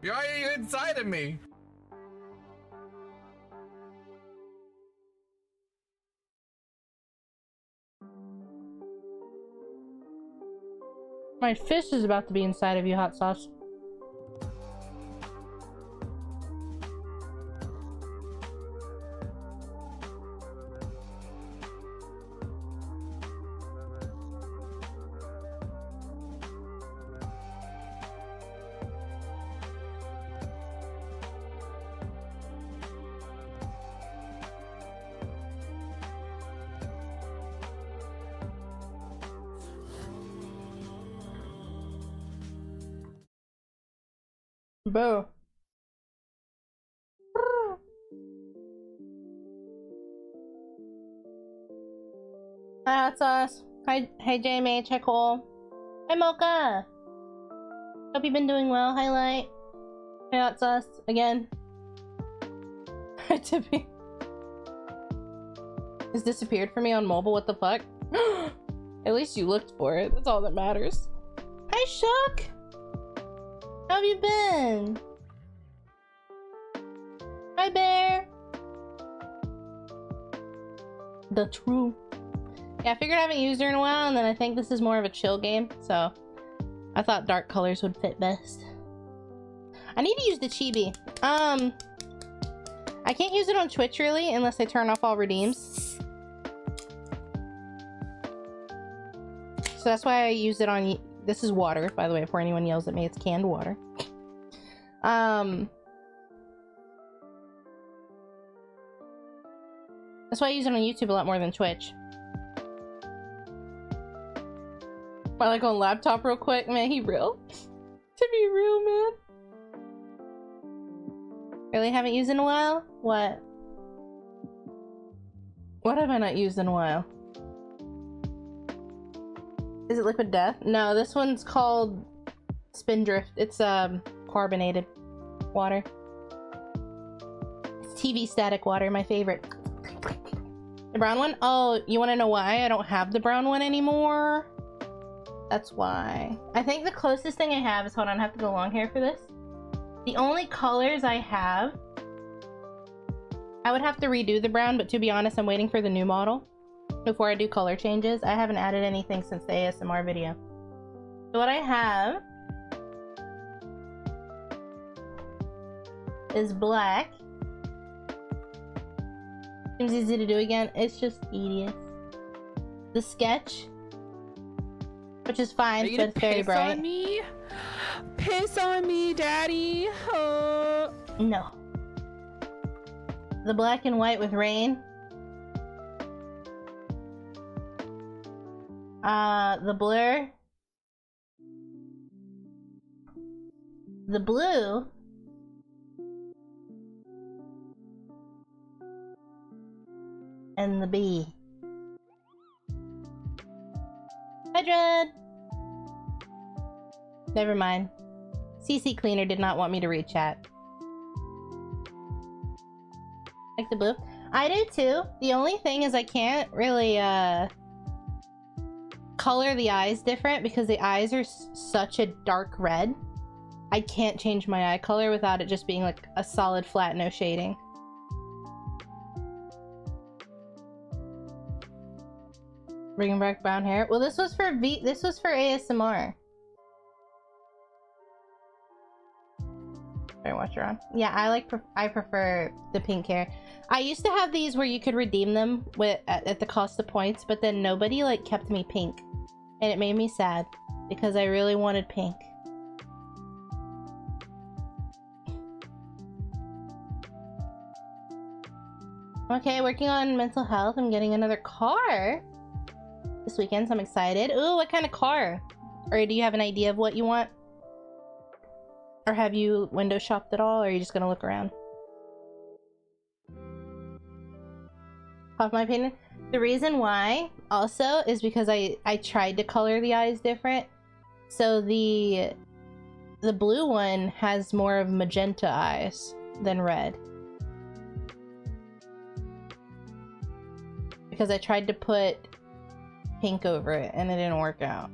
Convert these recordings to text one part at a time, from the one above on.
You're inside of me. My fist is about to be inside of you, hot sauce. Boo. Hi, hot sauce. Hi, hey Jamie. Hi Cole. Hi Mocha. Hope you've been doing well. Highlight. Hi, hot sauce again. To be. It's disappeared for me on mobile. What the fuck? At least you looked for it. That's all that matters. Hi, Shook. How have you been? Hi, Bear. The true. Yeah, I figured I haven't used her in a while, and then I think this is more of a chill game, so I thought dark colors would fit best. I need to use the chibi. I can't use it on Twitch really unless I turn off all redeems. So that's why I use it on. This is water, by the way, before anyone yells at me. It's canned water. That's why I use it on YouTube a lot more than Twitch. I like on laptop real quick, man. He real. To be real, man. Really haven't used in a while? What? What have I not used in a while? Is it Liquid Death? No, this one's called Spindrift. It's carbonated water. It's TV static water, my favorite. The brown one? Oh, you want to know why I don't have the brown one anymore? That's why. I think the closest thing I have is, hold on, I have to go long hair for this. The only colors I have, I would have to redo the brown, but to be honest, I'm waiting for the new model before I do color changes. I haven't added anything since the ASMR video. So what I have is black. Seems easy to do again. It's just tedious. The sketch, which is fine, but it's very bright. On me? Piss on me, daddy. No. The black and white with rain. The blur. The blue. And the bee. Hi, Dread. Never mind. CC Cleaner did not want me to read chat. Like the blue? I do too. The only thing is I can't really color the eyes different because the eyes are such a dark red. I can't change my eye color without it just being like a solid flat, no shading. Bringing back brown hair. Well, this was for ASMR. Sorry, watch her on. Yeah, I prefer the pink hair. I used to have these where you could redeem them at the cost of points, but then nobody like kept me pink, and it made me sad because I really wanted pink. Okay, working on mental health. I'm getting another car this weekend, so I'm excited. Ooh, what kind of car? Or do you have an idea of what you want? Or have you window shopped at all, or are you just gonna look around? Off my opinion, the reason why also is because I tried to color the eyes different. So the blue one has more of magenta eyes than red. Because I tried to put pink over it and it didn't work out.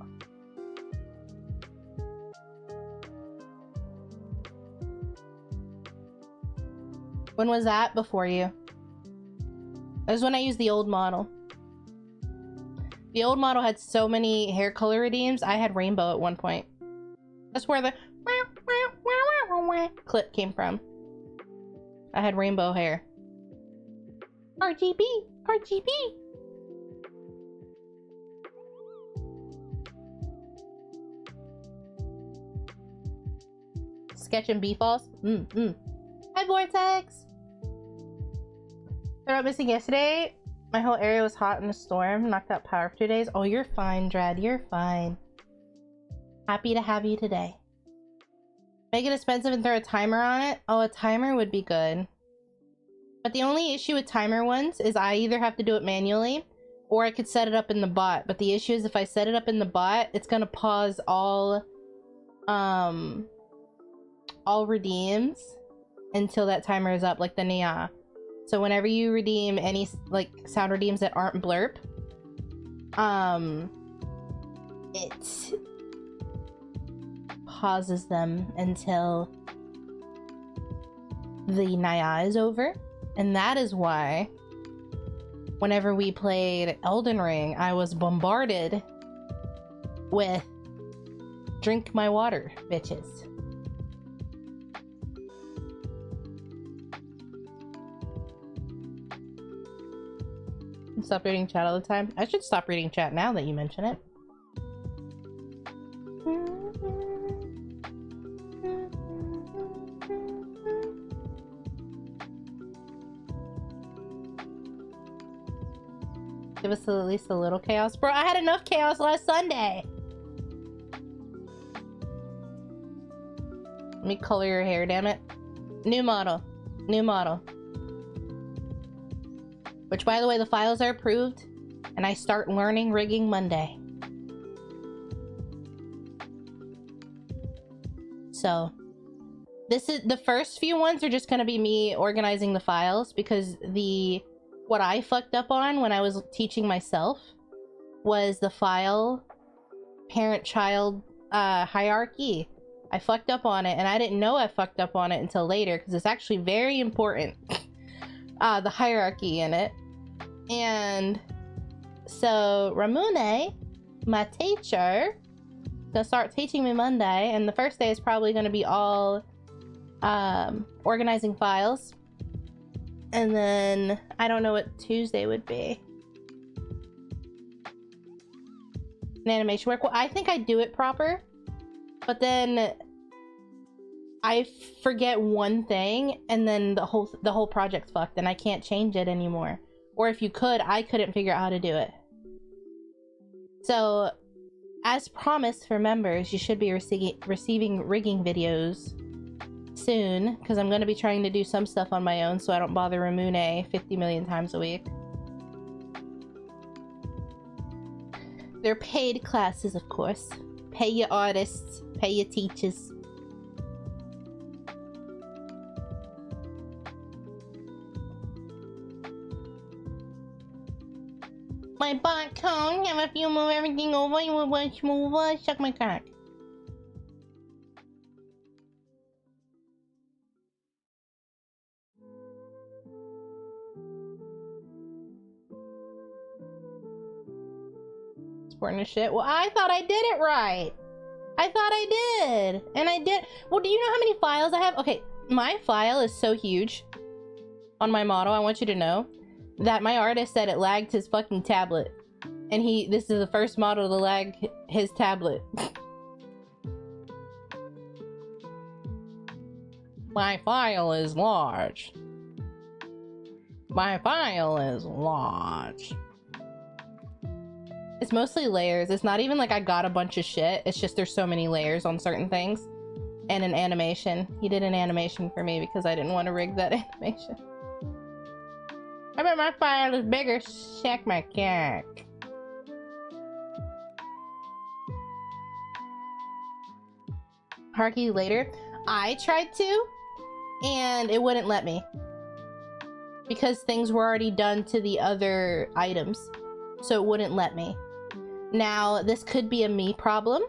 When was that before you? That was when I used the old model. The old model had so many hair color redeems. I had rainbow at one point. That's where the clip came from. I had rainbow hair. RGB! RGB! Sketch and B-Falls? Hi, Vortex! I went missing yesterday. My whole area was hot in a storm. Knocked out power for 2 days. Oh, you're fine, Dread. You're fine. Happy to have you today. Make it expensive and throw a timer on it? Oh, a timer would be good. But the only issue with timer ones is I either have to do it manually or I could set it up in the bot. But the issue is if I set it up in the bot, it's gonna pause all redeems until that timer is up, like the Nia. So whenever you redeem any like sound redeems that aren't blurp, it pauses them until the Naya is over. And that is why whenever we played Elden Ring, I was bombarded with drink my water, bitches. Stop reading chat all the time. I should stop reading chat now that you mention it. Give us at least a little chaos. Bro, I had enough chaos last Sunday. Let me color your hair, damn it. New model. New model. Which, by the way, the files are approved, and I start learning rigging Monday. So, this is the first few ones are just gonna be me organizing the files because what I fucked up on when I was teaching myself was the file parent-child hierarchy. I fucked up on it, and I didn't know I fucked up on it until later because it's actually very important. The hierarchy in it. And so Ramune, my teacher, gonna start teaching me Monday, and the first day is probably gonna be all organizing files, and then I don't know what Tuesday would be. An animation work. Well, I think I do it proper, but then I forget one thing, and then the whole project's fucked, and I can't change it anymore. Or if you could, I couldn't figure out how to do it. So, as promised for members, you should be receiving rigging videos soon, because I'm going to be trying to do some stuff on my own so I don't bother Ramune 50 million times a week. They're paid classes, of course. Pay your artists, pay your teachers. My bot cone, and if you move everything over, you will watch move suck my cock. Sporting the shit. Well, I thought I did it right. I thought I did. And I did. Well, do you know how many files I have? Okay, my file is so huge on my model, I want you to know, that my artist said it lagged his fucking tablet. And this is the first model to lag his tablet. My file is large. My file is large. It's mostly layers. It's not even like I got a bunch of shit. It's just there's so many layers on certain things. And an animation. He did an animation for me because I didn't want to rig that animation. I bet my file is bigger. Check my cock. Harky later. I tried to, and it wouldn't let me. Because things were already done to the other items. So it wouldn't let me. Now, this could be a me problem.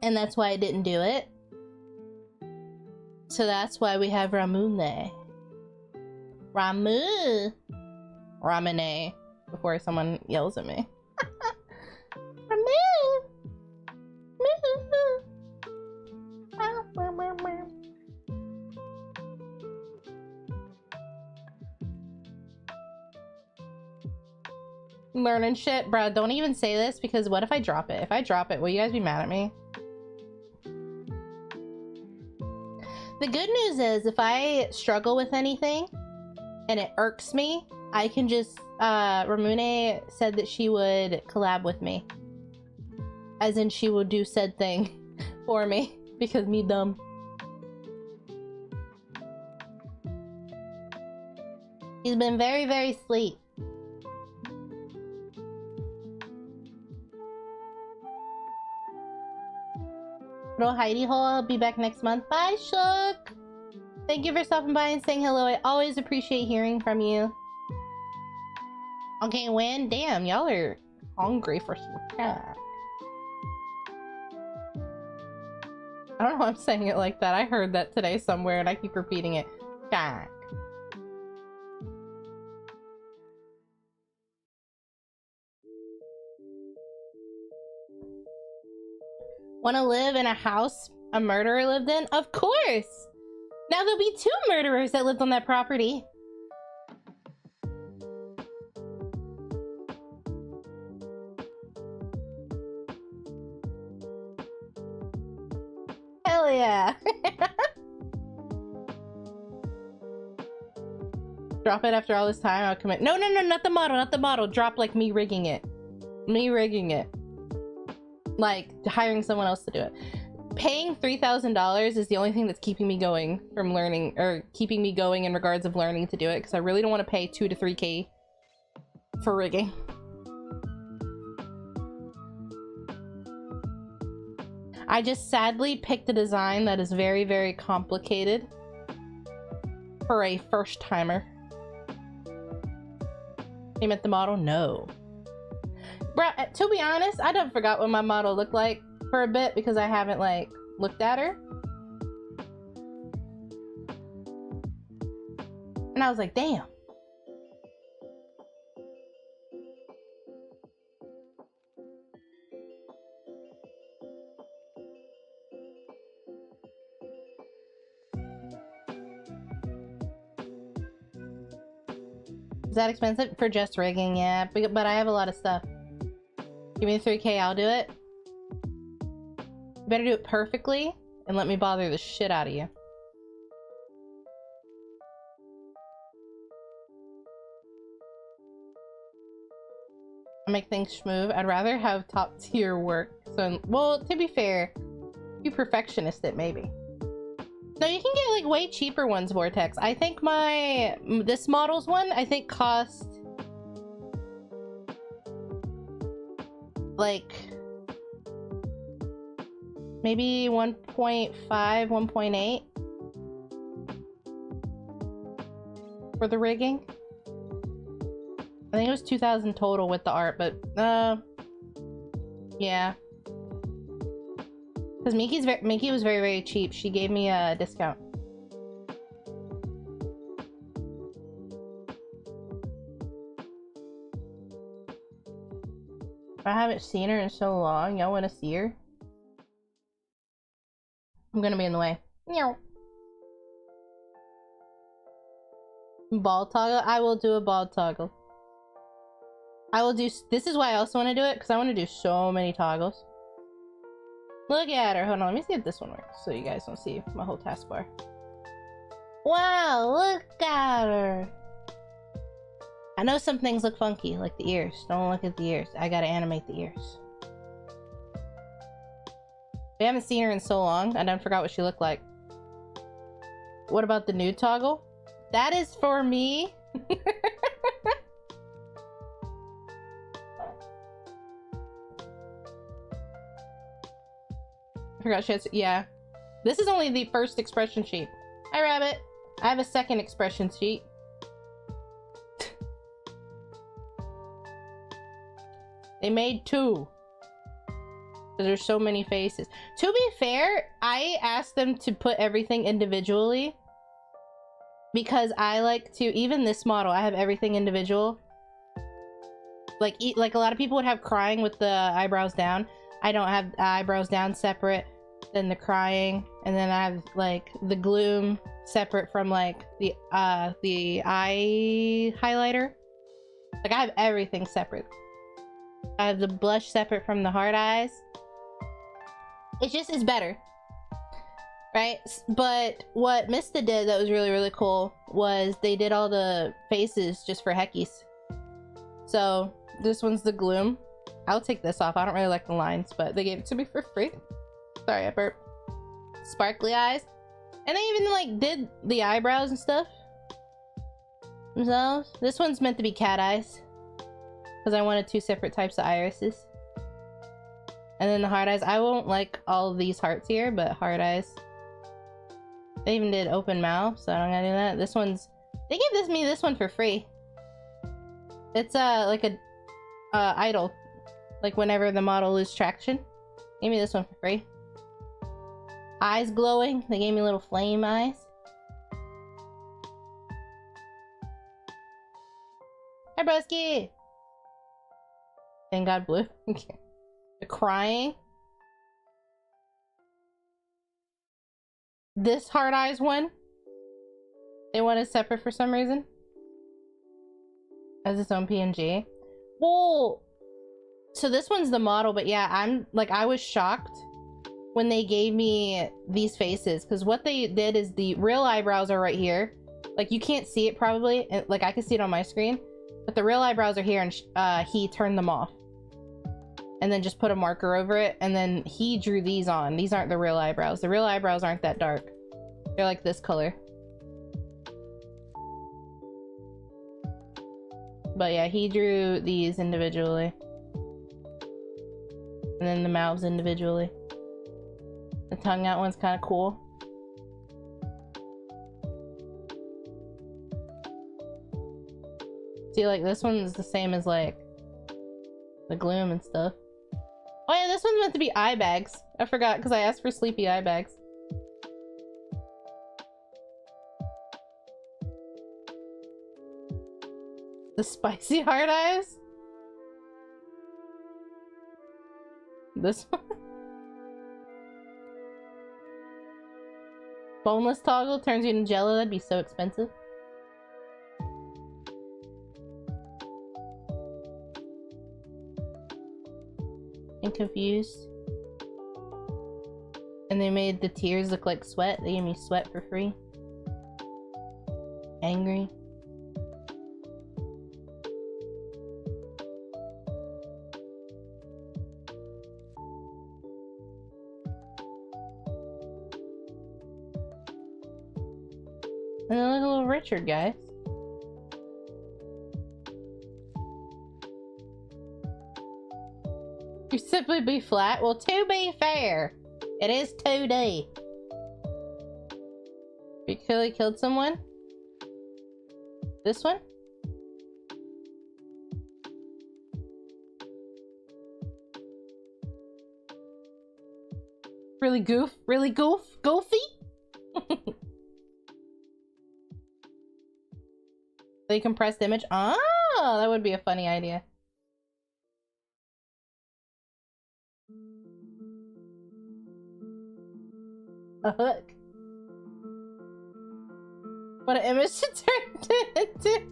And that's why I didn't do it. So that's why we have Ramune. Ramu. Ramune. Before someone yells at me. Ramu. Learning shit, bro. Don't even say this because what if I drop it? If I drop it, will you guys be mad at me? The good news is if I struggle with anything and it irks me, I can just Ramune said that she would collab with me. As in she would do said thing for me because me dumb. He's been very, very sweet. Little Heidi hole, I'll be back next month. Bye, Shook! Thank you for stopping by and saying hello. I always appreciate hearing from you. Okay, when? Damn, y'all are hungry for some cat. I don't know why I'm saying it like that. I heard that today somewhere and I keep repeating it. Cat. Want to live in a house a murderer lived in? Of course! Now there'll be 2 murderers that lived on that property. Hell yeah! Drop it after all this time, I'll commit. No, not the model, not the model. Drop like me rigging it. Me rigging it. Like hiring someone else to do it. Paying $3,000 is the only thing that's keeping me going from learning, or keeping me going in regards of learning to do it, because I really don't want to pay 2 to 3K for rigging. I just sadly picked a design that is very, very complicated for a first timer. You meant the model? No. Bruh, to be honest, I done forgot what my model looked like for a bit because I haven't, like, looked at her. And I was like, damn. Is that expensive? For just rigging, yeah. But I have a lot of stuff. Give me 3K, I'll do it. You better do it perfectly and let me bother the shit out of you. I make things smooth. I'd rather have top tier work. So, well, to be fair, you perfectionist it maybe. No, you can get like way cheaper ones, Vortex. I think this model's one, I think cost like maybe 1.5, 1.8 for the rigging. I think it was 2,000 total with the art, but yeah. Because Minky was very, very cheap. She gave me a discount. I haven't seen her in so long. Y'all want to see her? I'm gonna be in the way. Meow. Ball toggle? I will do a ball toggle. I will do... This is why I also want to do it, because I want to do so many toggles. Look at her. Hold on, let me see if this one works, so you guys don't see my whole taskbar. Wow, look at her. I know some things look funky, like the ears. Don't look at the ears. I gotta animate the ears. We haven't seen her in so long. I done forgot what she looked like. What about the nude toggle? That is for me. I forgot she has, yeah. This is only the first expression sheet. Hi, Rabbit. I have a second expression sheet. They made 2. Because there's so many faces. To be fair, I asked them to put everything individually. because I like to, even this model, I have everything individual. Like a lot of people would have crying with the eyebrows down. I don't have eyebrows down separate than the crying, and then I have like the gloom separate from like the eye highlighter. Like I have everything separate. I have the blush separate from the hard eyes. It just is better, right? But what Mista did that was really, really cool was they did all the faces just for heckies. So this one's the gloom. I'll take this off. I don't really like the lines, but they gave it to me for free. Sorry, I burped. Sparkly eyes. And they even like did the eyebrows and stuff themselves. This one's meant to be cat eyes, because I wanted 2 separate types of irises. And then the hard eyes. I won't like all of these hearts here, but hard eyes. They even did open mouth, so I don't gotta do that. This one's... They gave me this one for free. It's like a idle. Like whenever the model loses traction. Gave me this one for free. Eyes glowing. They gave me little flame eyes. Hi, broski! Thank God blue. Okay. The crying. This hard eyes one, they want it separate for some reason. As its own PNG. Well, so this one's the model, but yeah, I was shocked when they gave me these faces, because what they did is the real eyebrows are right here. Like you can't see it probably, like I can see it on my screen, but the real eyebrows are here, and he turned them off and then just put a marker over it, and then he drew these on. These aren't the real eyebrows. The real eyebrows aren't that dark. They're like this color. But yeah, he drew these individually. And then the mouths individually. The tongue out one's kind of cool. See, like this one's the same as like the gloom and stuff. Oh yeah, this one's meant to be eye bags. I forgot because I asked for sleepy eye bags. The spicy hard eyes? This one? Boneless toggle turns you into jello. That'd be so expensive. And confused. And they made the tears look like sweat. They gave me sweat for free. Angry. And then look at little Richard, guys. You simply be flat. Well, to be fair, it is 2D. We clearly killed someone. This one? Really goofy? They compressed image. Oh, that would be a funny idea. A hook. What an image to turn it into.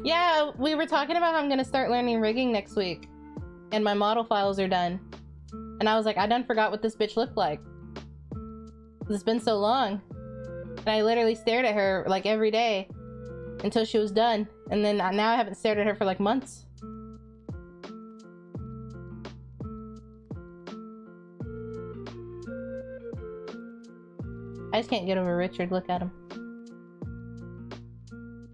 Yeah, we were talking about how I'm gonna start learning rigging next week. And my model files are done. And I was like, I done forgot what this bitch looked like. It's been so long. And I literally stared at her like every day until she was done. And then now I haven't stared at her for like months. I just can't get over Richard. Look at him.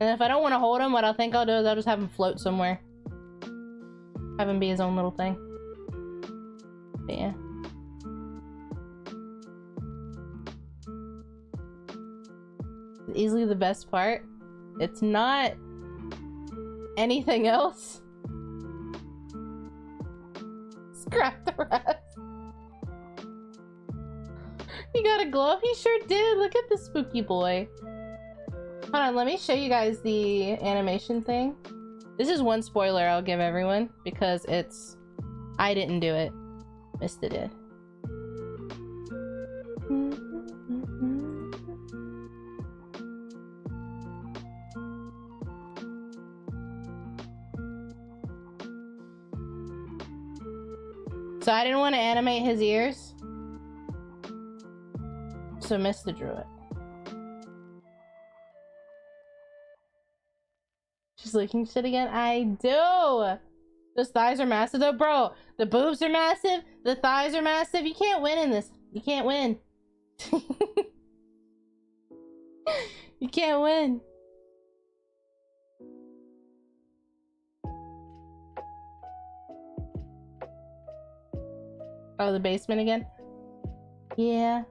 And if I don't want to hold him, what I think I'll do is I'll just have him float somewhere. Have him be his own little thing. But yeah. Easily the best part. It's not anything else. Scrap the rest. He got a glove? He sure did. Look at this spooky boy. Hold on, let me show you guys the animation thing. This is one spoiler I'll give everyone because it's... I didn't do it. Mista did. So I didn't want to animate his ears. So Mista drew it. She's looking shit again. I do. Those thighs are massive though, bro. The boobs are massive. The thighs are massive. You can't win in this. You can't win. You can't win. Oh, the basement again? Yeah.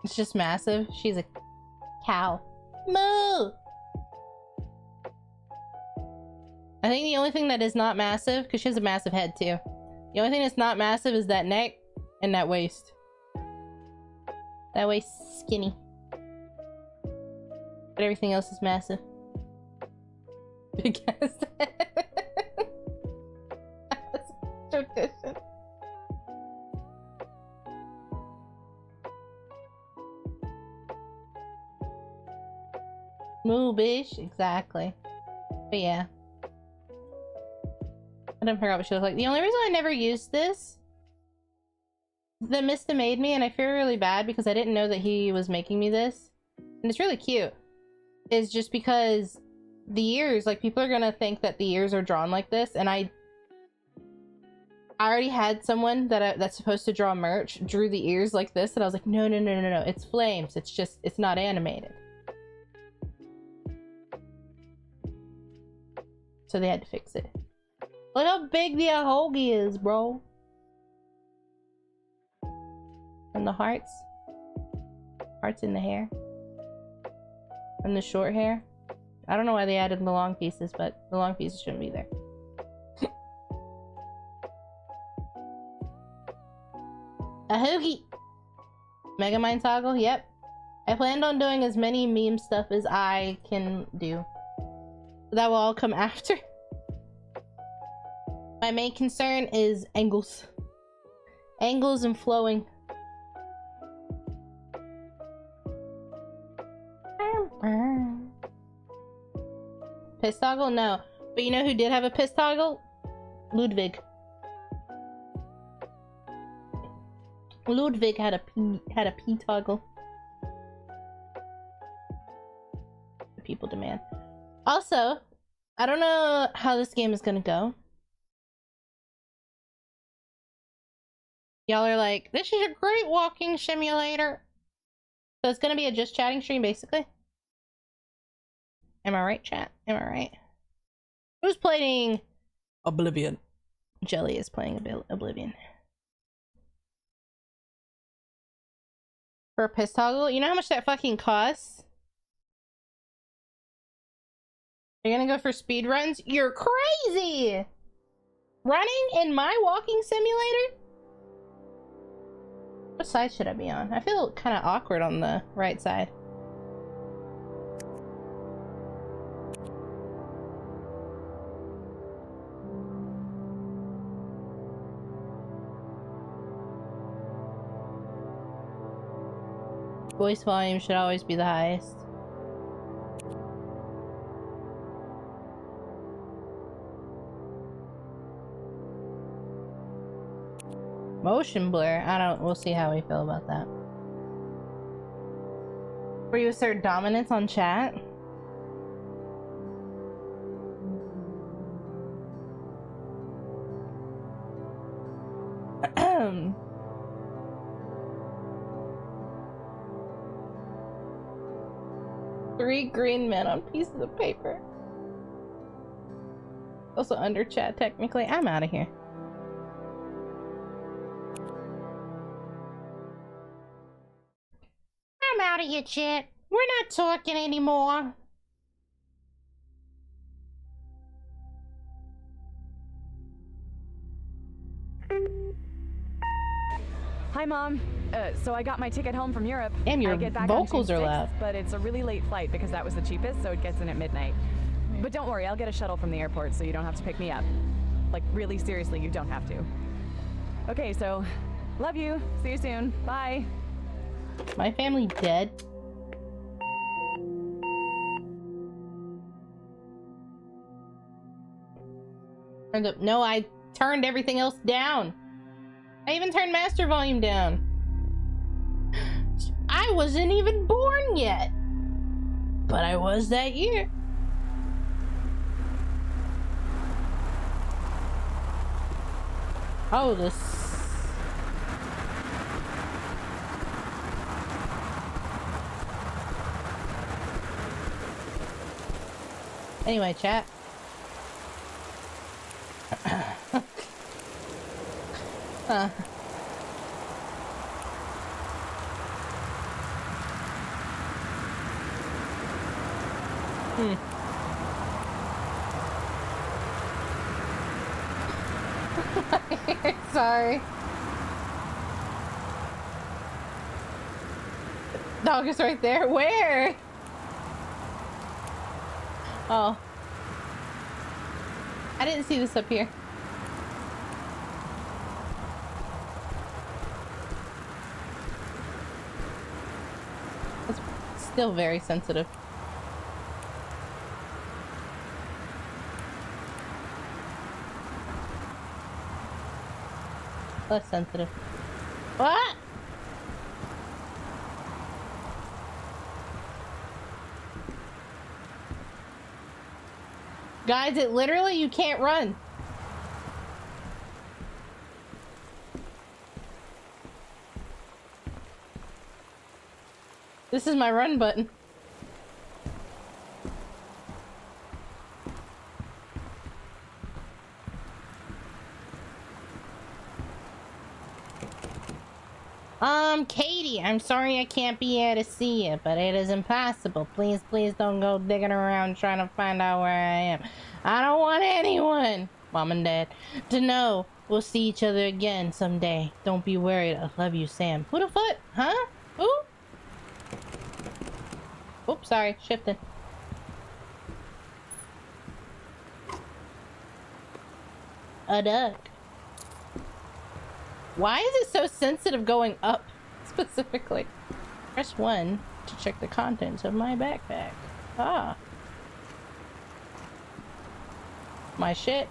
It's just massive. She's a cow. Moo! I think the only thing that is not massive, because she has a massive head too. The only thing that's not massive is that neck and that waist. That waist is skinny. But everything else is massive. Big ass head. That's tradition. Moo, bitch. Exactly. But yeah. I didn't forget what she looked like. The only reason I never used this that Mista made me, and I feel really bad because I didn't know that he was making me this, and it's really cute, is just because the ears, like, people are gonna think that the ears are drawn like this, and I already had someone that's supposed to draw merch drew the ears like this, and I was like, no, it's flames. It's just, it's not animated. So they had to fix it. Look how big the ahogi is, bro. And the hearts. Hearts in the hair. And the short hair. I don't know why they added the long pieces, but the long pieces shouldn't be there. Ahogi! Megamind toggle, yep. I planned on doing as many meme stuff as I can do. That will all come after. My main concern is angles. Angles and flowing. Piss toggle? No. But you know who did have a piss toggle? Ludwig. Ludwig had a pee toggle. The people demand. Also, I don't know how this game is gonna go. Y'all are like, this is a great walking simulator. So it's gonna be a just chatting stream, basically. Am I right, chat? Am I right? Who's playing Oblivion? Jelly is playing Oblivion. For a piss toggle? You know how much that fucking costs? You're gonna go for speed runs? You're crazy! Running in my walking simulator? What side should I be on? I feel kind of awkward on the right side. Voice volume should always be the highest. Motion blur? we'll see how we feel about that. Where you assert dominance on chat? Three green men on pieces of paper. Also under chat, technically. I'm out of here. I'm out of here, chat. We're not talking anymore. Hi, Mom. So I got my ticket home from Europe. Damn, your I get back vocals on are June 6th, loud. but it's a really late flight because that was the cheapest, so it gets in at midnight. But don't worry, I'll get a shuttle from the airport so you don't have to pick me up. Like, really seriously, you don't have to. Okay, so love you. See you soon. Bye. My family dead? No, I turned everything else down. I even turned master volume down. I wasn't even born yet. But I was that year. Oh, this. Anyway, chat. Sorry. Dog is right there. Where? Oh. I didn't see this up here. It's still very sensitive. Less sensitive. What? Guys, it literally, you can't run. This is my run button. Katie, I'm sorry I can't be here to see you, but it is impossible. Please, please don't go digging around trying to find out where I am. I don't want anyone, Mom and Dad, to know we'll see each other again someday. Don't be worried. I love you, Sam. Who the foot? Huh? Who? Oops, sorry. Shifting. A duck. Why is it so sensitive going up specifically? Press 1 to check the contents of my backpack. Ah. My shit.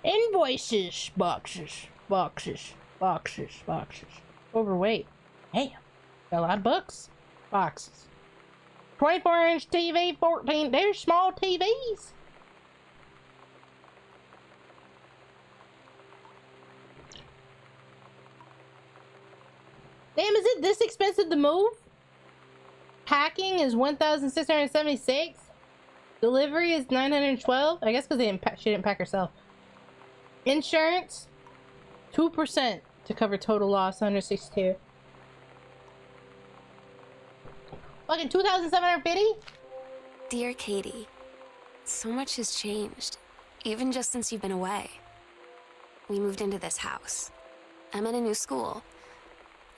Invoices. Boxes. Boxes. Boxes. Boxes. Overweight. Damn. Got a lot of books. Boxes. 24-inch TV, 14. There's small TVs. Damn, is it this expensive to move? Packing is 1,676. Delivery is 912. I guess because she didn't pack herself. Insurance, 2% to cover total loss, 162. Fucking 2,750? Dear Katie, so much has changed, even just since you've been away. We moved into this house. I'm in a new school,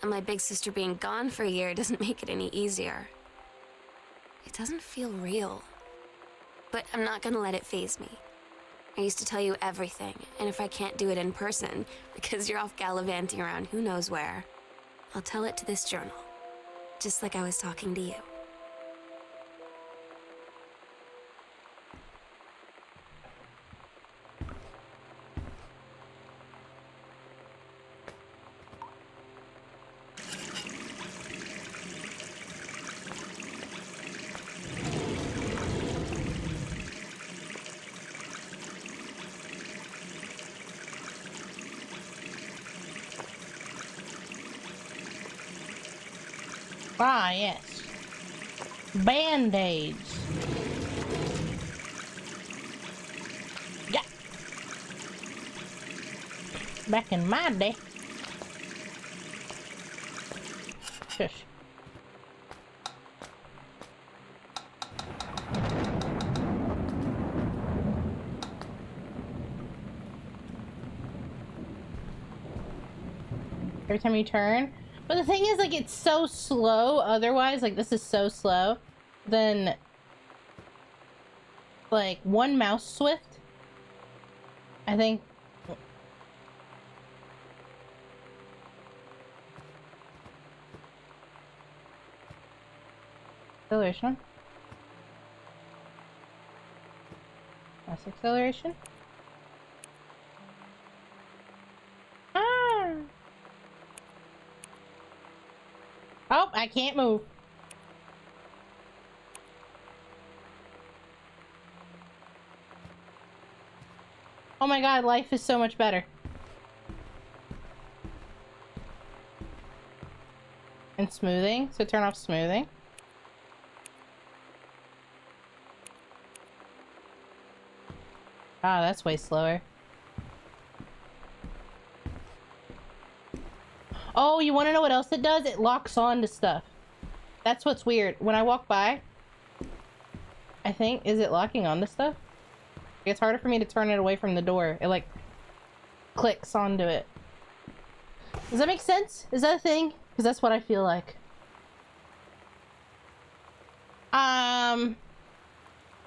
and my big sister being gone for a year doesn't make it any easier. It doesn't feel real, but I'm not gonna let it faze me. I used to tell you everything, and if I can't do it in person, because you're off gallivanting around who knows where, I'll tell it to this journal, just like I was talking to you. Ah, yes. Band-aids. Back in my day. Shush. Every time you turn. But the thing is, like, it's so slow otherwise. Like, this is so slow. Then, like, one mouse swift, I think. Acceleration. Mass acceleration. Ah! Oh, I can't move. Oh my god, life is so much better. And smoothing, so turn off smoothing. Ah, that's way slower. Oh, you want to know what else it does? It locks on to stuff. That's what's weird. When I walk by, I think, is it locking on to stuff? It's harder for me to turn it away from the door. It, like, clicks onto it. Does that make sense? Is that a thing? Because that's what I feel like.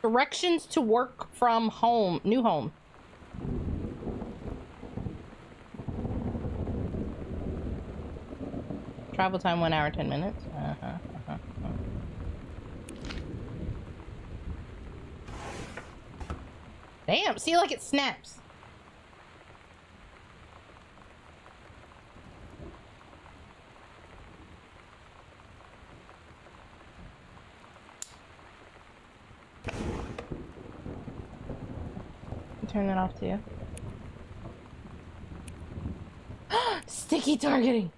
Directions to work from home. New home. Travel time 1 hour 10 minutes. Damn, see, like it snaps. Turn that off too. Sticky targeting.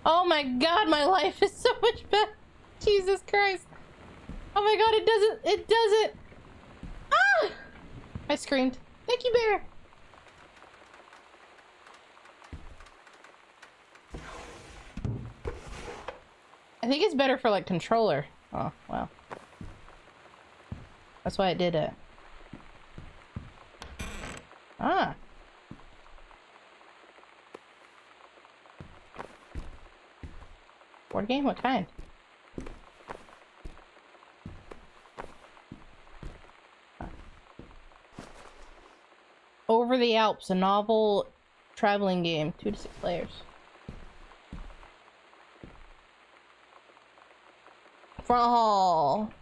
Oh my god, my life is so much better. Jesus Christ. Oh my god, it doesn't. Ah! I screamed. Thank you, bear. I think it's better for, like, controller. Oh, wow. That's why it did it. Ah. Board game? What kind? Over the Alps, a novel traveling game. 2 to 6 players. Front hall.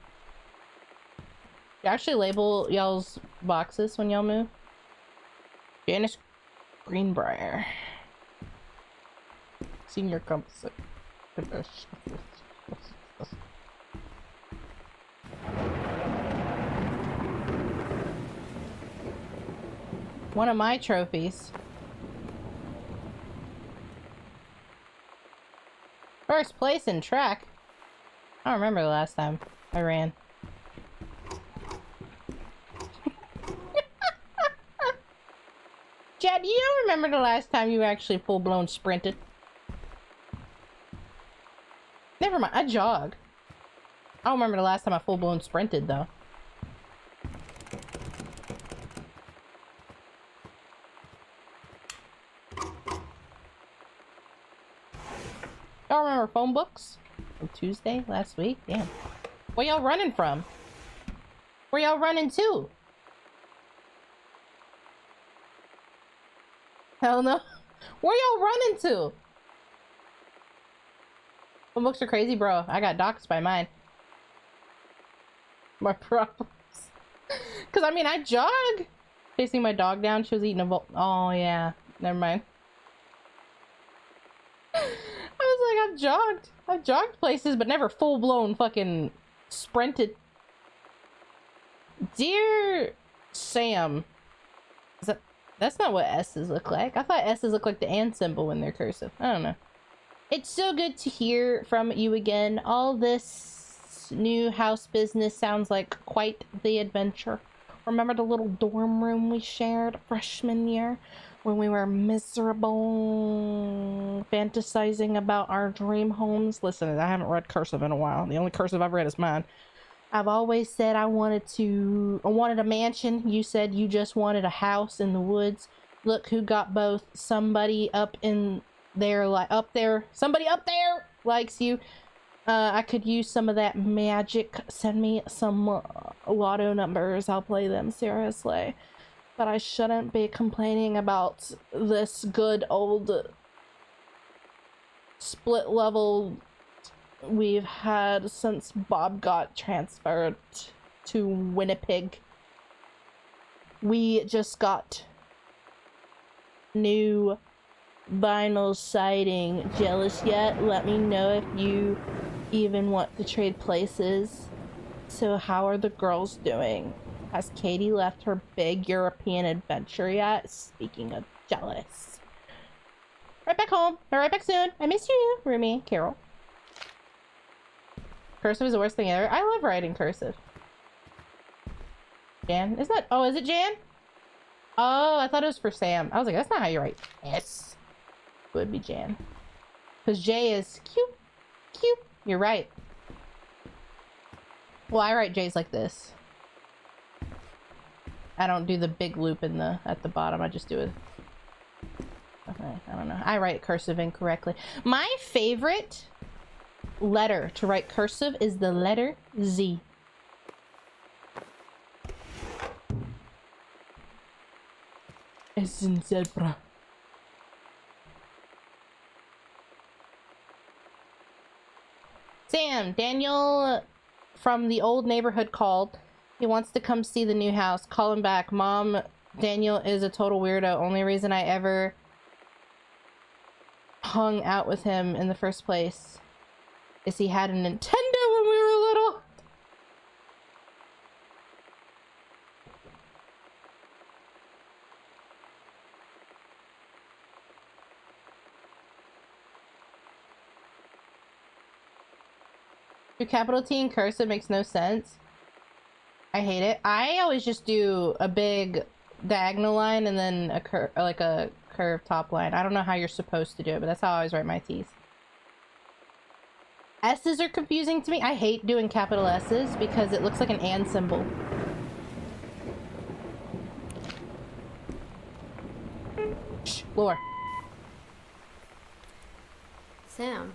You actually label y'all's boxes when y'all move? Janice Greenbrier. Senior compass. One of my trophies. First place in track. I don't remember the last time I ran. Chad, do you remember the last time you actually full-blown sprinted? Never mind, I jogged. I don't remember the last time I full-blown sprinted, though. Y'all remember phone books? From Tuesday last week? Damn. Where y'all running from? Where y'all running to? Hell no. Where y'all running to? Phone books are crazy, bro. I got doxxed by mine. My problems. Cause I mean, I jog. Facing my dog down. She was eating a bowl. Oh yeah. Never mind. I was like, I've jogged places, but never full-blown fucking sprinted. Dear Sam. That's not what S's look like. I thought S's look like the and symbol when they're cursive. I don't know. It's so good to hear from you again. All this new house business sounds like quite the adventure. Remember the little dorm room we shared freshman year when we were miserable, fantasizing about our dream homes? Listen, I haven't read cursive in a while. The only cursive I've read is mine. I've always said I wanted a mansion. You said you just wanted a house in the woods. Look who got both. Somebody up in there, like up there. Somebody up there likes you. I could use some of that magic. Send me some lotto numbers. I'll play them, seriously. But I shouldn't be complaining about this good old split level we've had since Bob got transferred to Winnipeg. We just got new vinyl siding. Jealous yet? Let me know if you even want to trade places. So how are the girls doing? Has Katie left her big European adventure yet? Speaking of jealous. Right back home. Right back soon. I miss you, Rumi. Carol. Cursive is the worst thing ever. I love writing cursive. Jan? Is that... Oh, is it Jan? Oh, I thought it was for Sam. I was like, that's not how you write S. It would be Jan. Because J is cute. Cute. You're right. Well, I write J's like this. I don't do the big loop in the at the bottom. I just do it. Okay, I don't know. I write cursive incorrectly. My favorite letter to write cursive is the letter Z. As in zebra. Sam, Daniel from the old neighborhood called. He wants to come see the new house. Call him back. Mom, Daniel is a total weirdo. Only reason I ever hung out with him in the first place is he had a Nintendo when we were little. Do capital T in cursive makes no sense. I hate it. I always just do a big diagonal line and then a curved top line. I don't know how you're supposed to do it, but that's how I always write my T's. S's are confusing to me. I hate doing capital S's because it looks like an and symbol. Shh, Lore. Sam.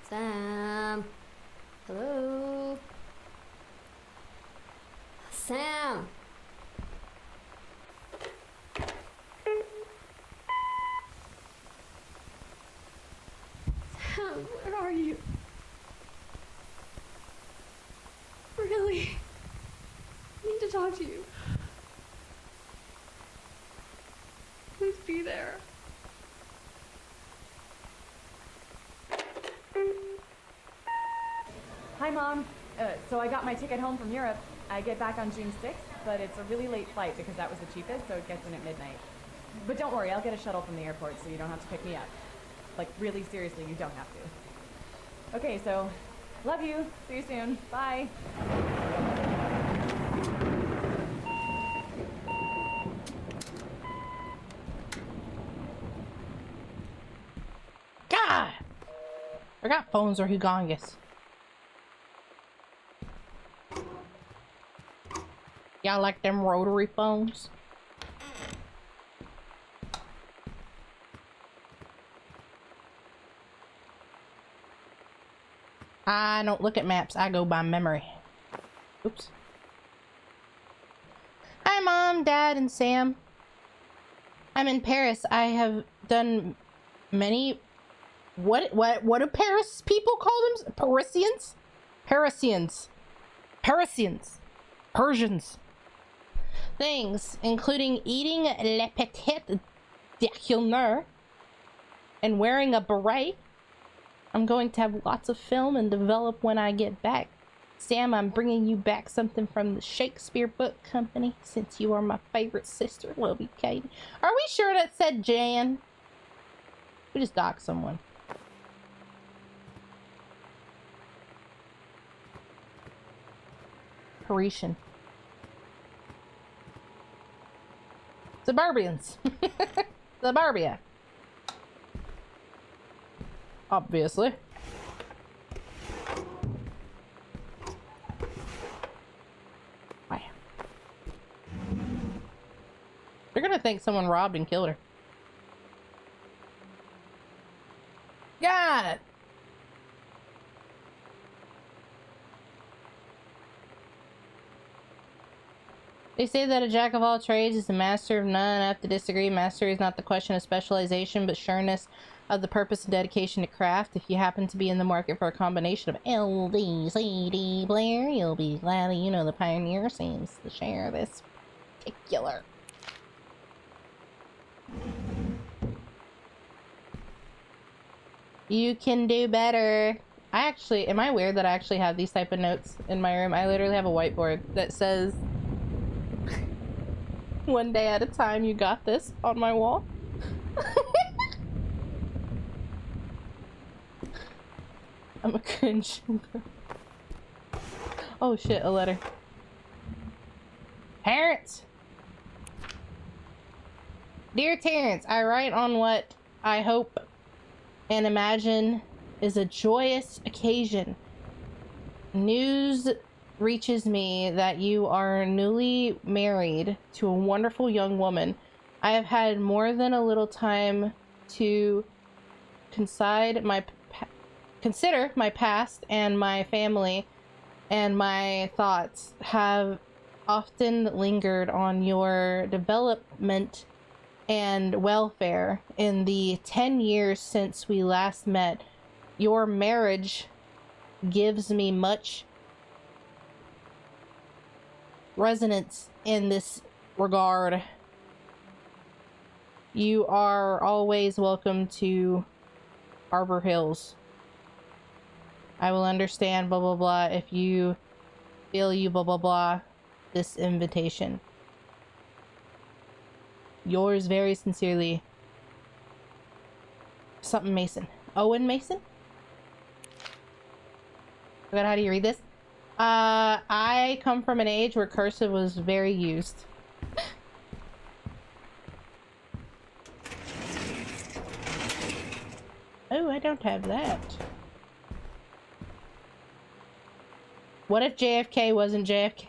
Sam. Hello. Sam. Sam, where are you? Really? I need to talk to you. Please be there. Hi, Mom. So I got my ticket home from Europe. I get back on June 6th, but it's a really late flight because that was the cheapest, so it gets in at midnight. But don't worry, I'll get a shuttle from the airport so you don't have to pick me up. Like, really seriously, you don't have to. Okay, so, love you. See you soon. Bye. God! I forgot phones are humongous. Y'all like them rotary phones? I don't look at maps. I go by memory. Oops. Hi, Mom, Dad, and Sam. I'm in Paris. I have done many... What do Paris people call them? Parisians? Parisians. Parisians. Persians. Things, including eating le petit déjeuner and wearing a beret. I'm going to have lots of film and develop when I get back. Sam, I'm bringing you back something from the Shakespeare Book Company since you are my favorite sister. Love you, Katie. Are we sure that said Jan? We just doxed someone. Parisian. Suburbians. Suburbia. Obviously. Wow. They're gonna think someone robbed and killed her. God! They say that a jack of all trades is a master of none. I have to disagree. Mastery is not the question of specialization, but sureness of the purpose and dedication to craft. If you happen to be in the market for a combination of LD, CD player, you'll be glad that you know the Pioneer seems to share this particular. You can do better. I actually, am I weird that I actually have these type of notes in my room? I literally have a whiteboard that says, one day at a time, you got this, on my wall. I'm a cringe. Oh shit, a letter. Parents! Dear Terrence, I write on what I hope and imagine is a joyous occasion. News reaches me that you are newly married to a wonderful young woman. I have had more than a little time to consider my past and my family, and my thoughts have often lingered on your development and welfare in the 10 years since we last met. Your marriage gives me much resonance in this regard. You are always welcome to Arbor Hills. I will understand blah blah blah if you feel you blah blah blah this invitation. Yours very sincerely, something Mason. Owen Mason? Forgot how do you read this? I come from an age where cursive was very used. Oh, I don't have that. What if JFK wasn't JFK?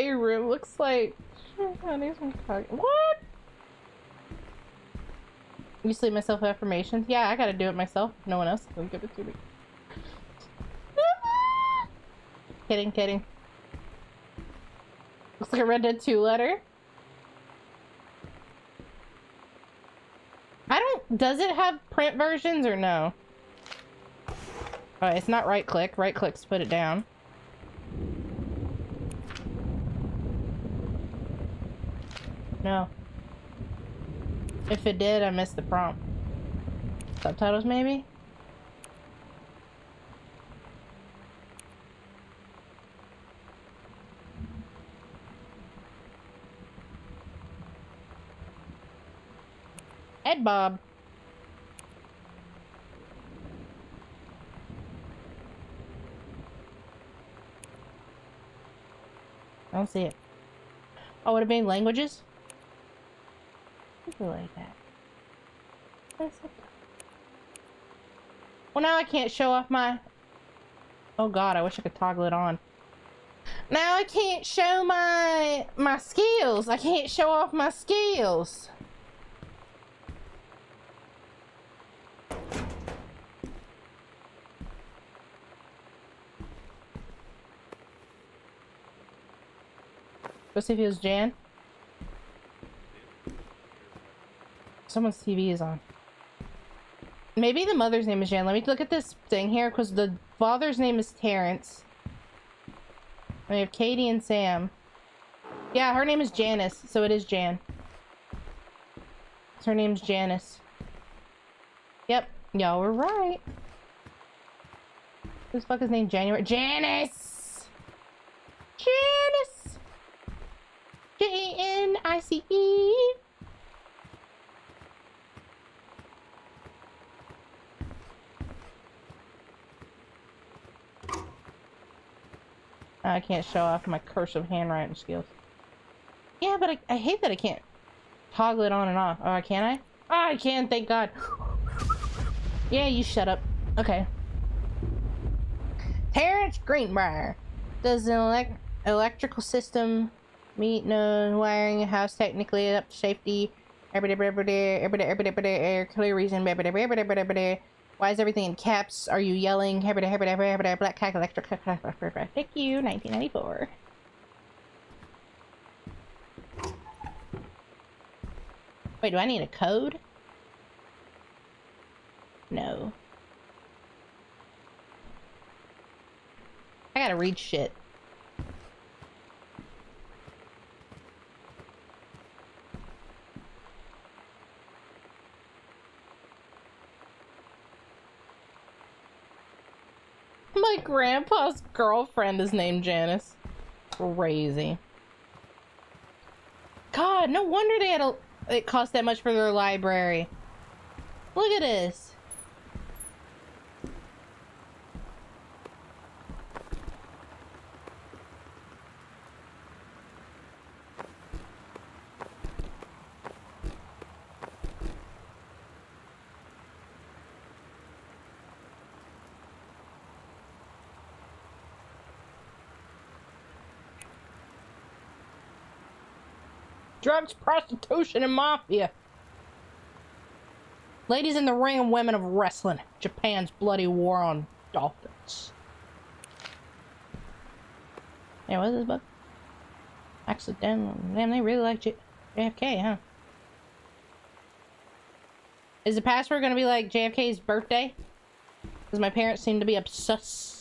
Your room looks like what? You sleep myself affirmations? Yeah, I gotta do it myself. No one else will give it to me. Kidding, kidding. Looks like a Red Dead 2 letter. I don't. Does it have print versions or no? Oh, it's not right click. Right clicks put it down. No. If it did, I missed the prompt. Subtitles, maybe? Ed Bob. I don't see it. Oh, would it be languages? Like that. Well, now I can't show off my... Oh god, I wish I could toggle it on. Now I can't show my skills. I can't show off my skills. Let's see if it was Jan. Someone's TV is on. Maybe the mother's name is Jan. Let me look at this thing here, because the father's name is Terrence. We have Katie and Sam. Yeah, her name is Janice, so it is Jan. Her name's Janice. Yep, y'all were right. Who's fuck is named January? Janice! Janice! Janice! I can't show off my cursive handwriting skills. Yeah, but I hate that I can't toggle it on and off. Oh, can I? Oh, I can, thank God. Yeah, you shut up. Okay. Terrence Greenbrier. Does an electrical system meet no wiring a house technically up to safety? Air clear reason. Why is everything in caps? Are you yelling? Black Cat Electric. Thank you, 1994. Wait, do I need a code? No. I gotta read shit. My grandpa's girlfriend is named Janice. Crazy. God, no wonder they had it cost that much for their library. Look at this. Drugs, prostitution, and mafia. Ladies in the ring and women of wrestling. Japan's bloody war on dolphins. Yeah, what is this book? Accidental. Damn, they really like JFK, huh? Is the password gonna be like JFK's birthday? Because my parents seem to be obsessed.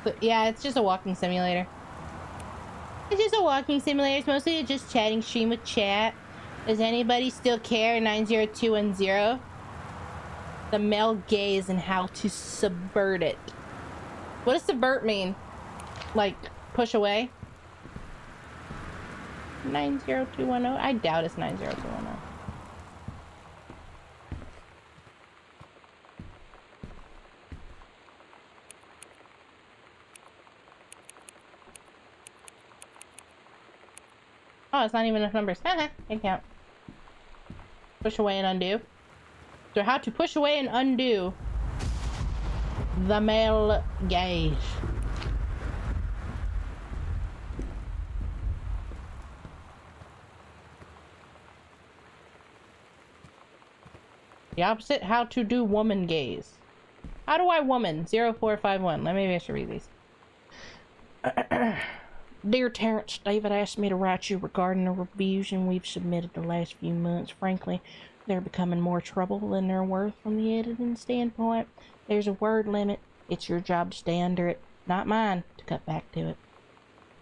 But yeah, it's just a walking simulator. It's just a walking simulator. It's mostly just chatting stream with chat. Does anybody still care? 90210. The male gaze and how to subvert it. What does subvert mean? Like, push away? 90210? I doubt it's 90210. Oh, it's not even enough numbers. Haha, can't count. Push away and undo. So how to push away and undo the male gaze. The opposite, how to do woman gaze. How do I woman? 0451. Maybe I should read these. Dear Terrence, David asked me to write you regarding the reviews we've submitted the last few months. Frankly, they're becoming more trouble than they're worth from the editing standpoint. There's a word limit. It's your job to stay under it, not mine to cut back to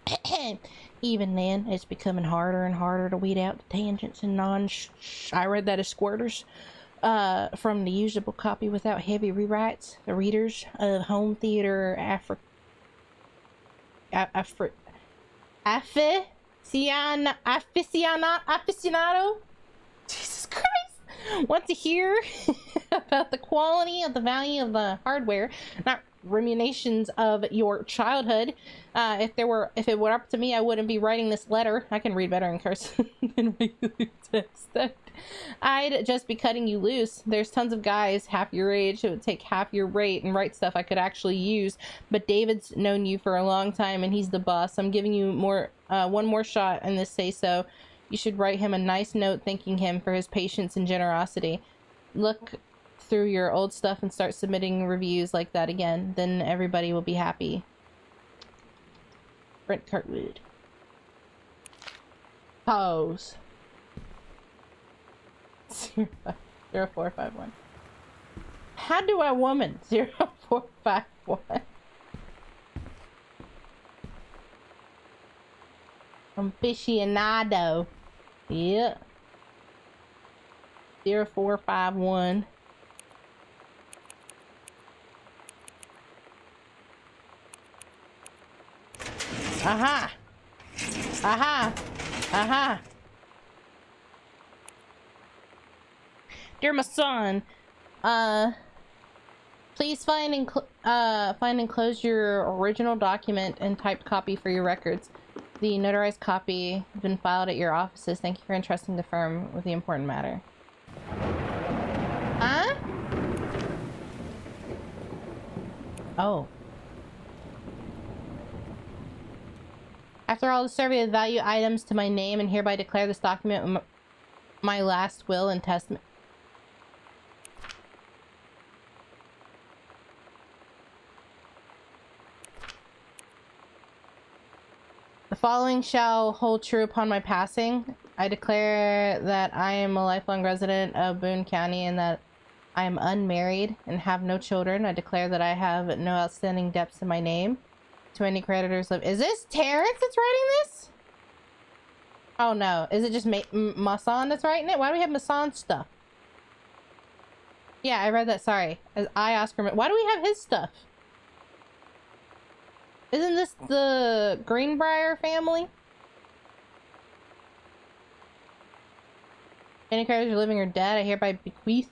it. Even then, it's becoming harder and harder to weed out the tangents and I read that as squirters from the usable copy without heavy rewrites. The readers of home theater aficionado, Jesus Christ, want to hear about the quality of the value of the hardware, not ruminations of your childhood. If it were up to me, I wouldn't be writing this letter. I can read better in cursive than regular text. I'd just be cutting you loose. There's tons of guys half your age who would take half your rate and write stuff I could actually use, but David's known you for a long time and he's the boss. I'm giving you one more shot in this say-so. You should write him a nice note thanking him for his patience and generosity. Look through your old stuff and start submitting reviews like that again. Then everybody will be happy. Brent Cartwood. Pose. 0451. How do I woman? 0451. Aficionado. Yeah. 0451. Aha. Aha. Aha. Dear my son, Please find and enclose your original document and typed copy for your records. The notarized copy has been filed at your offices. Thank you for entrusting the firm with the important matter. Huh? Oh. After all, the survey of value items to my name and hereby declare this document my last will and testament. The following shall hold true upon my passing. I declare that I am a lifelong resident of Boone County and that I am unmarried and have no children. I declare that I have no outstanding debts in my name to any creditors of... Is this Terrence that's writing this? Oh no. Is it just Masan that's writing it? Why do we have Masan's stuff? Yeah, I read that. Sorry. As I, Oscar... Why do we have his stuff? Isn't this the Greenbrier family? Any creditors are living or dead, I hereby bequeath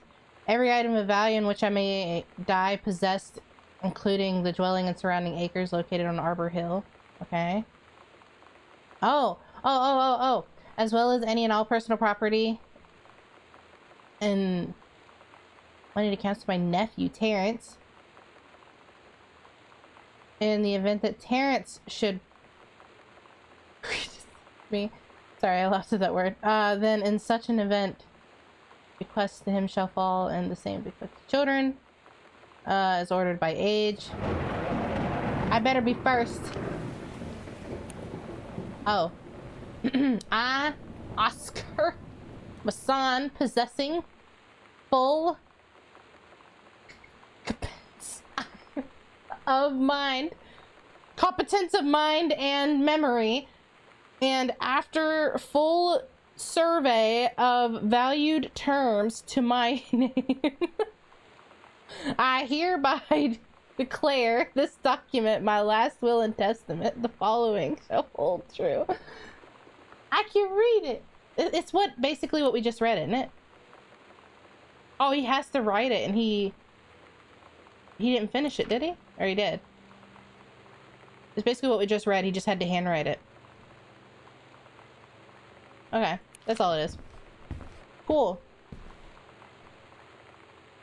every item of value in which I may die possessed, including the dwelling and surrounding acres located on Arbor Hill. Okay. Oh. As well as any and all personal property and money to cancel my nephew, Terrence. In the event that Terrence should... me. Sorry, I lost that word. Then in such an event, bequests to him shall fall in the same bequest to children, as ordered by age. I better be first. Oh. I, Oscar Masan, possessing full competence of mind and memory, and after full survey of valued terms to my name, I hereby declare this document my last will and testament. The following shall hold true. I can read it. It's basically what we just read, isn't it? Oh, he has to write it, and he didn't finish it, did he? Or he did? It's basically what we just read. He just had to handwrite it. Okay, that's all it is. Cool.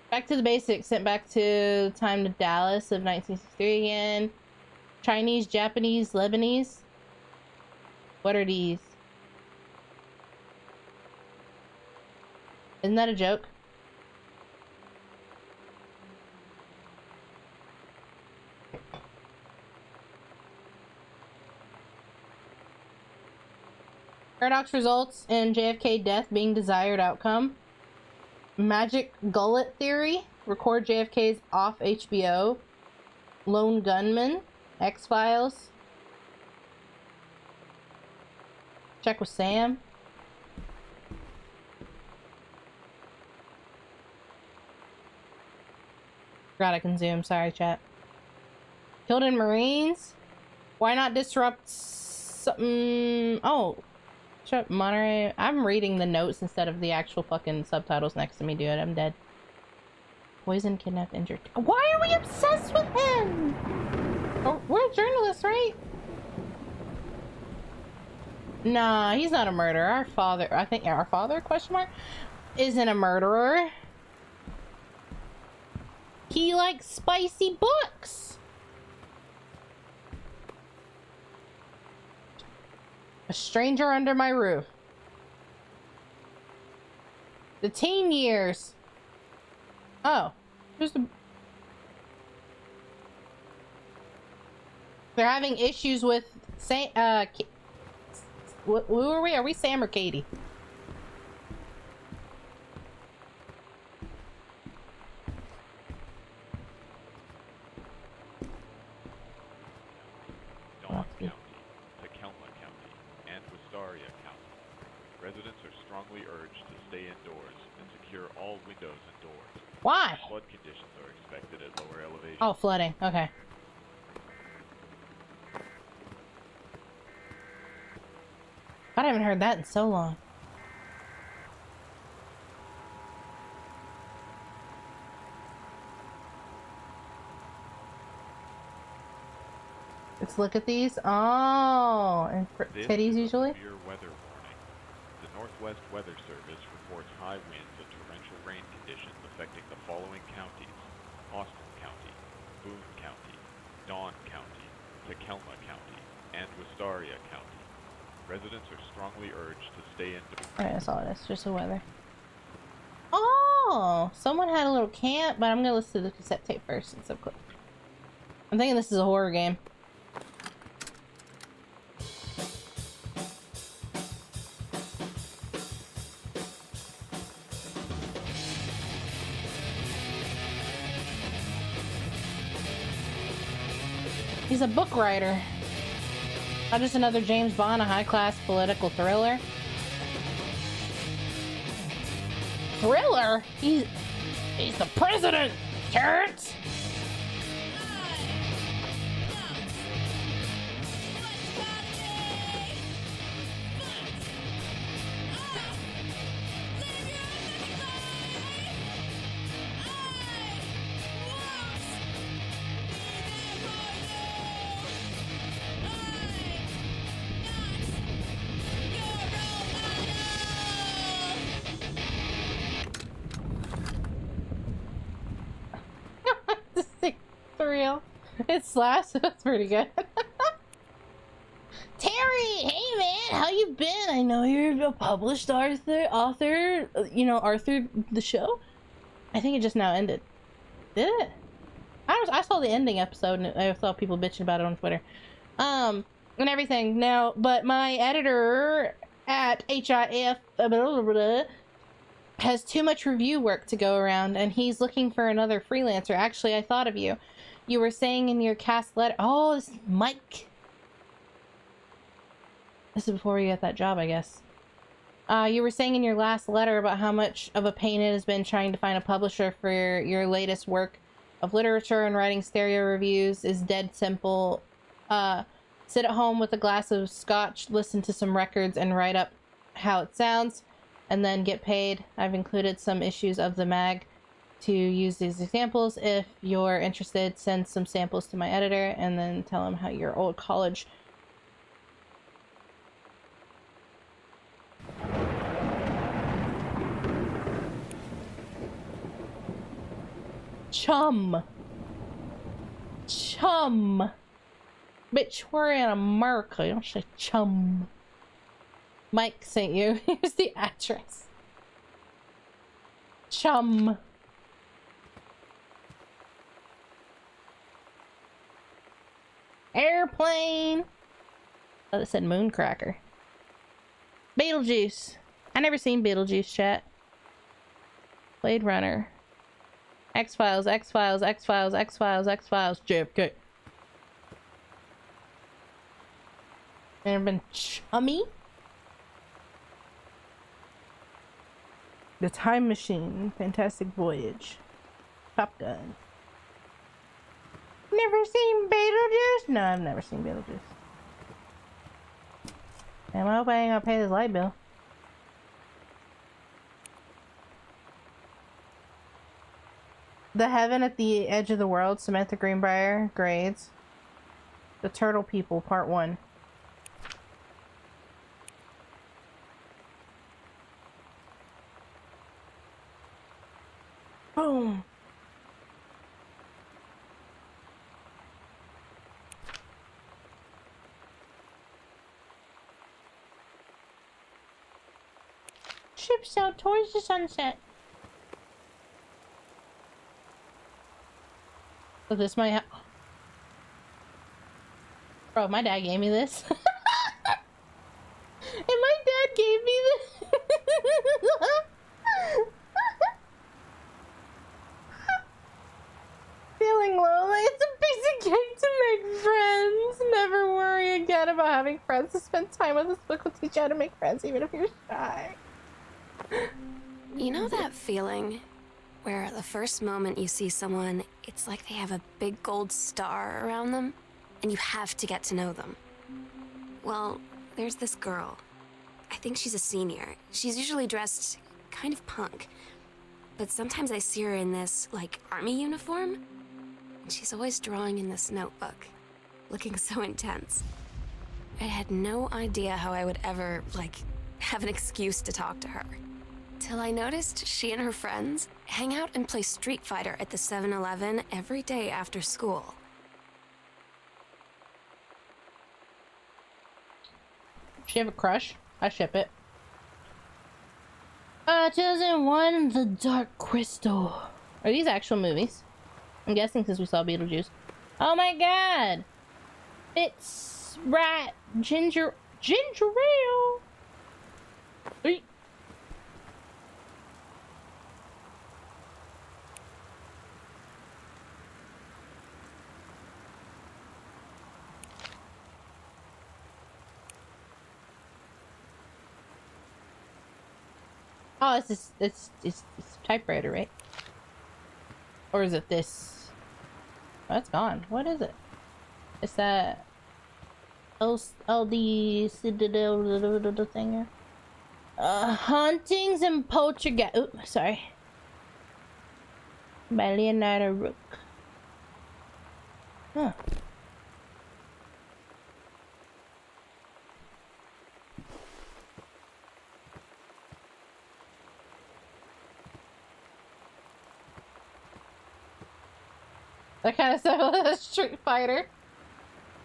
Back to the basics. Sent back to time to Dallas of 1963 again. Chinese, Japanese, Lebanese. What are these? Isn't that a joke? Paradox results in JFK death being desired outcome. Magic gullet theory. Record JFK's off HBO. Lone gunman. X-Files. Check with Sam. Forgot I can zoom. Sorry, chat. Killed in Marines. Why not disrupt something? Oh. Monterey. I'm reading the notes instead of the actual fucking subtitles next to me, dude. I'm dead. Poisoned, kidnapped, injured. Why are we obsessed with him? Oh, we're journalists, right? Nah, he's not a murderer. Our father, I think our father, question mark, isn't a murderer. He likes spicy books. A stranger under my roof. The teen years. Oh. There's the... They're having issues with Sam, who are we? Are we Sam or Katie? Why? Flood conditions are expected at lower elevation. Oh, flooding. Okay. I haven't heard that in so long. Let's look at these. Oh, and for This titties is a usually. severe weather warning. The Northwest Weather Service reports high winds and torrential rain conditions affecting the following counties: Austin County, Boone County, Dawn County, Takelma County, and Wistaria County. Residents are strongly urged to stay indoors. Alright, that's all it is. Just the weather. Oh, someone had a little camp, but I'm gonna listen to the cassette tape first instead of clip. I'm thinking this is a horror game. He's a book writer. Not just another James Bond, a high-class political thriller. Thriller? He's the president, Terrence! Real. It slaps. That's pretty good. Terry, hey man, how you been? I know you're a published author. You know Arthur the show. I think it just now ended. Did it? I saw the ending episode and I saw people bitching about it on Twitter, and everything. Now, but my editor at HIF has too much review work to go around, and he's looking for another freelancer. Actually, I thought of you. You were saying in your cast letter... Oh, this is Mike. This is before you got that job, I guess. You were saying in your last letter about how much of a pain it has been trying to find a publisher for your latest work of literature, and writing stereo reviews is dead simple. Sit at home with a glass of scotch, listen to some records, and write up how it sounds, and then get paid. I've included some issues of the mag to use these examples. If you're interested, send some samples to my editor and then tell him how your old college chum. Bitch, we're in America. You don't say chum. Mike sent you. Here's the address. Chum. Airplane. Oh, it said Mooncracker. Beetlejuice. I never seen Beetlejuice, chat. Blade Runner. X-Files, X-Files, X-Files, X-Files, X-Files, JFK. Never been chummy. The Time Machine. Fantastic Voyage. Top Gun. Never seen Beetlejuice? No, I've never seen Beetlejuice. Damn, I hope I ain't gonna pay this light bill. The Heaven at the Edge of the World, Samantha Greenbrier, grades. The Turtle People, Part 1. Boom. Ship sailed towards the sunset. So this might have... Bro, my dad gave me this. And my dad gave me this. Feeling lonely. It's a piece of cake to make friends. Never worry again about having friends to spend time with. This book will teach you how to make friends even if you're shy. You know that feeling where the first moment you see someone, it's like they have a big gold star around them, and you have to get to know them? Well, there's this girl. I think she's a senior. She's usually dressed kind of punk, but sometimes I see her in this, like, army uniform, and she's always drawing in this notebook. looking so intense. I had no idea how I would ever, like, have an excuse to talk to her. Till I noticed she and her friends hang out and play Street Fighter at the 7-Eleven every day after school. She have a crush? I ship it. 2001, The Dark Crystal. Are these actual movies? I'm guessing since we saw Beetlejuice. Oh my god! It's right. Ginger ale. Eek. Oh, it's typewriter, right? Or is it this? Oh, it's gone. What is it? It's that LD thing. Hauntings and Poltergeist. Ooh, sorry. By Leonardo Rook. Huh. That kind of stuff. Street Fighter.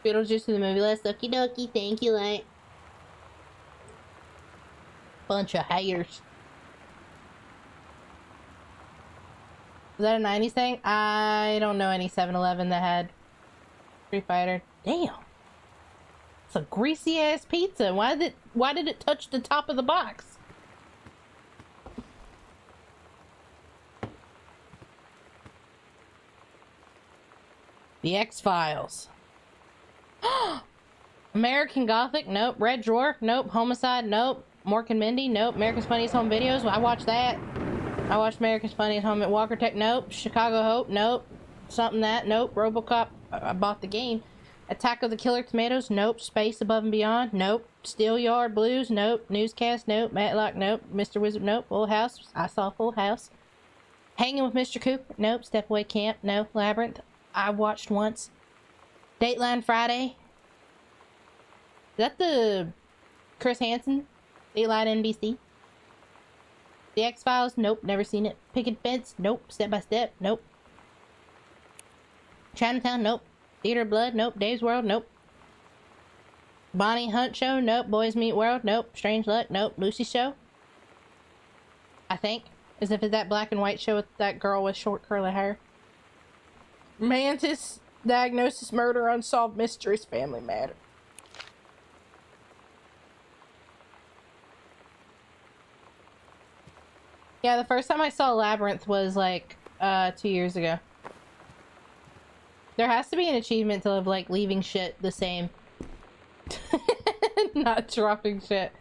Beetlejuice in the movie list. Okie dokie. Thank you, Light. Bunch of haters. Is that a 90s thing? I don't know any 7-Eleven that had Street Fighter. Damn. It's a greasy ass pizza. Why did it touch the top of the box? The X-Files. American Gothic? Nope. Red Drawer? Nope. Homicide? Nope. Mork and Mindy? Nope. America's Funniest Home Videos? I watched that. I watched America's Funniest Home at Walker Tech? Nope. Chicago Hope? Nope. Something that? Nope. Robocop? I bought the game. Attack of the Killer Tomatoes? Nope. Space Above and Beyond? Nope. Steelyard Blues? Nope. Newscast? Nope. Matlock? Nope. Mr. Wizard? Nope. Full House? I saw Full House. Hanging with Mr. Cooper? Nope. Stepaway Camp? No. Labyrinth? I watched once. Dateline Friday. Is that the Chris Hansen? Dateline NBC. The X-Files? Nope, never seen it. Picket Fence? Nope. Step by Step? Nope. Chinatown? Nope. Theater of Blood? Nope. Dave's World? Nope. Bonnie Hunt Show? Nope. Boys Meet World? Nope. Strange Luck? Nope. Lucy Show? I think. As if it's that black and white show with that girl with short curly hair. Mantis, Diagnosis, Murder, Unsolved Mysteries, Family Matter. Yeah, the first time I saw Labyrinth was like 2 years ago. There has to be an achievement to like leaving shit the same. Not dropping shit.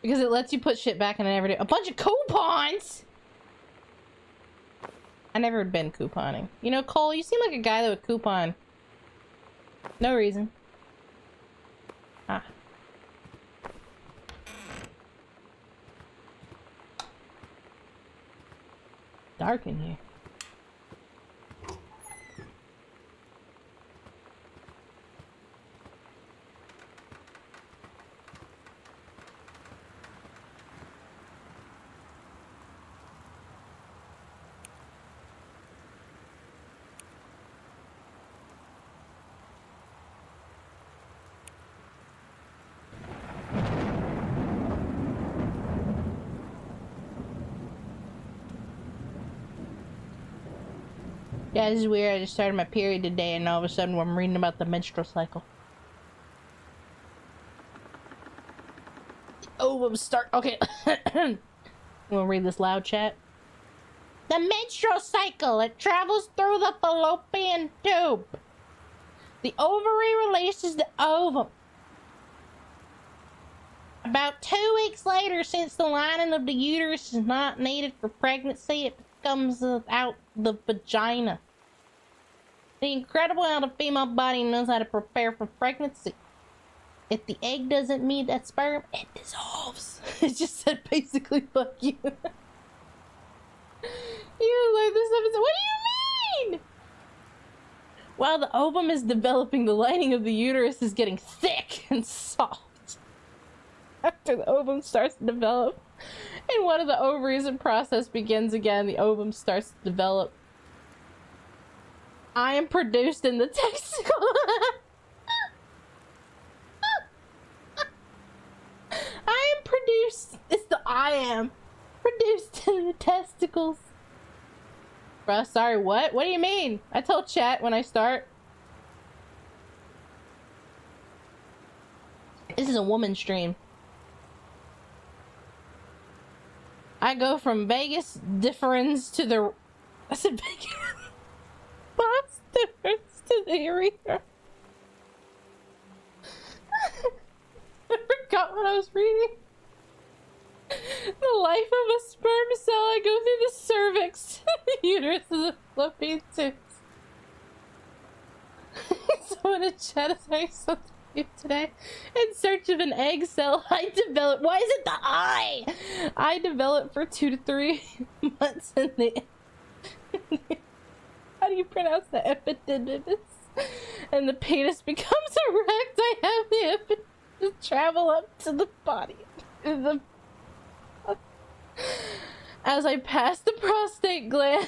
Because it lets you put shit back and I never do. A bunch of coupons! I never been couponing. You know, Cole, you seem like a guy that would coupon. No reason. Ah. Dark in here. Yeah, this is weird. I just started my period today and all of a sudden I'm reading about the menstrual cycle. Oh, I'm start. Okay. We'll read this loud chat. The menstrual cycle. It travels through the fallopian tube. The ovary releases the ovum. About 2 weeks later, since the lining of the uterus is not needed for pregnancy, it comes out the vagina. The incredible how the female body knows how to prepare for pregnancy. If the egg doesn't meet that sperm, it dissolves. It just said basically fuck you. You like this episode? What do you mean? While the ovum is developing, the lining of the uterus is getting thick and soft. After the ovum starts to develop, and one of the ovaries and process begins again, the ovum starts to develop. I am produced in the testicle. I am produced. It's the I am produced in the testicles. Bruh, sorry, what? What do you mean? I told chat when I start. This is a woman stream. I go from Vegas difference to the... I said Vegas. Boss difference to the urethra. I forgot what I was reading. The life of a sperm cell. I go through the cervix, the uterus, and the fallopian tubes. Someone in chat is saying something new today. In search of an egg cell, I develop. Why is it the I? I develop for 2 to 3 months in the. How do you pronounce the epididymis? And the penis becomes erect. I have the epididymis to travel up to the body. As I pass the prostate gland,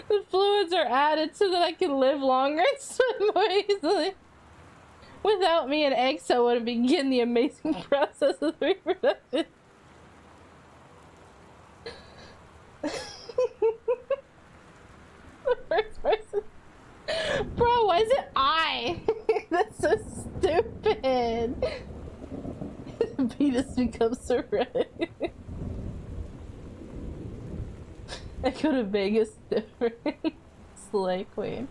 the fluids are added so that I can live longer and swim more easily. Without me, an egg cell wouldn't begin the amazing process of reproduction. The first person. Bro, why is it I? That's so stupid. The penis becomes erect. I go to Vegas different. Slay queen.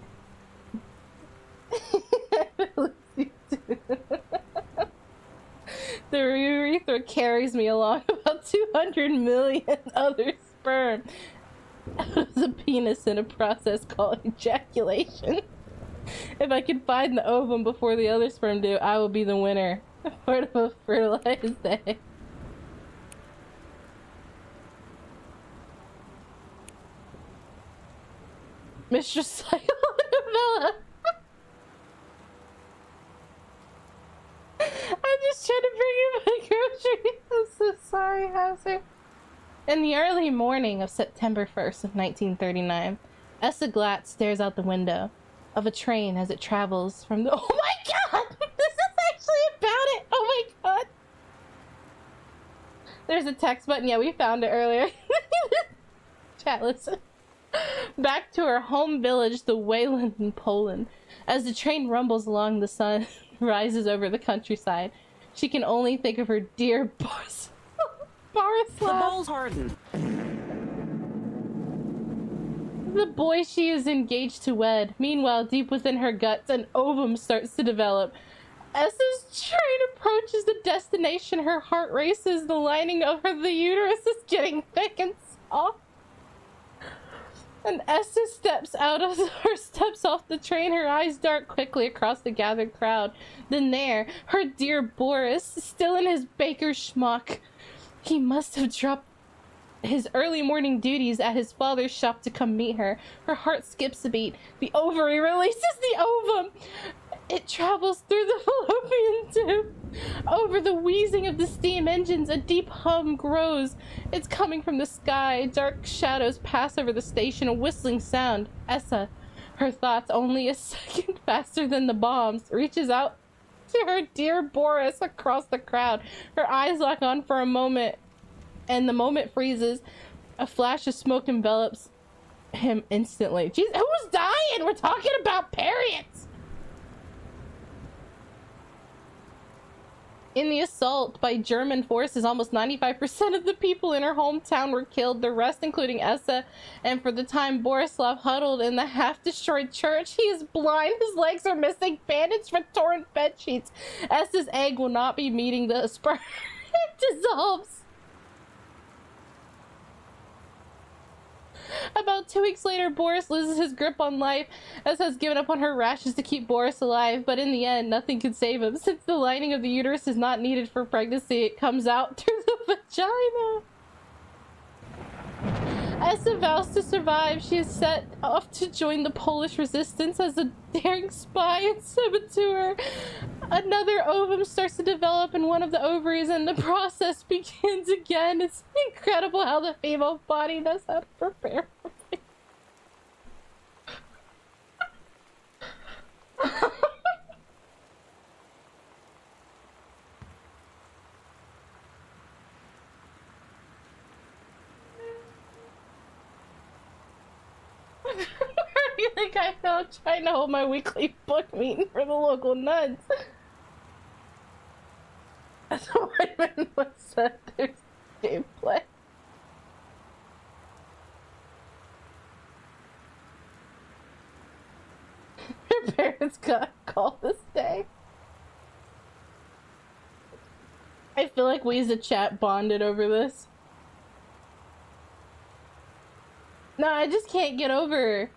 The urethra carries me along about 200 million other sperm out of the penis in a process called ejaculation. If I can find the ovum before the other sperm do, I will be the winner. Part of a fertilized egg. Mr. Psycho-Novella. I'm just trying to bring you my groceries. I'm so sorry, Hauser. In the early morning of September 1st of 1939, Essa Glatt stares out the window of a train as it travels from the— oh my god! This is actually about it! Oh my god! There's a text button. Yeah, we found it earlier. Chat, listen. Back to her home village, the Wayland in Poland. As the train rumbles along, the sun rises over the countryside. She can only think of her dear Borislav. The ball's hardened. The boy she is engaged to wed. Meanwhile, deep within her guts, an ovum starts to develop. As this train approaches the destination, her heart races. The lining of the uterus is getting thick and soft. And Essa steps off the train, her eyes dart quickly across the gathered crowd. Then there, her dear Boris, still in his baker's schmuck. He must have dropped his early morning duties at his father's shop to come meet her. Her heart skips a beat. The ovary releases the ovum. It travels through the fallopian tube. Over the wheezing of the steam engines, a deep hum grows. It's coming from the sky. Dark shadows pass over the station, a whistling sound. Essa, her thoughts only a second faster than the bombs, reaches out to her dear Boris across the crowd. Her eyes lock on for a moment, and the moment freezes. A flash of smoke envelops him instantly. Jeez, who's dying? We're talking about periods! In the assault by German forces, almost 95% of the people in her hometown were killed, the rest including Essa, and for the time Borislav huddled in the half-destroyed church. He is blind, his legs are missing, bandaged from torn bed sheets. Essa's egg will not be meeting the sperm. It dissolves. About 2 weeks later, Boris loses his grip on life. Essa has given up on her rashes to keep Boris alive, but in the end, nothing can save him. Since the lining of the uterus is not needed for pregnancy, it comes out through the vagina. As a vows to survive, she is set off to join the Polish resistance as a daring spy and saboteur. Another ovum starts to develop in one of the ovaries and the process begins again. It's incredible how the female body knows how to prepare for it. Where do you think I felt trying to hold my weekly book meeting for the local nuns? That's what I meant was that there's gameplay. Your parents got a call this day. I feel like we as a chat bonded over this. No, I just can't get over.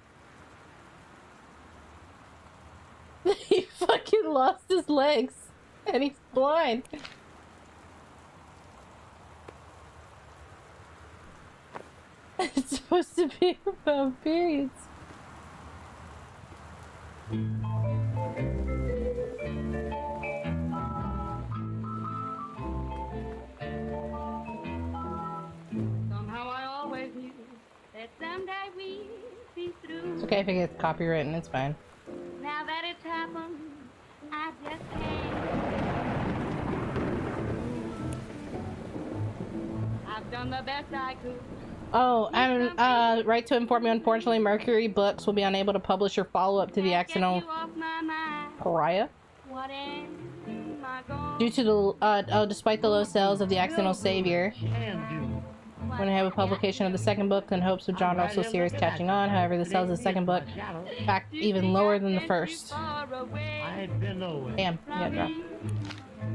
He fucking lost his legs and he's blind. It's supposed to be about periods. Somehow I always knew that someday we'd be through. It's okay if it gets copywritten, it's fine. Now that it's happened, I just can't. I've done the best I could. Oh, I'm right to inform you, unfortunately, Mercury Books will be unable to publish your follow-up to the accidental pariah. What am I going Due to the, despite the low sales of the accidental savior. When I have a publication of the second book in hopes of John Russell's series catching on. However, the sales of the second book, in fact, even lower than the first. Damn, yeah, drop.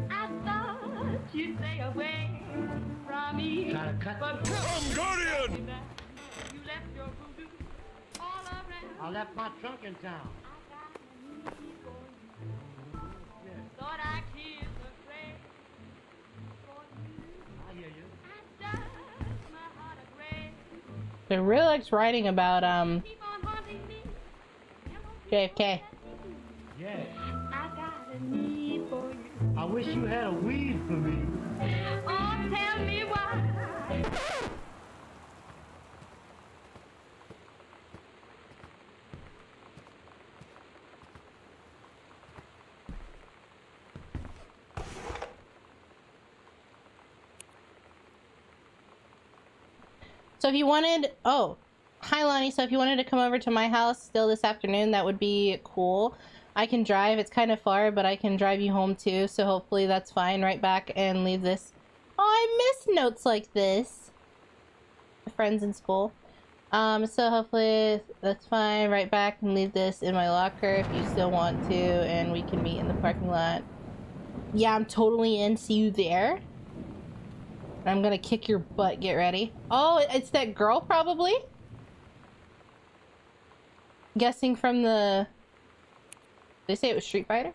I thought you'd stay away from me. But Guardian! you left your voodoo all around. I left my trunk in town. Thought I killed the grave for you. I hear you. I dug my heart a grave. It really likes writing about, Keep on haunting me. JFK. Yes. I got a need for you. I wish you had a weed for me. Oh, tell me why. So if you wanted, oh, hi Lonnie. So if you wanted to come over to my house still this afternoon, that would be cool. I can drive. It's kind of far, but I can drive you home too. So hopefully that's fine. Right back and leave this. Oh, I miss notes like this. Friends in school. So hopefully that's fine. Right back and leave this in my locker if you still want to, and we can meet in the parking lot. Yeah, I'm totally in. See you there. I'm gonna kick your butt. Get ready. Oh, it's that girl probably? Guessing from the... Did they say it was Street Fighter?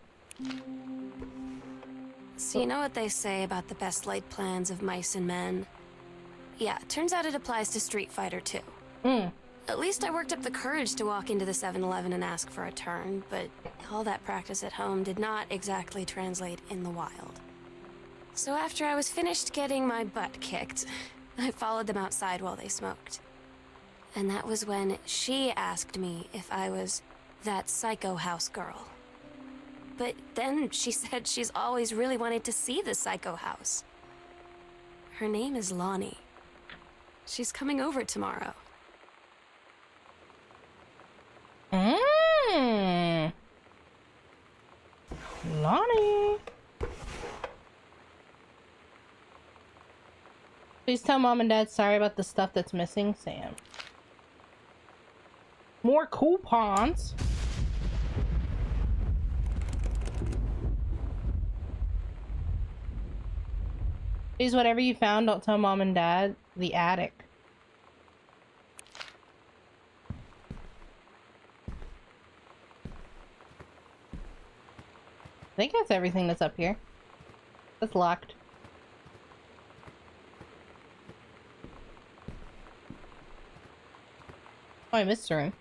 So you know what they say about the best laid plans of mice and men? Yeah, turns out it applies to Street Fighter too. At least I worked up the courage to walk into the 7-Eleven and ask for a turn, but all that practice at home did not exactly translate in the wild. So after I was finished getting my butt kicked, I followed them outside while they smoked. And that was when she asked me if I was that psycho house girl. But then she said she's always really wanted to see the psycho house. Her name is Lonnie. She's coming over tomorrow. Lonnie. Please tell mom and dad sorry about the stuff that's missing, Sam. More coupons. Please, whatever you found, don't tell mom and dad. The attic. I think that's everything that's up here. That's locked. Oh, I missed a room.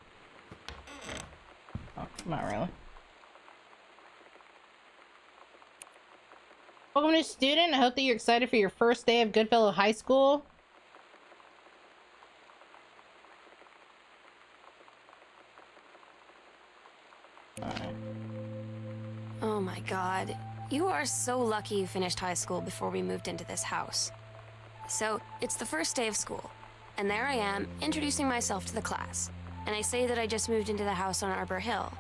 Oh, not really. Welcome, new student. I hope that you're excited for your first day of Goodfellow High School. Oh my god. You are so lucky you finished high school before we moved into this house. So, it's the first day of school, and there I am, introducing myself to the class. And I say that I just moved into the house on Arbor Hill.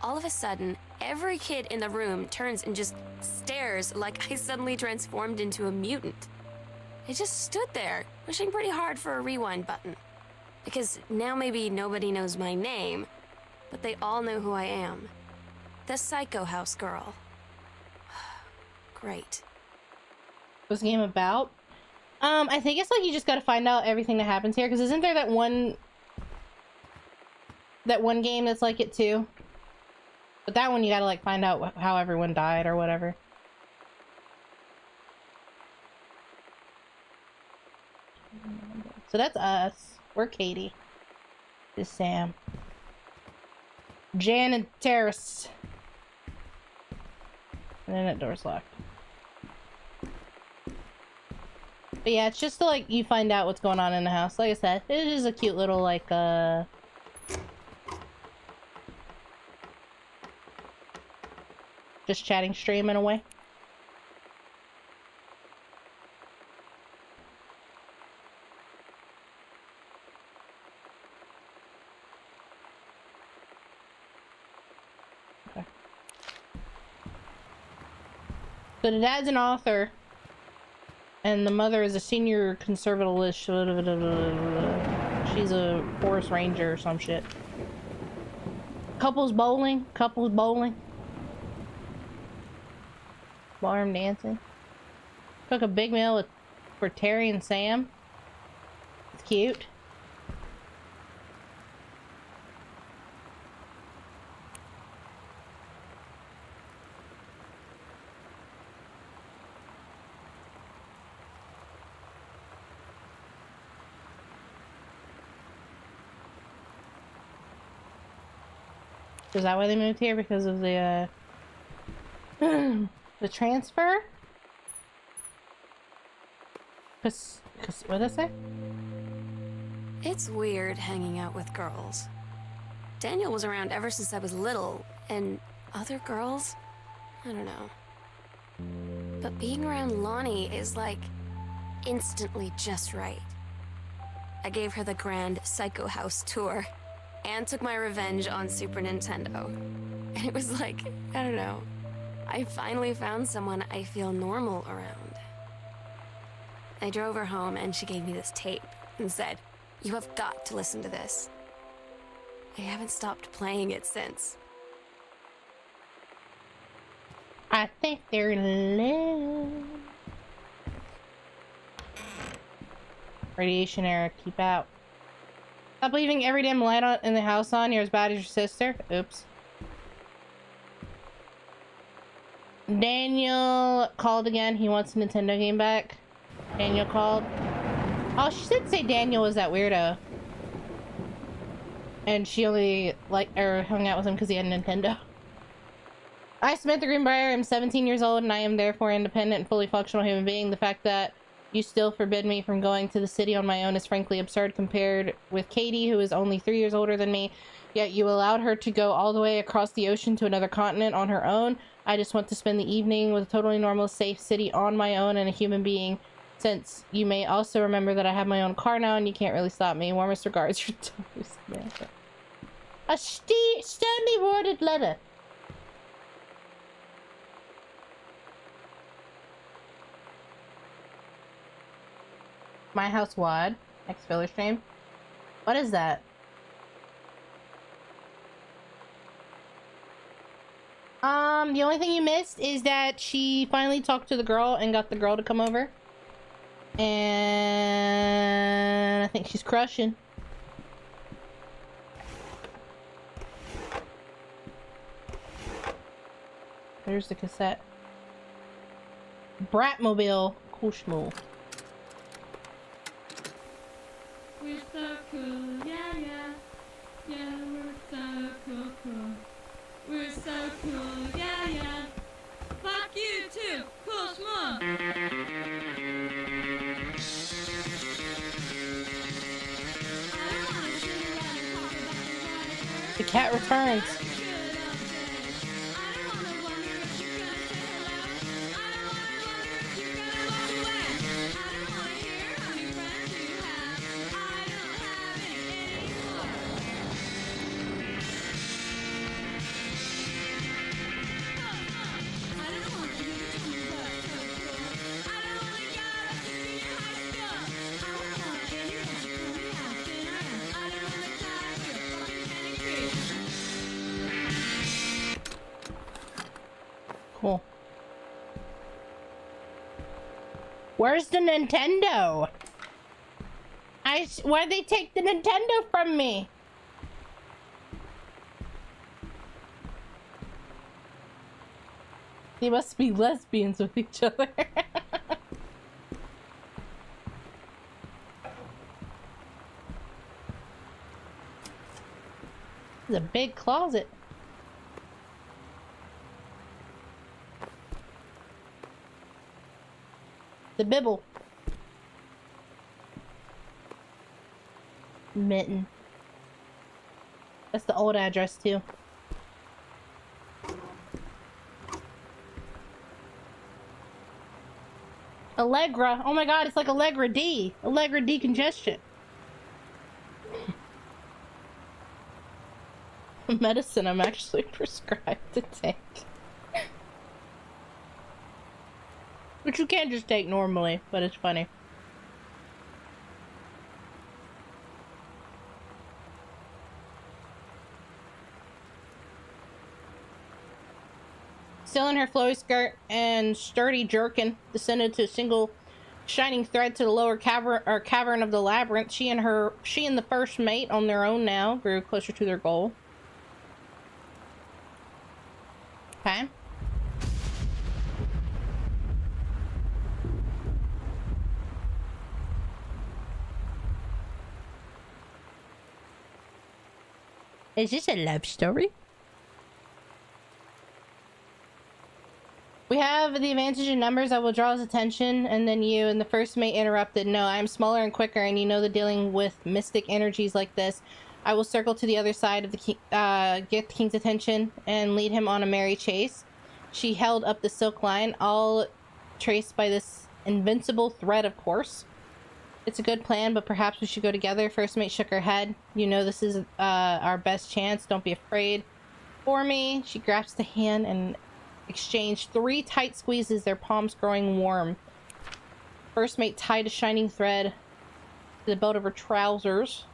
All of a sudden, every kid in the room turns and just stares like I suddenly transformed into a mutant. I just stood there, wishing pretty hard for a rewind button. Because now maybe nobody knows my name, but they all know who I am. The Psycho House girl. Great. What's the game about? I think it's like you just gotta find out everything that happens here, because isn't there that one game that's like it too? But that one you gotta like find out how everyone died or whatever. So that's us. We're Katie. This is Sam. Jan and Terrace. And then that door's locked. But yeah, it's just to, like, you find out what's going on in the house. Like I said, it is a cute little, like, just chatting stream in a way. Okay. So the dad's an author. And the mother is a senior conservativist. She's a forest ranger or some shit. Couples bowling. Ballroom dancing. Cook a big meal for Terry and Sam. It's cute. Is that why they moved here? Because of the the transfer? Cause what did I say? It's weird hanging out with girls. Daniel was around ever since I was little, and other girls? I don't know. But being around Lonnie is like instantly just right. I gave her the grand Psycho House tour and took my revenge on Super Nintendo. And it was like, I don't know, I finally found someone I feel normal around. I drove her home and she gave me this tape and said, "You have got to listen to this." I haven't stopped playing it since. I think they're in love. Radiation error, keep out. Stop leaving every damn light on in the house on. You're as bad as your sister. Oops. Daniel called again. He wants a Nintendo game back. Daniel called. Oh, she did say Daniel was that weirdo. And she only hung out with him because he had a Nintendo. I, Samantha Greenbrier, am 17 years old and I am therefore independent and fully functional human being. The fact that you still forbid me from going to the city on my own is frankly absurd compared with Katie, who is only 3 years older than me. Yet you allowed her to go all the way across the ocean to another continent on her own. I just want to spend the evening with a totally normal, safe city on my own and a human being. Since you may also remember that I have my own car now and you can't really stop me. Warmest regards, your daughter, Samantha. A sternly worded letter. My House WAD. Next filler stream. What is that? The only thing you missed is that she finally talked to the girl and got the girl to come over. And I think she's crushing. There's the cassette. Bratmobile. Cool schmoo. We're so cool, yeah, yeah. Cat returns. Cool. Where's the Nintendo? Why'd they take the Nintendo from me? They must be lesbians with each other. It's a big closet. The Bibble. Mitten. That's the old address too. Allegra. Oh my god, it's like Allegra D. Allegra decongestion. Medicine I'm actually prescribed to take. Which you can't just take normally, but it's funny. Still in her flowy skirt and sturdy jerkin, descended to a single shining thread to the lower cavern of the labyrinth. She and the first mate on their own now grew closer to their goal. Okay. Is this a love story? We have the advantage in numbers. I will draw his attention, and then you and the first mate interrupted. No, I'm smaller and quicker, and you know that dealing with mystic energies like this. I will circle to the other side of the king, get the king's attention, and lead him on a merry chase. She held up the silk line, all traced by this invincible thread, of course. It's a good plan, but perhaps we should go together. First mate shook her head. You know this is our best chance. Don't be afraid. For me, she grasped the hand and exchanged 3 tight squeezes, their palms growing warm. First mate tied a shining thread to the belt of her trousers.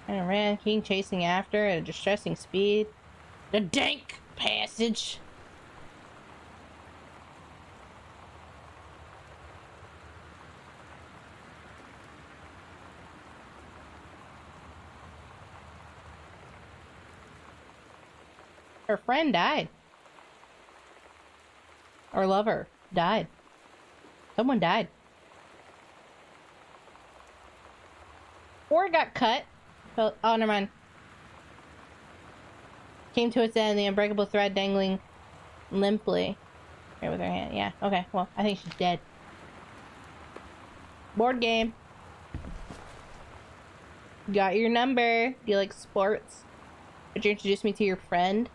And ran, king chasing after at a distressing speed. The dank passage. Her friend died. Or lover died. Someone died. Or got cut. Oh, never mind. Came to its end, the unbreakable thread dangling limply. Right with her hand. Yeah, okay. Well, I think she's dead. Board game. Got your number. Do you like sports? Would you introduce me to your friend?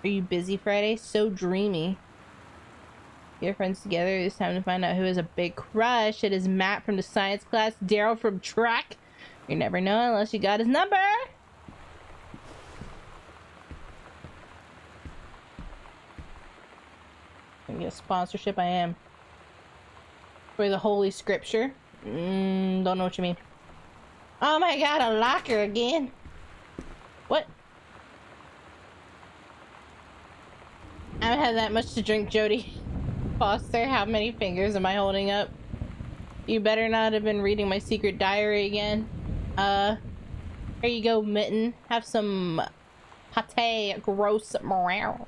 Are you busy Friday? So dreamy. Get your friends together. It's time to find out who has a big crush. It is Matt from the science class. Daryl from track. You never know unless you got his number. Can get a sponsorship. I am. For the Holy Scripture. Don't know what you mean. Oh my god, a locker again. What? I haven't had that much to drink, Jody Foster. How many fingers am I holding up? You better not have been reading my secret diary again. Here you go, Mitten. Have some pate gross morale.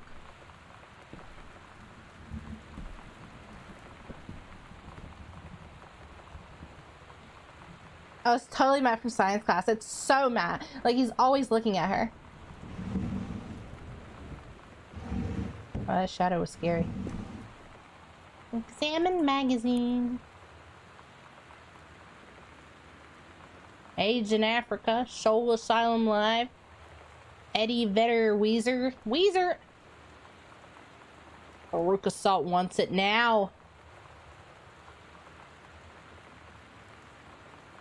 I was totally Matt from science class. It's so Matt. Like, he's always looking at her. Oh, that shadow was scary. Examine magazine. AIDS in Africa, Soul Asylum Live, Eddie Vedder Weezer. Aruka Salt wants it now.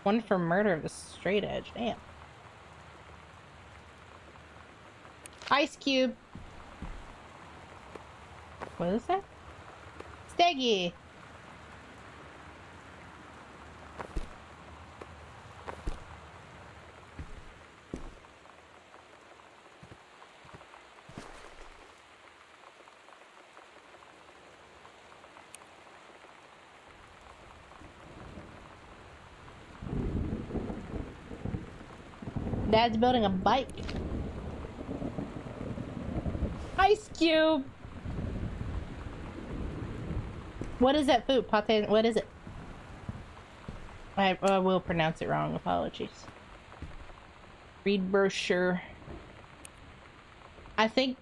One for murder of the straight edge. Damn. Ice Cube. What is that? Steggy. Dad's building a bike. Ice Cube. What is that food? Pate? What is it? I will pronounce it wrong. Apologies. Read brochure. I think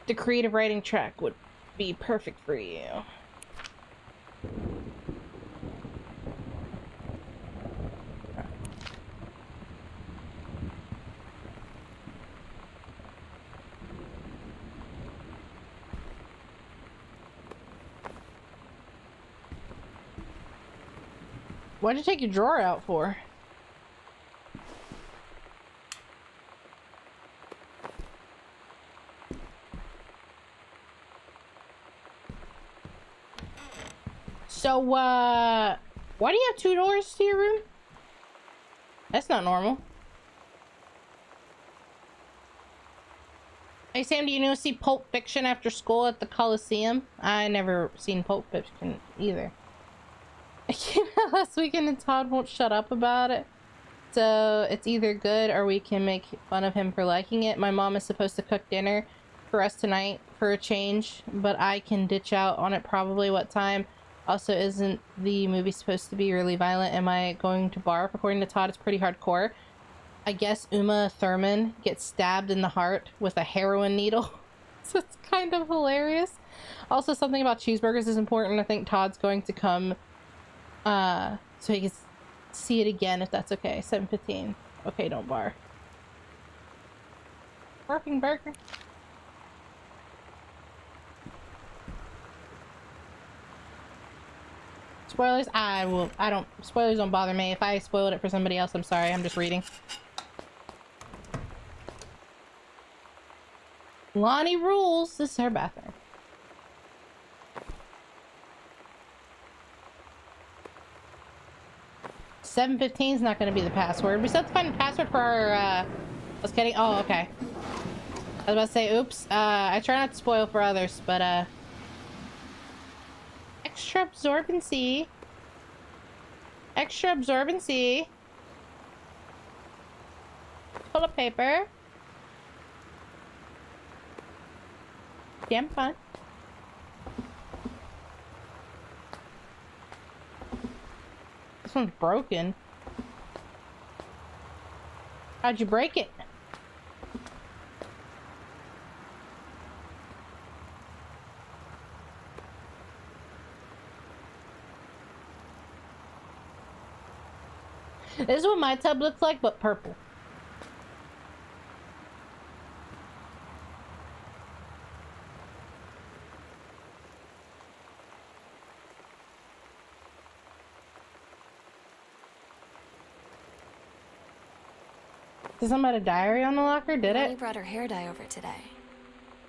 the creative writing track would be perfect for you. What'd you take your drawer out for? So, why do you have 2 doors to your room? That's not normal. Hey Sam, do you know see Pulp Fiction after school at the Coliseum? I never seen Pulp Fiction either. I came out last weekend and Todd won't shut up about it. So it's either good or we can make fun of him for liking it. My mom is supposed to cook dinner for us tonight for a change, but I can ditch out on it probably what time. Also, isn't the movie supposed to be really violent? Am I going to barf? According to Todd, it's pretty hardcore. I guess Uma Thurman gets stabbed in the heart with a heroin needle. So it's kind of hilarious. Also, something about cheeseburgers is important. I think Todd's going to come so he can see it again if that's okay. 7:15. Okay, don't bar. Barking burger. Spoilers? Spoilers don't bother me. If I spoiled it for somebody else, I'm sorry. I'm just reading. Lonnie rules. This is her bathroom. 7:15 is not going to be the password. We still have to find a password for our, I was kidding. Oh, okay. I was about to say, oops. I try not to spoil for others, but, extra absorbency. Extra absorbency. Toilet paper. Damn fun. This one's broken. How'd you break it? This is what my tub looks like, but purple. Does somebody have a diary on the locker? Did Annie it? brought her hair dye over today.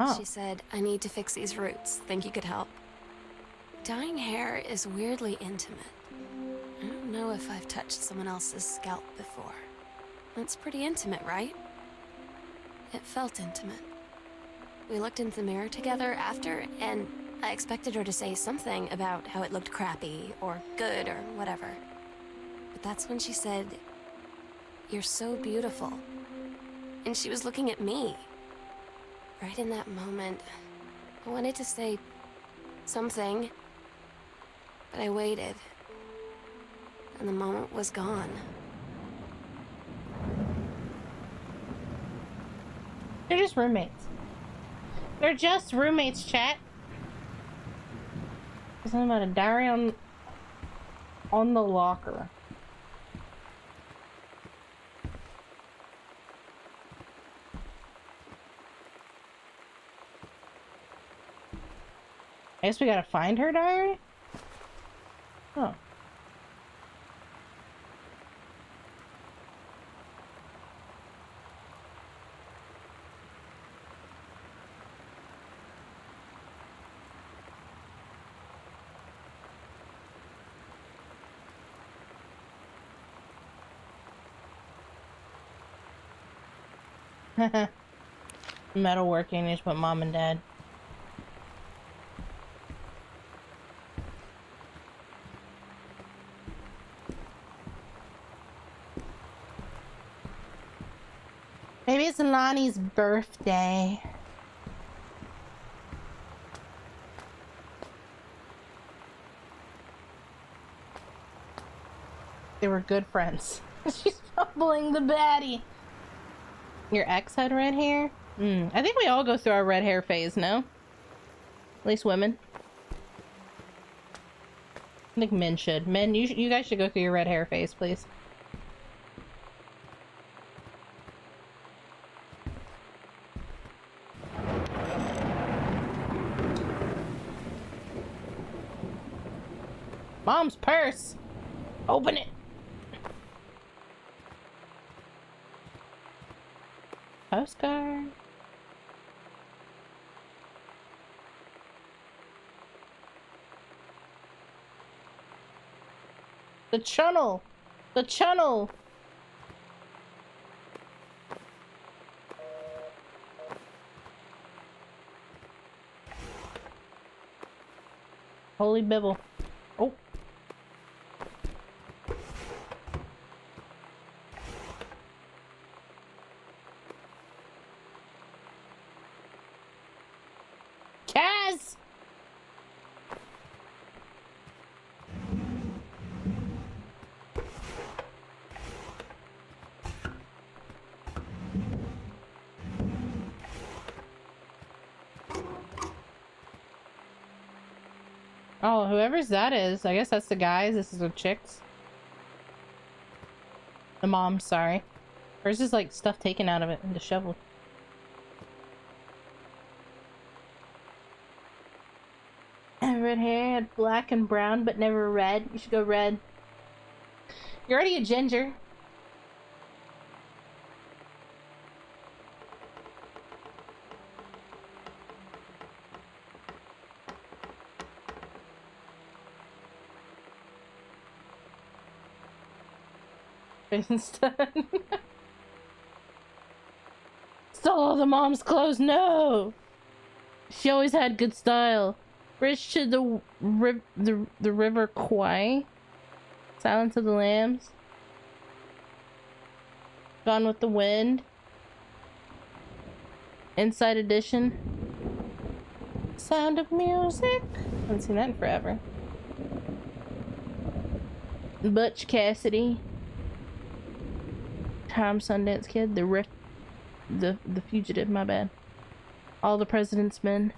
Oh. She said, I need to fix these roots. Think you could help? Dyeing hair is weirdly intimate. I don't know if I've touched someone else's scalp before. That's pretty intimate, right? It felt intimate. We looked in the mirror together after, and I expected her to say something about how it looked crappy, or good, or whatever. But that's when she said, "You're so beautiful." And she was looking at me. Right in that moment, I wanted to say something, but I waited. And the moment was gone. They're just roommates. They're just roommates, chat. There's something about a diary on the locker. I guess we gotta find her diary? Oh. Metalworking is what mom and dad. Maybe it's Lonnie's birthday. They were good friends. She's fumbling the baddie. Your ex had red hair? I think we all go through our red hair phase, no? At least women. I think men should. Men, you guys should go through your red hair phase, please. Mom's purse! Open it! Postcard. The channel! The channel! Holy Bible. Oh. Kaz! Oh, whoever's that is. I guess that's the guys. This is the chicks. The mom, sorry. Hers is like stuff taken out of it and disheveled. Red hair, had black and brown, but never red. You should go red. You're already a ginger. Stole all the mom's clothes. No. She always had good style. Bridge to the river Kwai. Silence of the Lambs. Gone with the Wind. Inside Edition. Sound of Music. Haven't seen that in forever. Butch Cassidy. Tom Sundance Kid. The Fugitive, my bad. All the President's Men.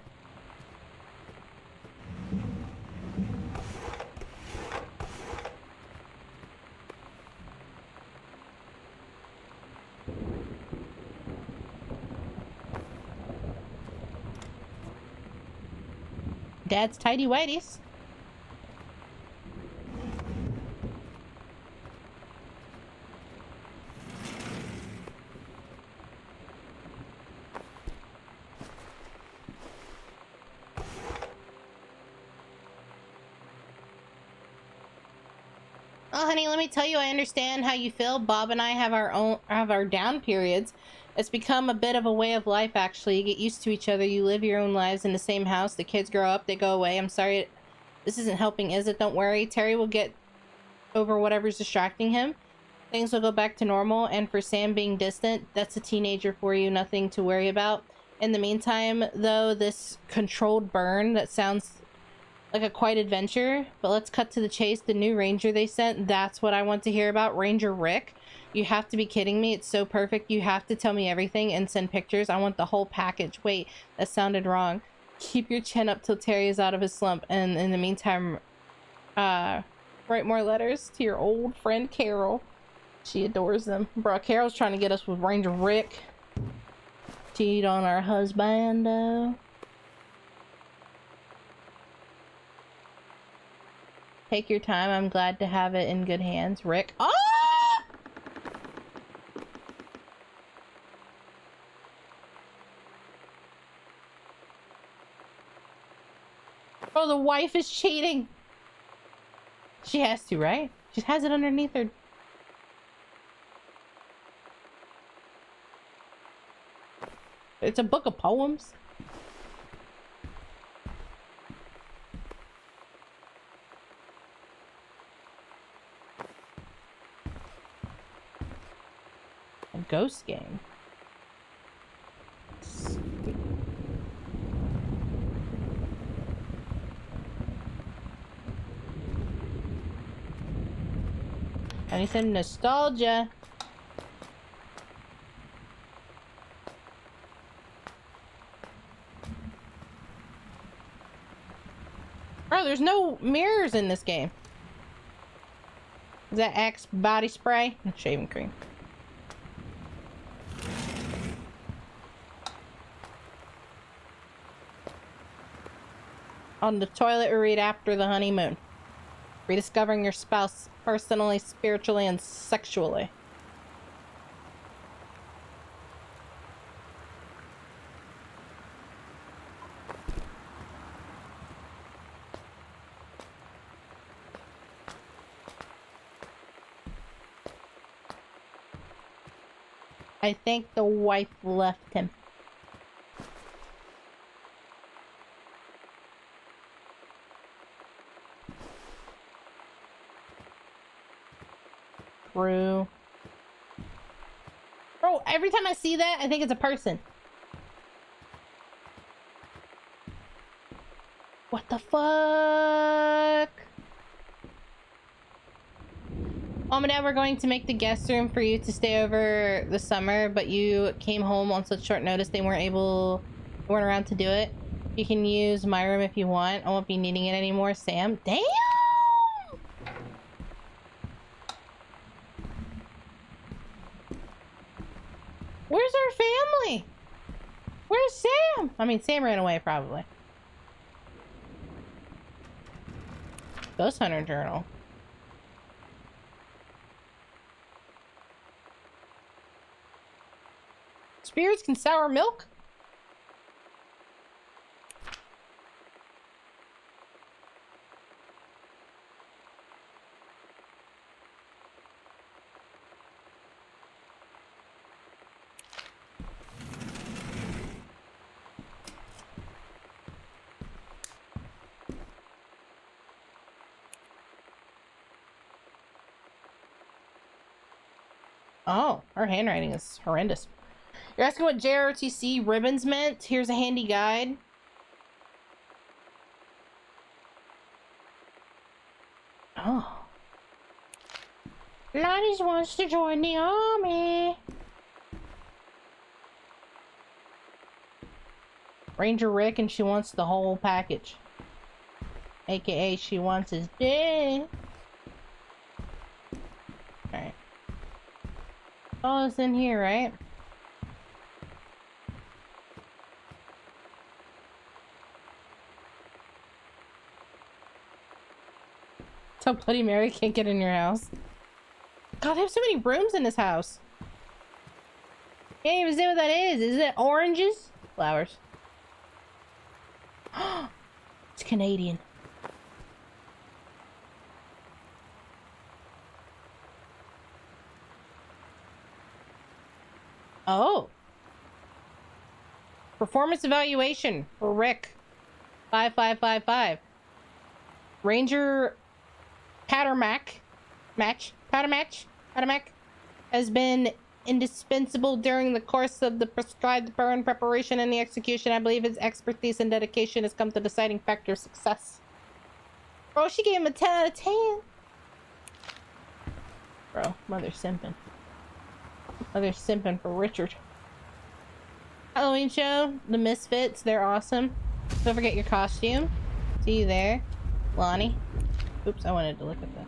Dad's Tidy Whities. Oh, honey, let me tell you, I understand how you feel. Bob and I have our down periods. It's become a bit of a way of life, actually. You get used to each other. You live your own lives in the same house. The kids grow up, they go away. I'm sorry, this isn't helping, is it? Don't worry. Terry will get over whatever's distracting him. Things will go back to normal. And for Sam being distant, that's a teenager for you. Nothing to worry about. In the meantime, though, this controlled burn that sounds like a quite adventure, but let's cut to the chase. The new ranger they sent, that's what I want to hear about. Ranger Rick. You have to be kidding me. It's so perfect. You have to tell me everything and send pictures. I want the whole package. Wait, that sounded wrong. Keep your chin up till Terry is out of his slump, and in the meantime, write more letters to your old friend Carol. She adores them. Bro, Carol's trying to get us with Ranger Rick. Cheat on our husbando. Take your time. I'm glad to have it in good hands. Rick. Oh! Oh, the wife is cheating. She has to, right? She has it underneath her. It's a book of poems. A ghost game. I need some nostalgia. Bro, there's no mirrors in this game. Is that Axe body spray? Shaving cream. On the toilet, we read After the Honeymoon. Rediscovering your spouse personally, spiritually, and sexually. I think the wife left him. True. Bro, every time I see that, I think it's a person. What the fuck? Mom and Dad were going to make the guest room for you to stay over the summer, but you came home on such short notice they weren't around to do it. You can use my room if you want. I won't be needing it anymore, Sam. Damn! Where's our family? Where's Sam? I mean, Sam ran away, probably. Ghost Hunter Journal. Spirits can sour milk? Oh, her handwriting is horrendous. You're asking what JROTC ribbons meant? Here's a handy guide. Oh. Lonnie wants to join the army. Ranger Rick, and she wants the whole package. AKA, she wants his dick. Alright. All is in here, right? So Bloody Mary can't get in your house. God, they have so many brooms in this house. Can't even see what that is. Is it oranges? Flowers. It's Canadian. Oh. Performance evaluation for Rick. 5555. Ranger Powdermac has been indispensable during the course of the prescribed burn preparation and the execution. I believe his expertise and dedication has come to the deciding factor of success. Bro, she gave him a 10 out of 10. Bro, mother's simping. Mother's simping for Richard. Halloween show, the Misfits, they're awesome. Don't forget your costume. See you there, Lonnie. Oops, I wanted to look at that.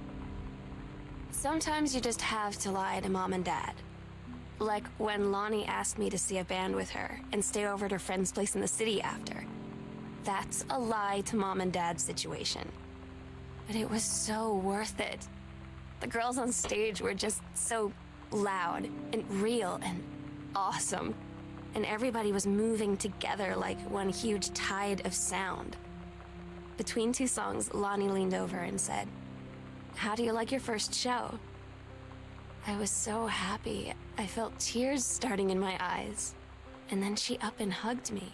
Sometimes you just have to lie to Mom and Dad. Like when Lonnie asked me to see a band with her and stay over at her friend's place in the city after. That's a lie to Mom and Dad's situation. but it was so worth it. The girls on stage were just so loud and real and awesome. And everybody was moving together like one huge tide of sound. Between two songs, Lonnie leaned over and said, "How do you like your first show?" I was so happy. I felt tears starting in my eyes. And then she up and hugged me.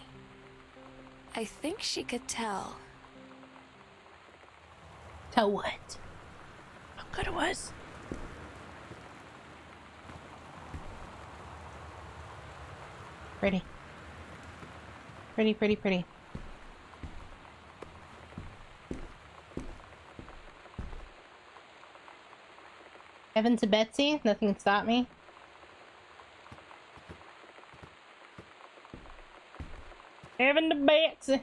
I think she could tell. Tell what? How good it was. Pretty. Pretty, pretty, pretty. Evan to Betsy, nothing can stop me. Evan to Betsy.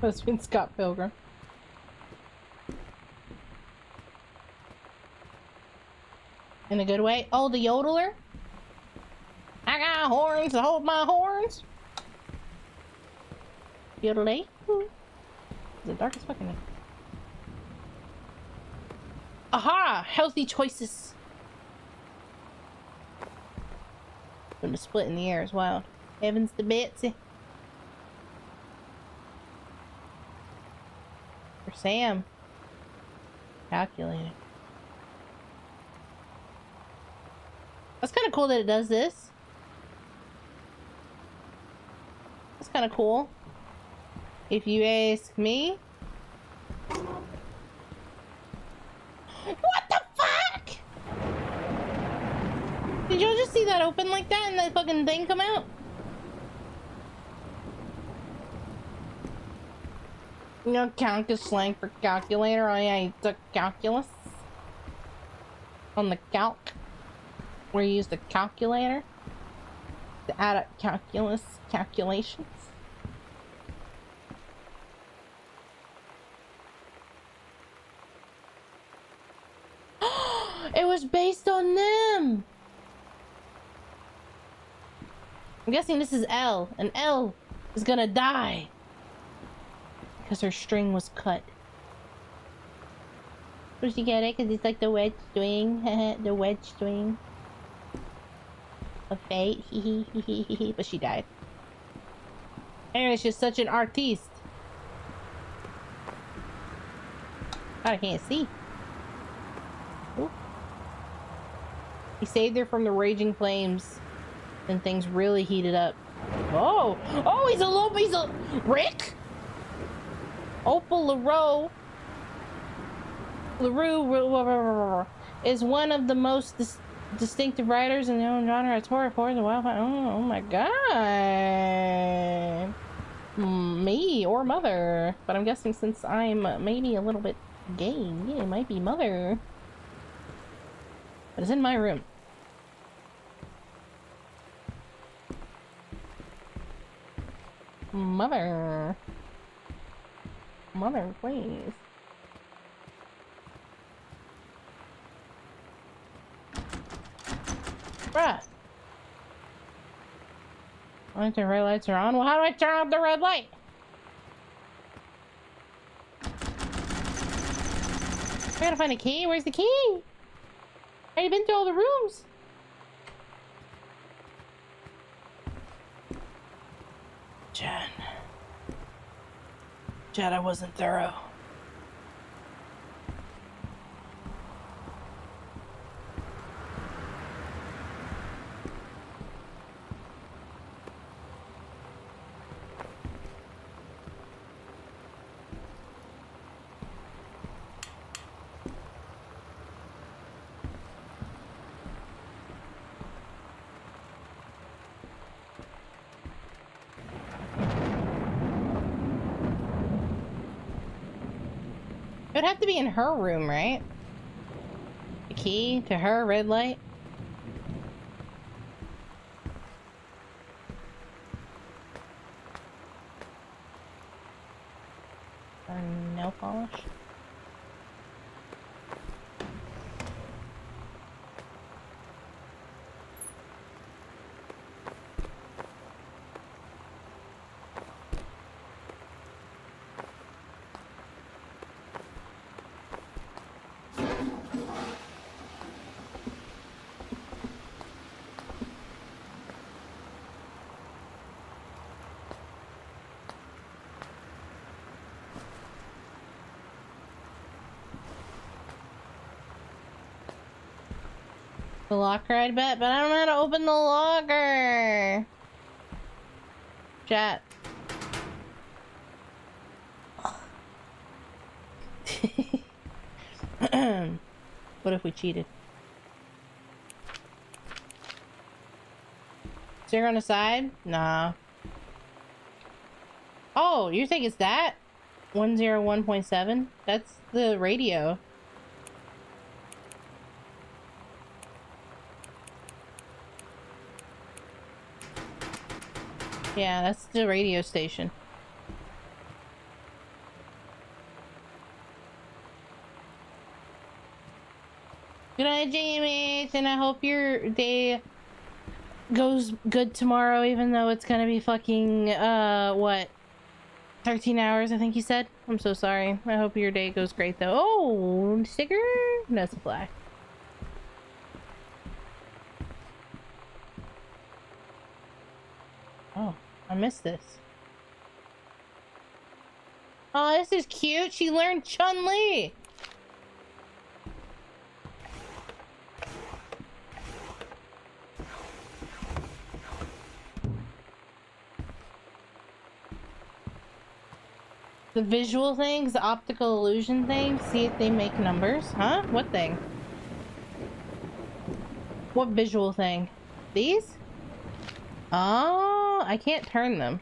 That's been Scott Pilgrim. In a good way. Oh, the yodeler? I got horns to hold my horns. Yodelay. It's dark as fucking night. Aha! Healthy choices. Going to split in the air as well. Heavens to Betsy. For Sam. Calculated. That's kind of cool that it does this. That's kind of cool. If you ask me. What the fuck? Did y'all just see that open like that and that fucking thing come out? You know, calc is slang for calculator. I took calculus on the calc, where you use the calculator to add up calculations. It was based on them. I'm guessing this is L, and L is gonna die. Because her string was cut. So she get it? Because it's like the wedge string. The wedge string. Of fate. But she died. Anyway, she's such an artiste. God, I can't see. Ooh. He saved her from the raging flames. And things really heated up. Oh! Oh, he's a Rick? Opal LaRue is one of the most distinctive writers in their own genre. It's horror, the wildfire. Oh my god. Me or mother. But I'm guessing since I'm maybe a little bit gay, yeah, it might be mother. But it's in my room. Mother. Mother, please. Bruh. I think the red lights are on. Well, how do I turn off the red light? I gotta find a key. Where's the key? I already been through all the rooms. Jen. Chad, I wasn't thorough. It would have to be in her room, right? The key to her red light? Or nail polish? The locker, I'd bet, but I don't know how to open the locker. Chat. What if we cheated? Zero on the side? Nah. Oh, you think it's that? 101.7? That's the radio. Yeah, that's the radio station. Good night, Jamie, and I hope your day goes good tomorrow, even though it's gonna be fucking, what? 13 hours, I think you said? I'm so sorry. I hope your day goes great, though. Oh, sticker? No, it's a flag. Oh, I missed this. Oh, this is cute. She learned Chun-Li. The visual things, the optical illusion thing, see if they make numbers. Huh? What thing? What visual thing? These? Oh, I can't turn them.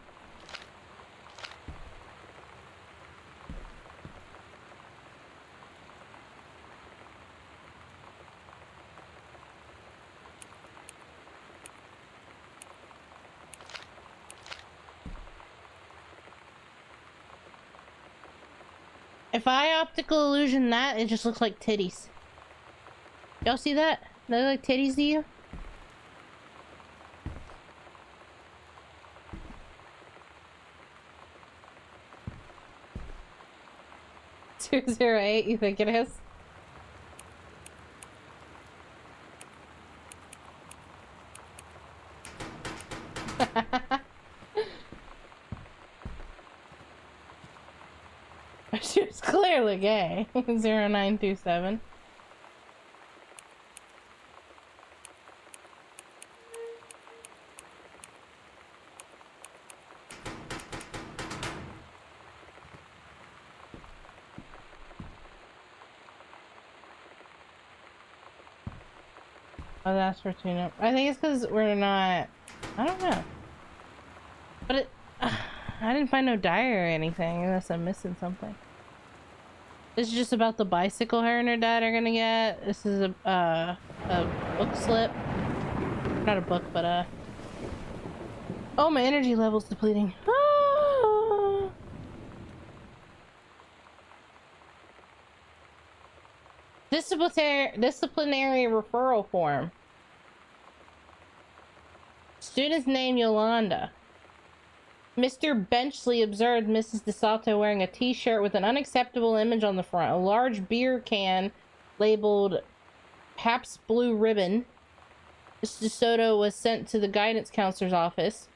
If I optical illusion that, it just looks like titties. Y'all see that? They look like titties to you? $208, you think it is? She was clearly gay. 0927. Oh, that's for tune-up. I think it's because we're not... I don't know. But it... I didn't find no diary or anything, unless I'm missing something. This is just about the bicycle her and her dad are gonna get. This is a book slip. Not a book, but oh, my energy level's depleting. Ah! Disciplinary referral form. Student's name Yolanda. Mr. Benchley observed Mrs. DeSoto wearing a t-shirt with an unacceptable image on the front. A large beer can labeled Pabst Blue Ribbon. Mrs. DeSoto was sent to the guidance counselor's office.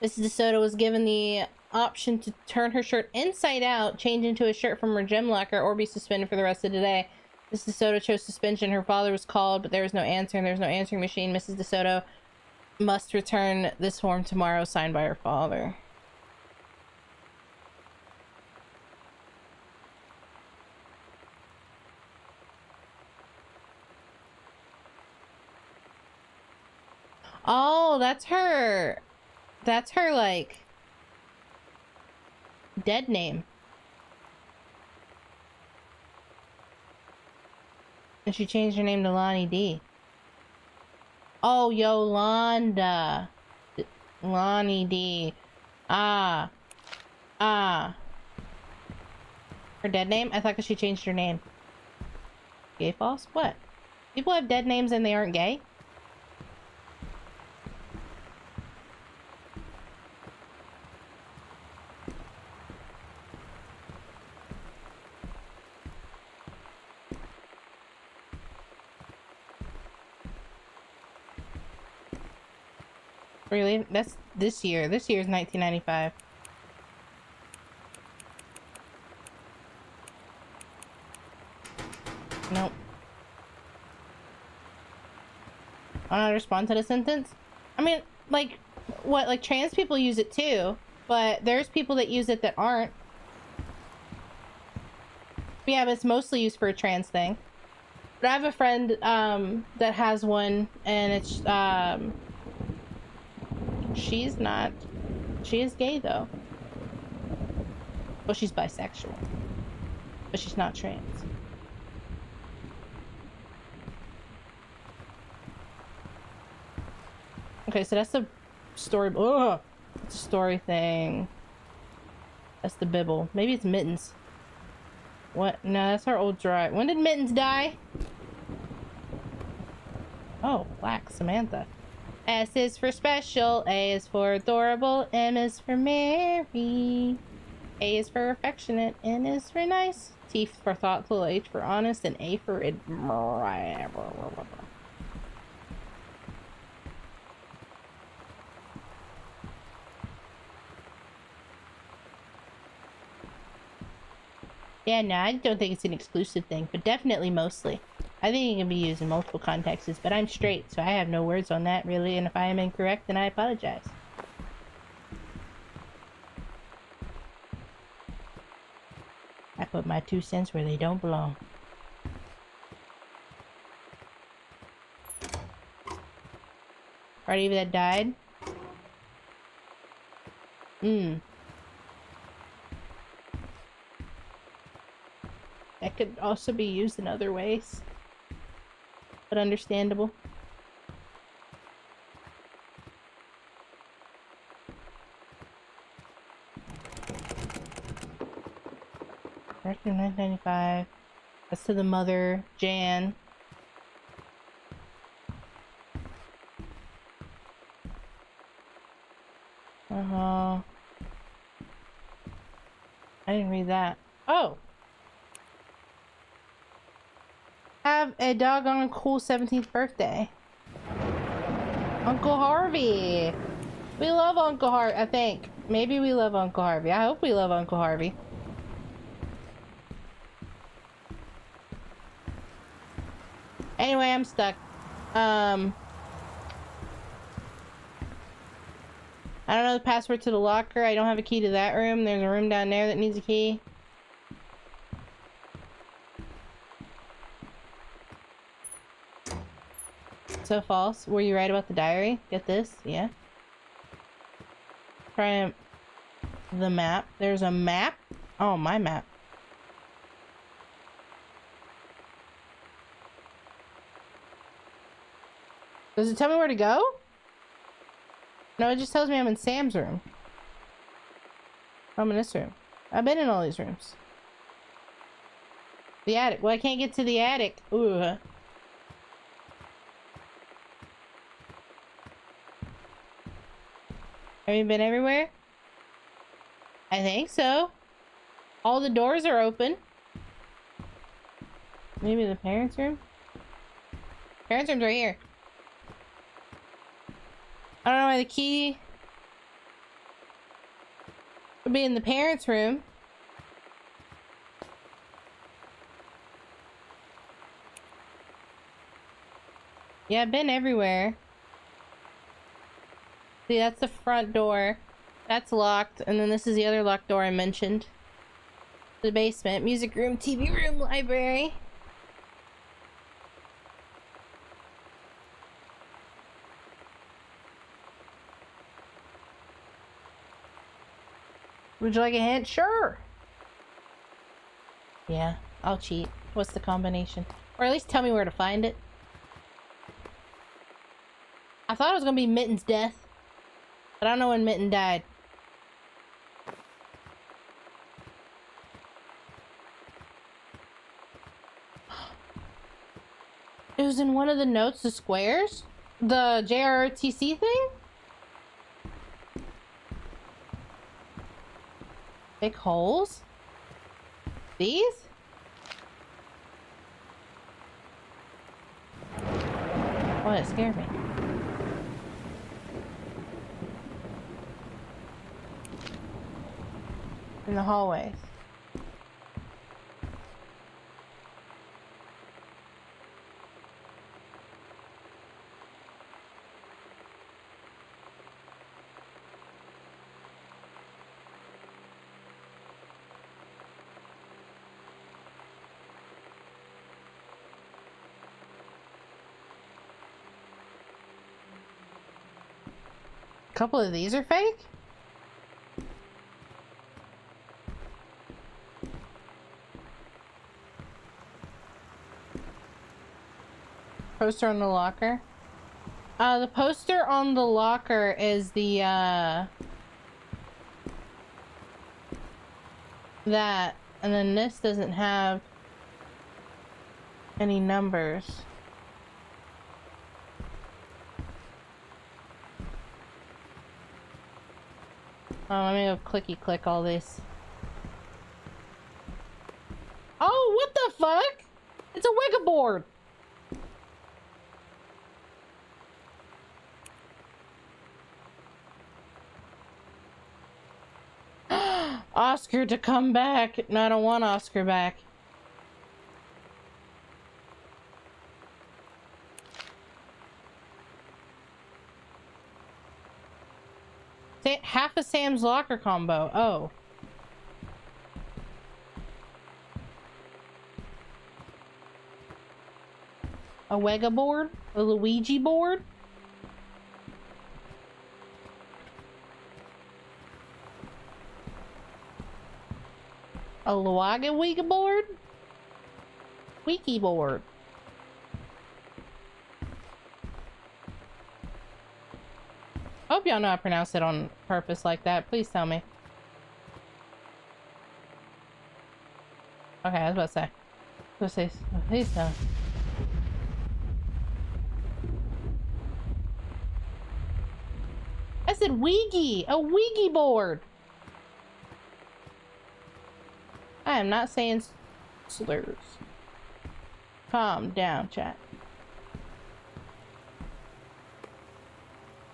Mrs. DeSoto was given the option to turn her shirt inside out, change into a shirt from her gym locker, or be suspended for the rest of the day. Mrs. DeSoto chose suspension. Her father was called, but there was no answer, and there was no answering machine. Mrs. DeSoto must return this form tomorrow, signed by her father. Oh, that's her. That's her, like, dead name. And she changed her name to Lonnie D. Oh, Yolanda. Lonnie D. Ah. Ah. Her dead name? I thought because she changed her name. Gay false? What? People have dead names and they aren't gay? Really? That's this year. This year is 1995. Nope. I don't respond to the sentence. I mean, like, what? Like, trans people use it too, but there's people that use it that aren't. But yeah, but it's mostly used for a trans thing. But I have a friend that has one, and it's she's not. She is gay though. Well, she's bisexual, but she's not trans. Okay, so that's the story. Ugh, it's a story thing. That's the Bibble. Maybe it's Mittens. What? No, that's our old drive. When did Mittens die? Oh, Black Samantha. S is for special, A is for adorable, M is for Mary, A is for affectionate, N is for nice, T for thoughtful, H for honest, and A for admirable. Yeah, no, I don't think it's an exclusive thing, but definitely mostly. I think it can be used in multiple contexts, but I'm straight, so I have no words on that, really, and if I am incorrect, then I apologize. I put my 2 cents where they don't belong. Party that died? That could also be used in other ways. But understandable. Back in 1995. That's to the mother, Jan. I didn't read that. Oh! Have a doggone cool 17th birthday. Uncle Harvey. We love Uncle Harvey, I think. Maybe we love Uncle Harvey. I hope we love Uncle Harvey. Anyway, I'm stuck. I don't know the password to the locker. I don't have a key to that room. There's a room down there that needs a key. So false. Were you right about the diary? Get this? Yeah. Try the map. There's a map? Oh, my map. Does it tell me where to go? No, it just tells me I'm in Sam's room. I'm in this room. I've been in all these rooms. The attic. Well, I can't get to the attic. Ooh. Have you been everywhere? I think so. All the doors are open. Maybe the parents' room? Parents' room's right here. I don't know why the key Could be in the parents' room. Yeah, I've been everywhere. See, that's the front door. That's locked. And then this is the other locked door I mentioned. The basement. Music room, TV room, library. Would you like a hint? Sure. Yeah, I'll cheat. What's the combination? Or at least tell me where to find it. I thought it was gonna be Mitten's death. But I don't know when Mitten died. It was in one of the notes, the squares? The JROTC thing? Big holes? These? Oh, it scared me. In the hallways. A couple of these are fake? Poster on the locker. The poster on the locker is the, that. And then this doesn't have any numbers. Oh, let me go clicky click all this. Oh, what the fuck? It's a Wega board. Oscar to come back. No, I don't want Oscar back. Half of Sam's locker combo. Oh. A Wega board? A Luigi board? A Luaga Wega board? Wiki board. I hope y'all know I pronounced it on purpose like that. Please tell me. Okay, I was about to say. Please tell me. I said Ouija! A Ouija board! I am not saying slurs. Calm down, chat.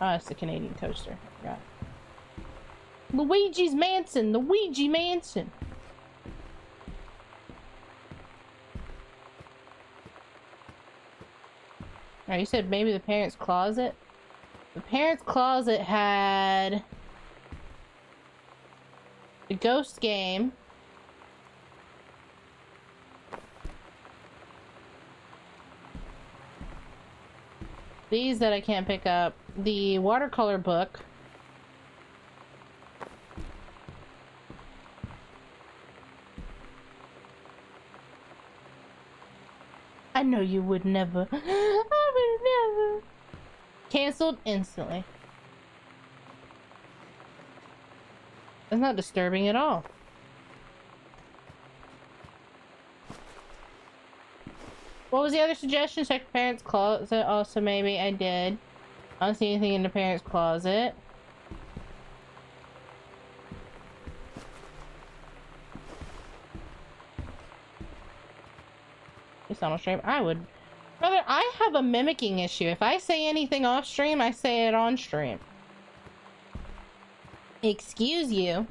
Oh, it's the Canadian toaster. Right. Luigi's Mansion! The Ouija Mansion! Oh, you said maybe the parents' closet? The parents' closet had the ghost game. These that I can't pick up. The watercolor book. I know you would never. I would never. Cancelled instantly. That's not disturbing at all. What was the other suggestion? Check parents' closet. Also, maybe I did. I don't see anything in the parents' closet. It's not on stream. I would. Brother, I have a mimicking issue. If I say anything off stream, I say it on stream. Excuse you.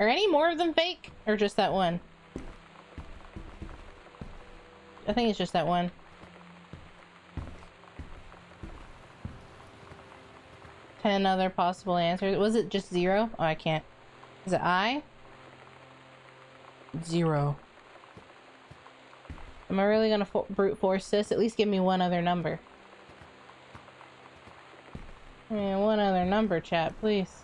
Are any more of them fake? Or just that one? I think it's just that one. Ten other possible answers. Was it just 0? Oh, I can't. Is it I? 0. Am I really gonna brute force this? At least give me one other number. Yeah, one other number, chat, please.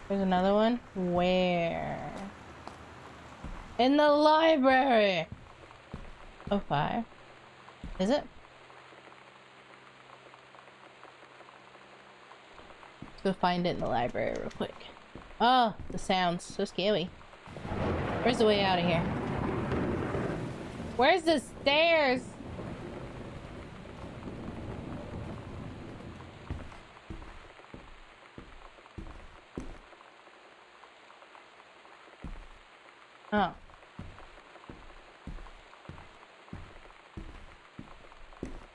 There's another one. Where? In the library! Oh, 5. Is it? Let's go find it in the library real quick. Oh, the sounds. So scary. Where's the way out of here? Where's the stairs? Oh.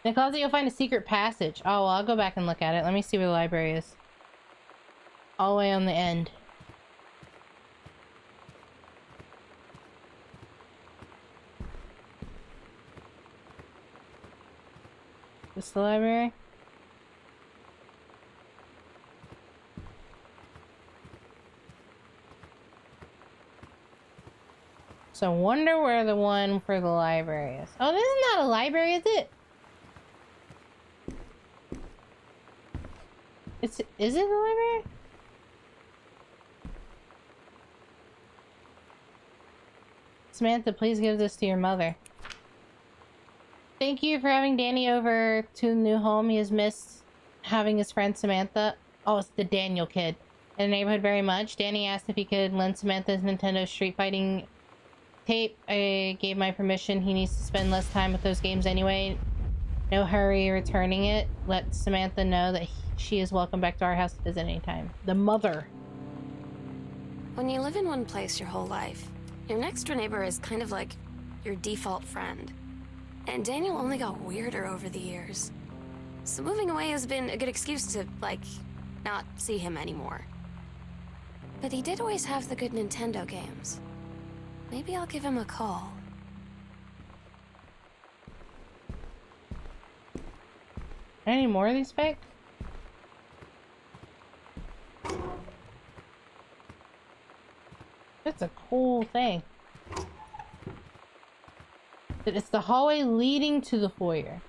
In the closet, you'll find a secret passage. Oh, well, I'll go back and look at it. Let me see where the library is. All the way on the end. This the library? So I wonder where the one for the library is. Oh, this is not a library, is it? Is it a library? Samantha, please give this to your mother. Thank you for having Danny over to the new home. He has missed having his friend Samantha. Oh, it's the Daniel kid. In the neighborhood very much. Danny asked if he could lend Samantha his Nintendo Street Fighting tape. I gave my permission. He needs to spend less time with those games anyway. No hurry returning it. Let Samantha know that she is welcome back to our house to visit anytime. The mother. When you live in one place your whole life, your next door neighbor is kind of like your default friend. And Daniel only got weirder over the years. So moving away has been a good excuse to, like, not see him anymore. But he did always have the good Nintendo games. Maybe I'll give him a call. Any more of these fake? It's a cool thing. It's the hallway leading to the foyer.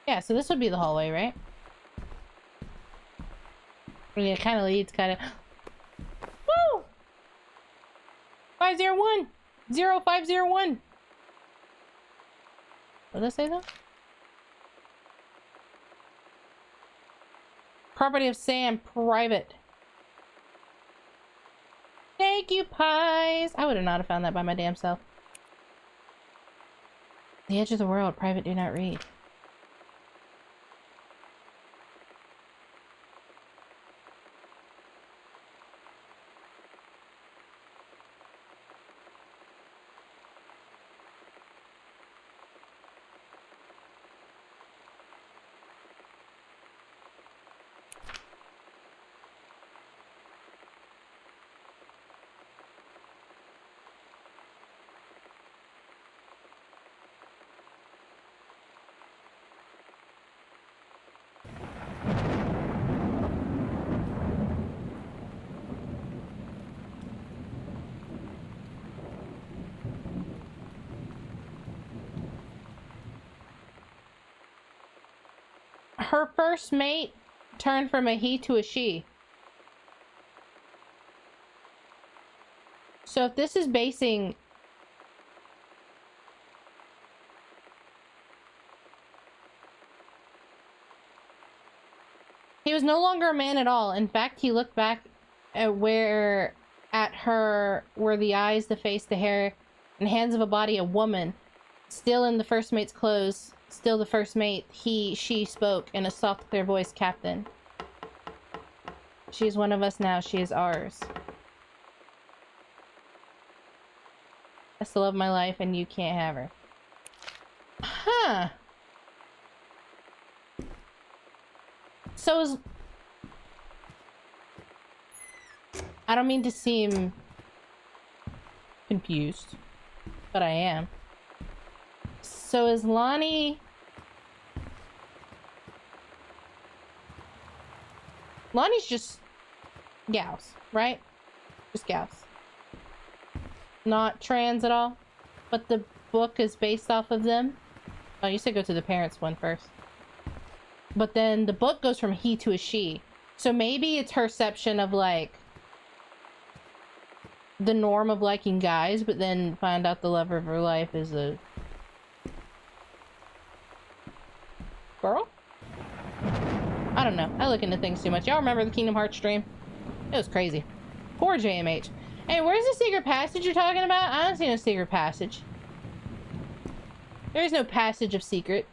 Yeah, so this would be the hallway, right? I mean, it kind of leads, kind of... Woo! 501! 0501! What did I say, though? Property of Sam, private. Thank you, pies! I would have not have found that by my damn self. The edge of the world, private, do not read. Her first mate turned from a he to a she. So if this is basing... He was no longer a man at all. In fact, he looked back at her were the eyes, the face, the hair, and hands of a body, a woman. Still in the first mate's clothes. Still the first mate, she spoke in a soft, clear voice, Captain. She is one of us now. She is ours. That's the love of my life, and you can't have her. Huh. So is... I don't mean to seem confused, but I am. So is Lonnie... Lonnie's just gals, right? Just gals. Not trans at all. But the book is based off of them. Oh, you said go to the parents one first. But then the book goes from he to a she. So maybe it's her perception of like the norm of liking guys, but then find out the lover of her life is a girl? I don't know. I look into things too much. Y'all remember the Kingdom Hearts stream? It was crazy. Poor JMH. Hey, where's the secret passage you're talking about? I don't see no secret passage. There is no passage of secret.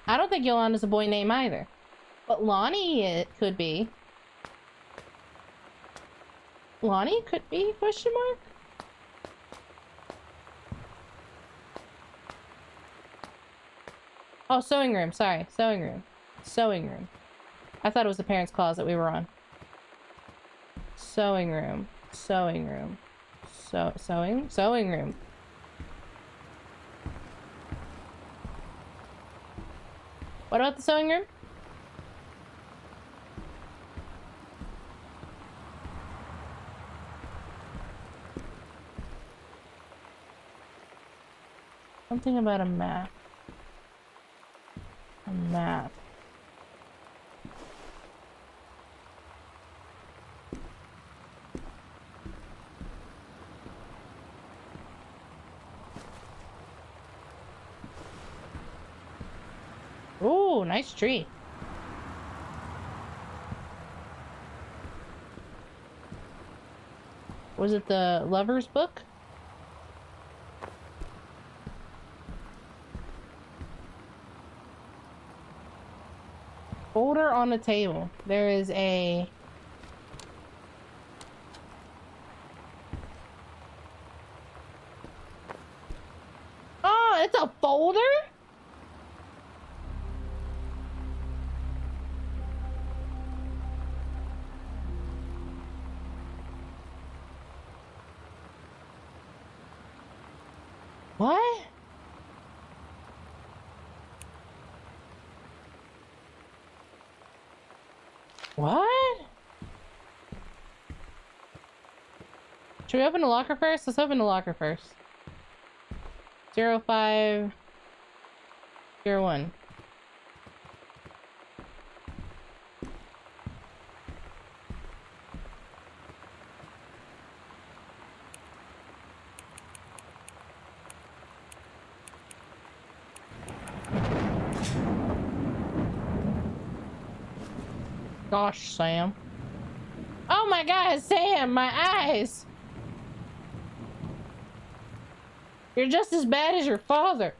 I don't think Yolanda's a boy name either. But Lonnie, it could be. Lonnie could be, question mark? Oh, sewing room. Sorry. Sewing room. Sewing room. I thought it was the parents' closet we were on. Sewing room. Sewing room. Sewing room. What about the sewing room? Something about a map. A map. Ooh, nice tree. Was it the lover's book? Folder on the table. There is a... Oh, it's a folder? What? What? Should we open the locker first? Let's open the locker first. 0501. Gosh, Sam. Oh my God, Sam, my eyes. You're just as bad as your father.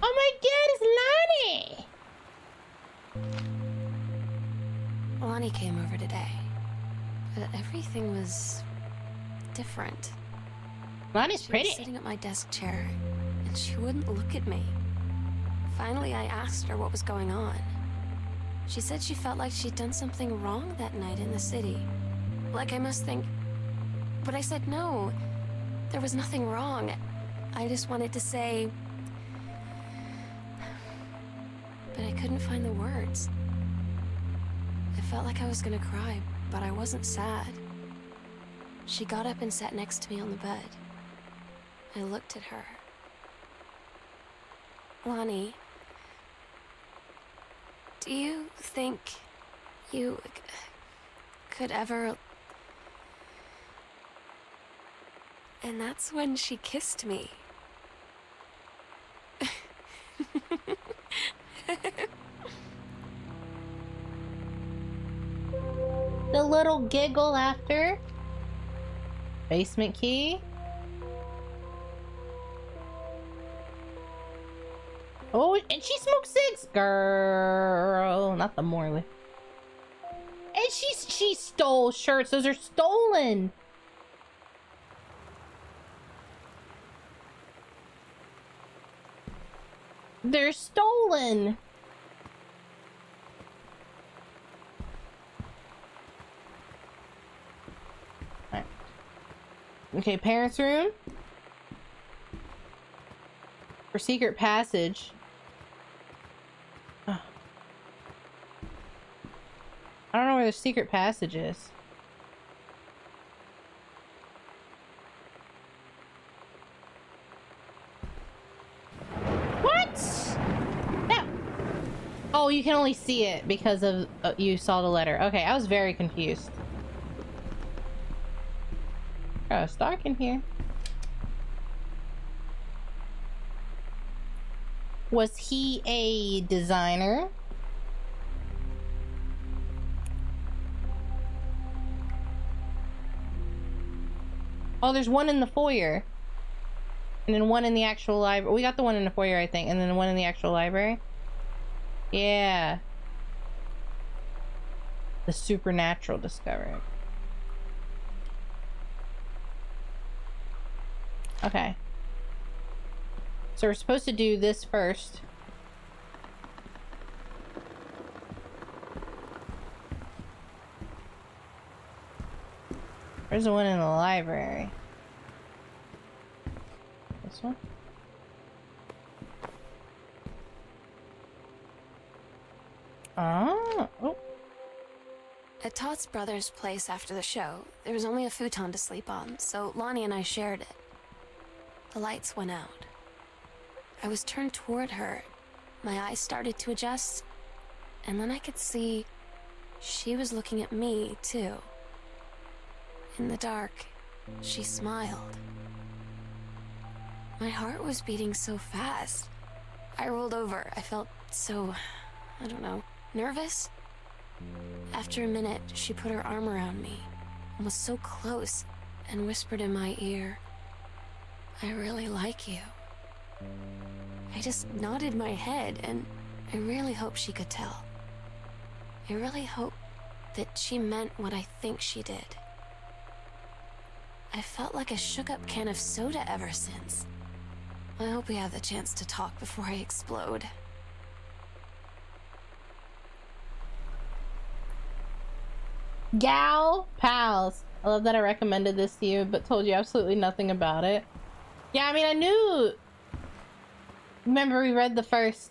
Oh my God, it's Lonnie. Lonnie came over today, but everything was different. Lonnie's She pretty. was sitting at my desk chair, and she wouldn't look at me. Finally, I asked her what was going on. She said she felt like she'd done something wrong that night in the city. Like I must think... But I said no. There was nothing wrong. I just wanted to say... But I couldn't find the words. I felt like I was gonna cry, but I wasn't sad. She got up and sat next to me on the bed. I looked at her. Lonnie, do you think you could ever... And that's when she kissed me. The little giggle after. Basement key. Oh, and she smoked cigs, girl. Not the Morley. And she stole shirts. Those are stolen. They're stolen. Alright. Okay, parents' room. For secret passage. Ugh. I don't know where the secret passage is. What? No. Oh, you can only see it because of you saw the letter. Okay, I was very confused. Oh, it's dark in here. Was he a designer? Oh, there's one in the foyer. And then one in the actual library. We got the one in the foyer, I think. And then the one in the actual library. Yeah. The supernatural discovery. Okay. So we're supposed to do this first. Where's the one in the library? This one? Ah, oh. At Todd's brother's place after the show, there was only a futon to sleep on, so Lonnie and I shared it. The lights went out. I was turned toward her. My eyes started to adjust, and then I could see she was looking at me, too. In the dark, she smiled. My heart was beating so fast. I rolled over. I felt so, I don't know, nervous. After a minute, she put her arm around me and was so close and whispered in my ear, "I really like you." I just nodded my head, and I really hope she could tell. I really hope that she meant what I think she did. I felt like a shook-up can of soda ever since. I hope we have the chance to talk before I explode. Gal Pals. I love that I recommended this to you, but told you absolutely nothing about it. Yeah, I mean, I knew... Remember, we read the first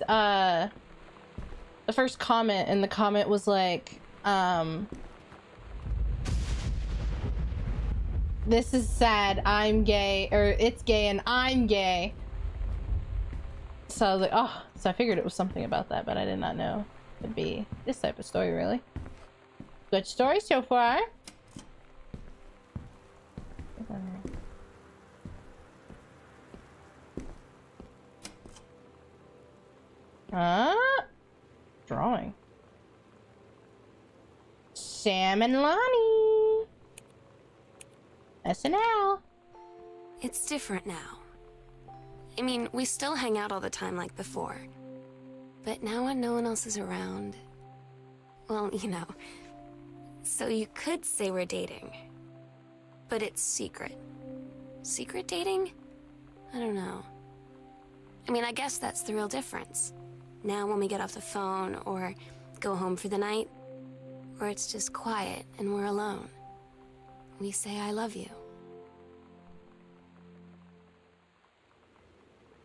comment, and the comment was like, this is sad, I'm gay, or it's gay and I'm gay. So I was like, oh, so I figured it was something about that, but I did not know it'd be this type of story, really. Good story so far. Drawing. Sam and Lonnie. SNL. It's different now. I mean, we still hang out all the time like before. But now when no one else is around... Well, you know. So you could say we're dating. But it's secret. Secret dating? I don't know. I mean, I guess that's the real difference. Now when we get off the phone, or go home for the night, or it's just quiet and we're alone, we say I love you.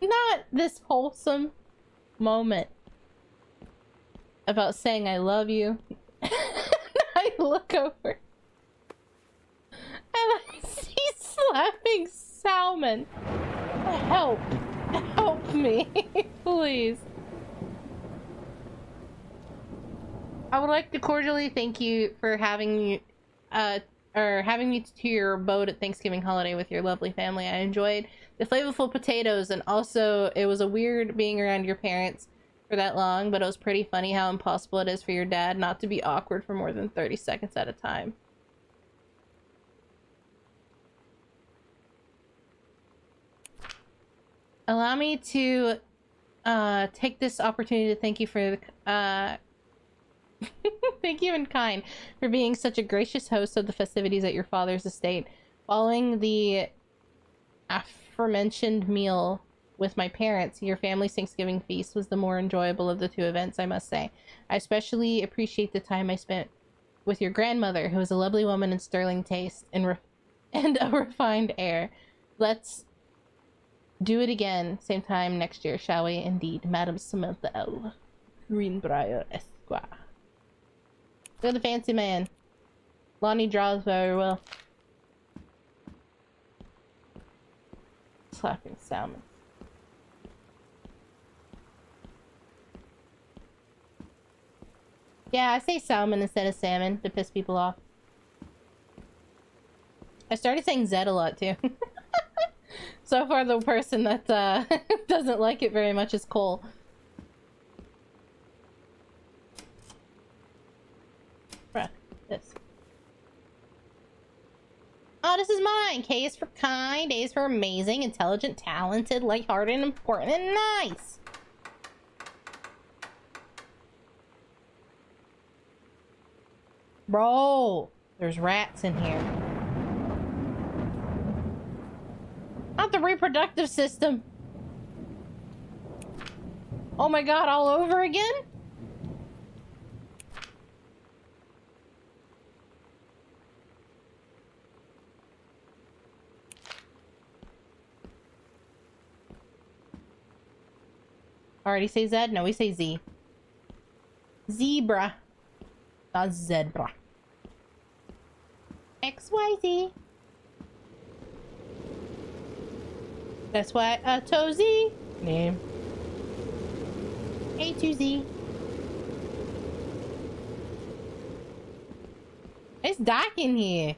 Not this wholesome moment about saying I love you. I look over and I see slapping salmon. Help. Help me. Please. I would like to cordially thank you for having me to your abode at Thanksgiving holiday with your lovely family. I enjoyed the flavorful potatoes, and also it was a weird being around your parents for that long, but it was pretty funny how impossible it is for your dad not to be awkward for more than 30 seconds at a time. Allow me to take this opportunity to thank you for thank you in kind for being such a gracious host of the festivities at your father's estate. Following the aforementioned meal, with my parents, your family's Thanksgiving feast was the more enjoyable of the two events, I must say. I especially appreciate the time I spent with your grandmother, who is a lovely woman in sterling taste and a refined air. Let's do it again, same time next year, shall we? Indeed, Madam Samantha L. Greenbrier Esquire. Look at the fancy man. Lonnie draws very well. Slapping salmon. Yeah, I say salmon instead of salmon to piss people off. I started saying Zed a lot too. So far, the person that doesn't like it very much is Cole. Bruh, this. Oh, this is mine. K is for kind, A is for amazing, intelligent, talented, lighthearted, important, and nice. Bro, there's rats in here. Not the reproductive system. Oh my god, all over again? Already say Z? No, we say Z. Zebra. Not zebra. XYZ. That's why to Z. Name. A to Z. It's dark in here.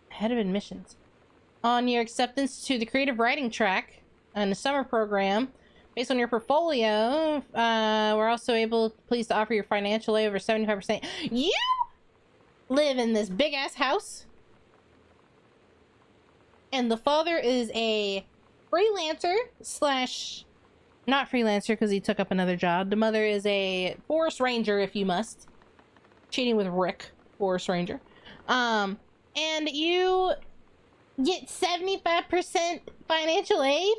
Head of admissions. On your acceptance to the creative writing track and the summer program, based on your portfolio, we're also pleased to offer your financial aid over 75%. You live in this big ass house, and the father is a freelancer slash not freelancer because he took up another job. The mother is a forest ranger, if you must. Cheating with Rick, forest ranger. And you get 75% financial aid?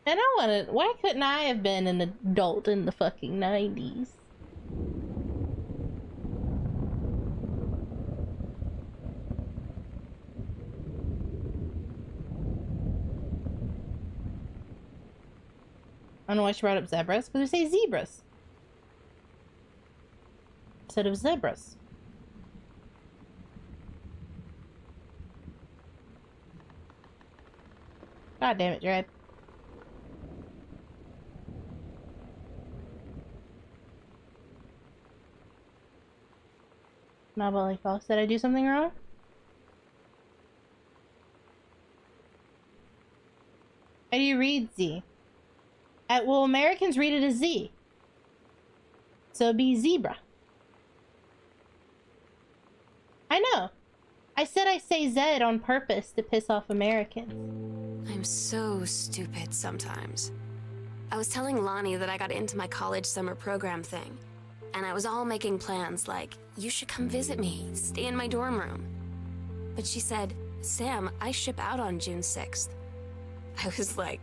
And I wanted, why couldn't I have been an adult in the fucking 90s? I don't know why she brought up zebras, because we say zebras instead of zebras. God damn it, Dread. Not Bolly False. Did I do something wrong? How do you read Z? Well, Americans read it as Z. So it'd be zebra. I know. I said I say Z on purpose to piss off Americans. I'm so stupid sometimes. I was telling Lonnie that I got into my college summer program thing, and I was all making plans like, you should come visit me, stay in my dorm room. But she said, Sam, I ship out on June 6th. I was like,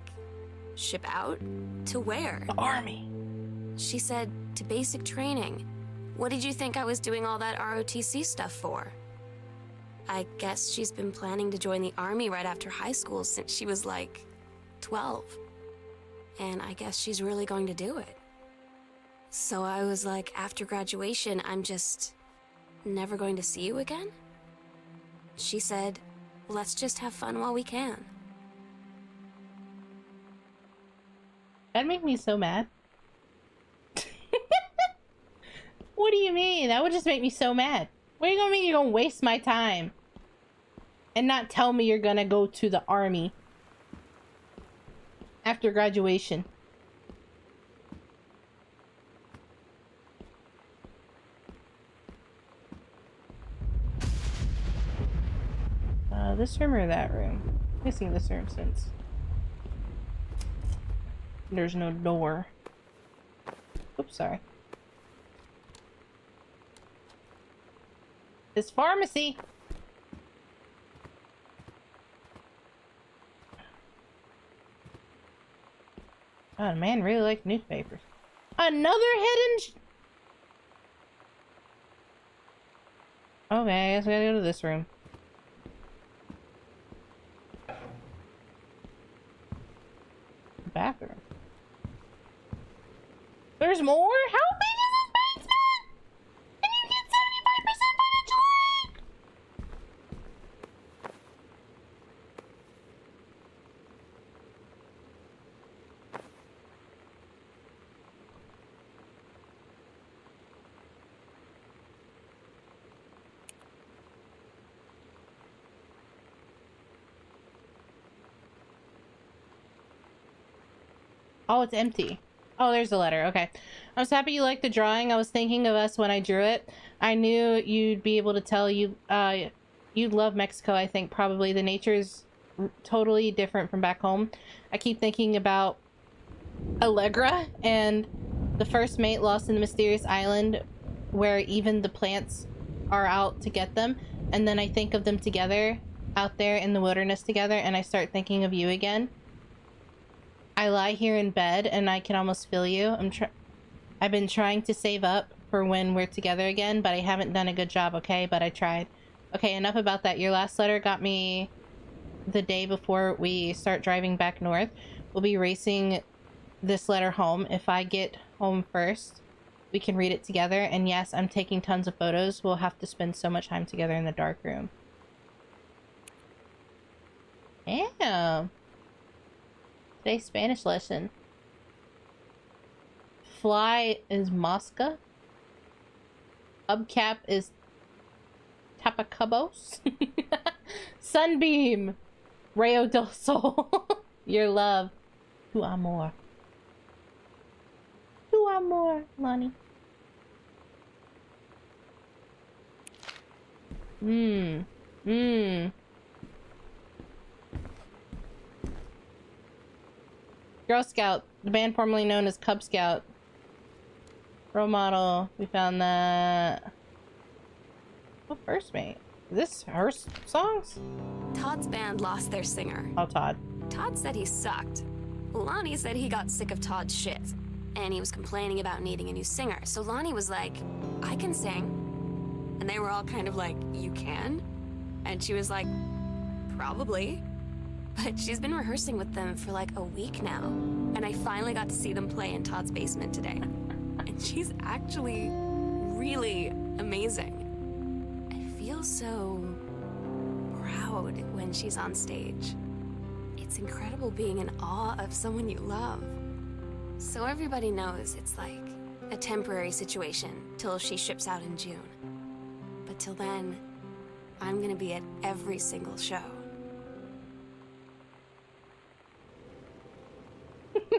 ship out? To where? The army. She said, to basic training. What did you think I was doing all that ROTC stuff for? I guess she's been planning to join the army right after high school since she was like 12. And I guess she's really going to do it. So I was like, after graduation, I'm just never going to see you again? She said, let's just have fun while we can. That'd make me so mad. What do you mean? That would just make me so mad. What are you gonna mean you're gonna waste my time and not tell me you're gonna go to the army after graduation? This room or that room? I'm missing this room since there's no door. Oops, sorry. This pharmacy. Oh, man really likes newspapers. Another hidden... Okay, I guess I gotta go to this room. Bathroom. There's more? How big is this basement? And you get 75% financial aid! Oh, it's empty. Oh, there's the letter. Okay. I was happy you liked the drawing. I was thinking of us when I drew it. I knew you'd be able to tell you'd love Mexico, I think. Probably. The nature is totally different from back home. I keep thinking about Allegra and the first mate lost in the mysterious island where even the plants are out to get them. And then I think of them together out there in the wilderness together, and I start thinking of you again. I lie here in bed and I can almost feel you. I've been trying to save up for when we're together again, but I haven't done a good job, okay? But I tried. Okay, enough about that. Your last letter got me the day before we start driving back north. We'll be racing this letter home. If I get home first, we can read it together. And yes, I'm taking tons of photos. We'll have to spend so much time together in the dark room. Damn. Today's Spanish lesson. Fly is mosca. Hubcap is tapacabos. Sunbeam. Rayo del Sol. Your love. Tu amor. Tu amor, Lonnie. Girl Scout, the band formerly known as Cub Scout. Role model, we found that. Oh, first mate. Is this her songs? Todd's band lost their singer. Oh, Todd. Todd said he sucked. Lonnie said he got sick of Todd's shit, and he was complaining about needing a new singer. So Lonnie was like, I can sing. And they were all kind of like, you can? And she was like, probably. But she's been rehearsing with them for like a week now. And I finally got to see them play in Todd's basement today. And she's actually really amazing. I feel so proud when she's on stage. It's incredible being in awe of someone you love. So everybody knows it's like a temporary situation till she ships out in June. But till then, I'm gonna be at every single show.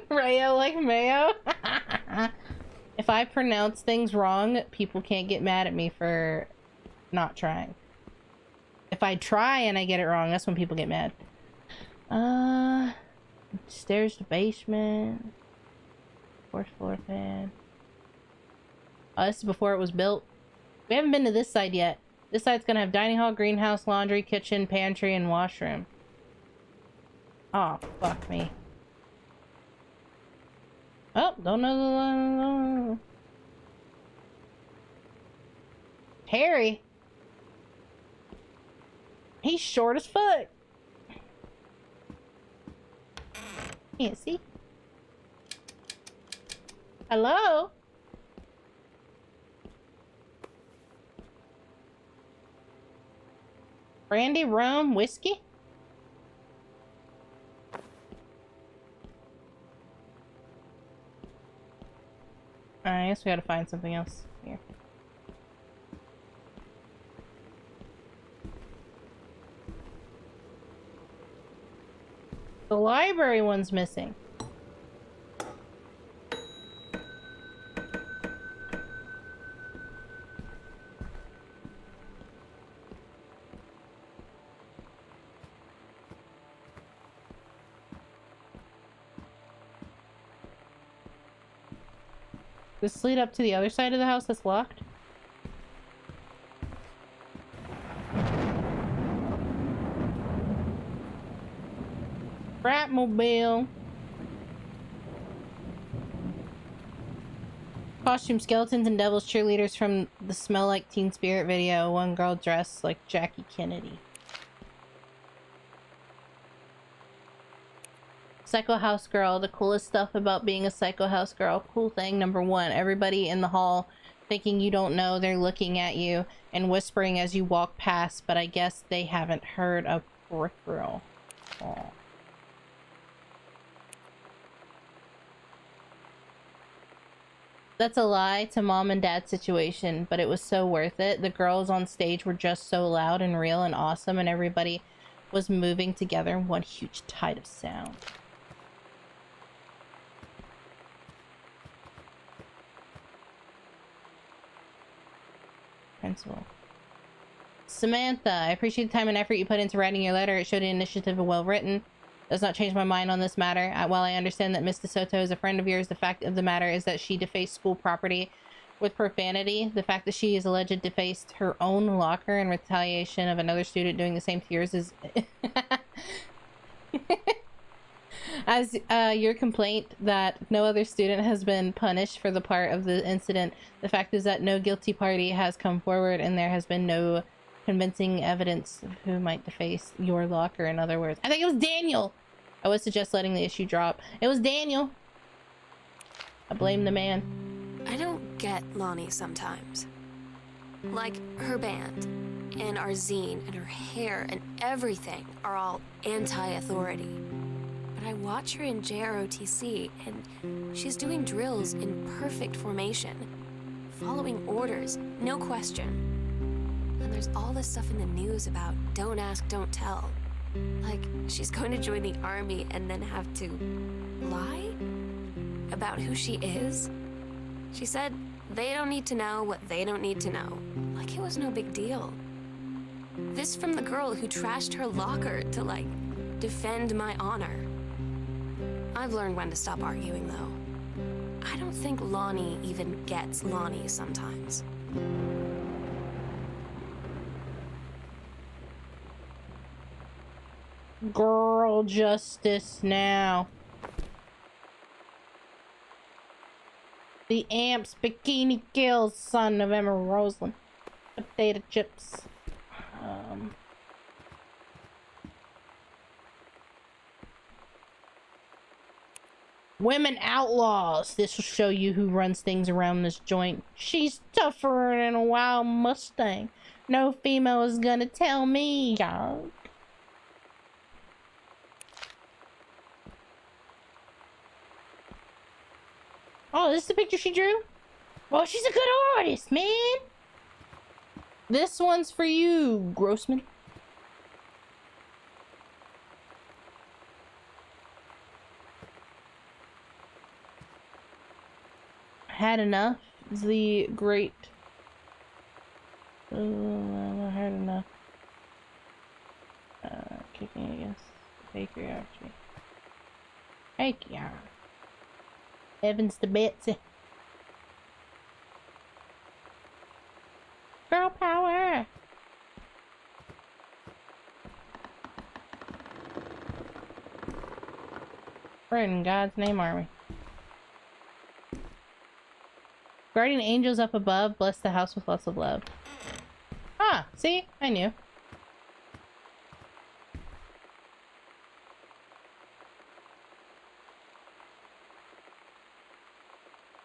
Rayo like mayo. If I pronounce things wrong, people can't get mad at me for not trying. If I try and I get it wrong, that's when people get mad. Stairs to basement. Fourth floor fan. Oh, this is before it was built. We haven't been to this side yet. This side's gonna have dining hall, greenhouse, laundry, kitchen, pantry, and washroom. Oh, fuck me. Oh, don't know. Harry. He's short as fuck. Can't see. Hello? Brandy, rum, whiskey? I guess we gotta find something else here. The library one's missing. Does this lead up to the other side of the house that's locked? Batmobile. Costume skeletons and devils cheerleaders from the Smell Like Teen Spirit video. One girl dressed like Jackie Kennedy. Psycho House Girl. The coolest stuff about being a Psycho House Girl. Cool thing number one. Everybody in the hall thinking you don't know they're looking at you and whispering as you walk past, but I guess they haven't heard of peripheral. Aww. That's a lie to mom and dad situation, but it was so worth it. The girls on stage were just so loud and real and awesome, and everybody was moving together in one huge tide of sound. Principal. Samantha, I appreciate the time and effort you put into writing your letter. It showed an initiative and well written. Does not change my mind on this matter. While I understand that Miss DeSoto is a friend of yours, the fact of the matter is that she defaced school property with profanity. The fact that she is alleged defaced her own locker in retaliation of another student doing the same to yours is... As your complaint that no other student has been punished for the part of the incident, the fact is that no guilty party has come forward and there has been no convincing evidence of who might deface your locker. In other words, I think it was Daniel. I would suggest letting the issue drop. It was Daniel. I blame the man. I don't get Lonnie sometimes. Like, her band, and our zine, and her hair, and everything are all anti-authority. But I watch her in JROTC, and she's doing drills in perfect formation, following orders, no question. And there's all this stuff in the news about don't ask, don't tell. Like, she's going to join the army and then have to lie about who she is. She said they don't need to know what they don't need to know. Like it was no big deal. This from the girl who trashed her locker to, like, defend my honor. I've learned when to stop arguing, though. I don't think Lonnie even gets Lonnie sometimes. Girl justice now. The Amps Bikini Kills, son of Emma Roseland. Potato chips. Women outlaws. This will show you who runs things around this joint. She's tougher than a wild Mustang. No female is gonna tell me, y'all. Oh, this is the picture she drew? Well, she's a good artist, man. This one's for you, Grossman. Had enough. The great. I had enough. Kicking against patriarchy. Patriarchy. Evans to Betsy. Girl power. Pray in God's name, army. Guardian angels up above, bless the house with lots of love. Ah, see? I knew.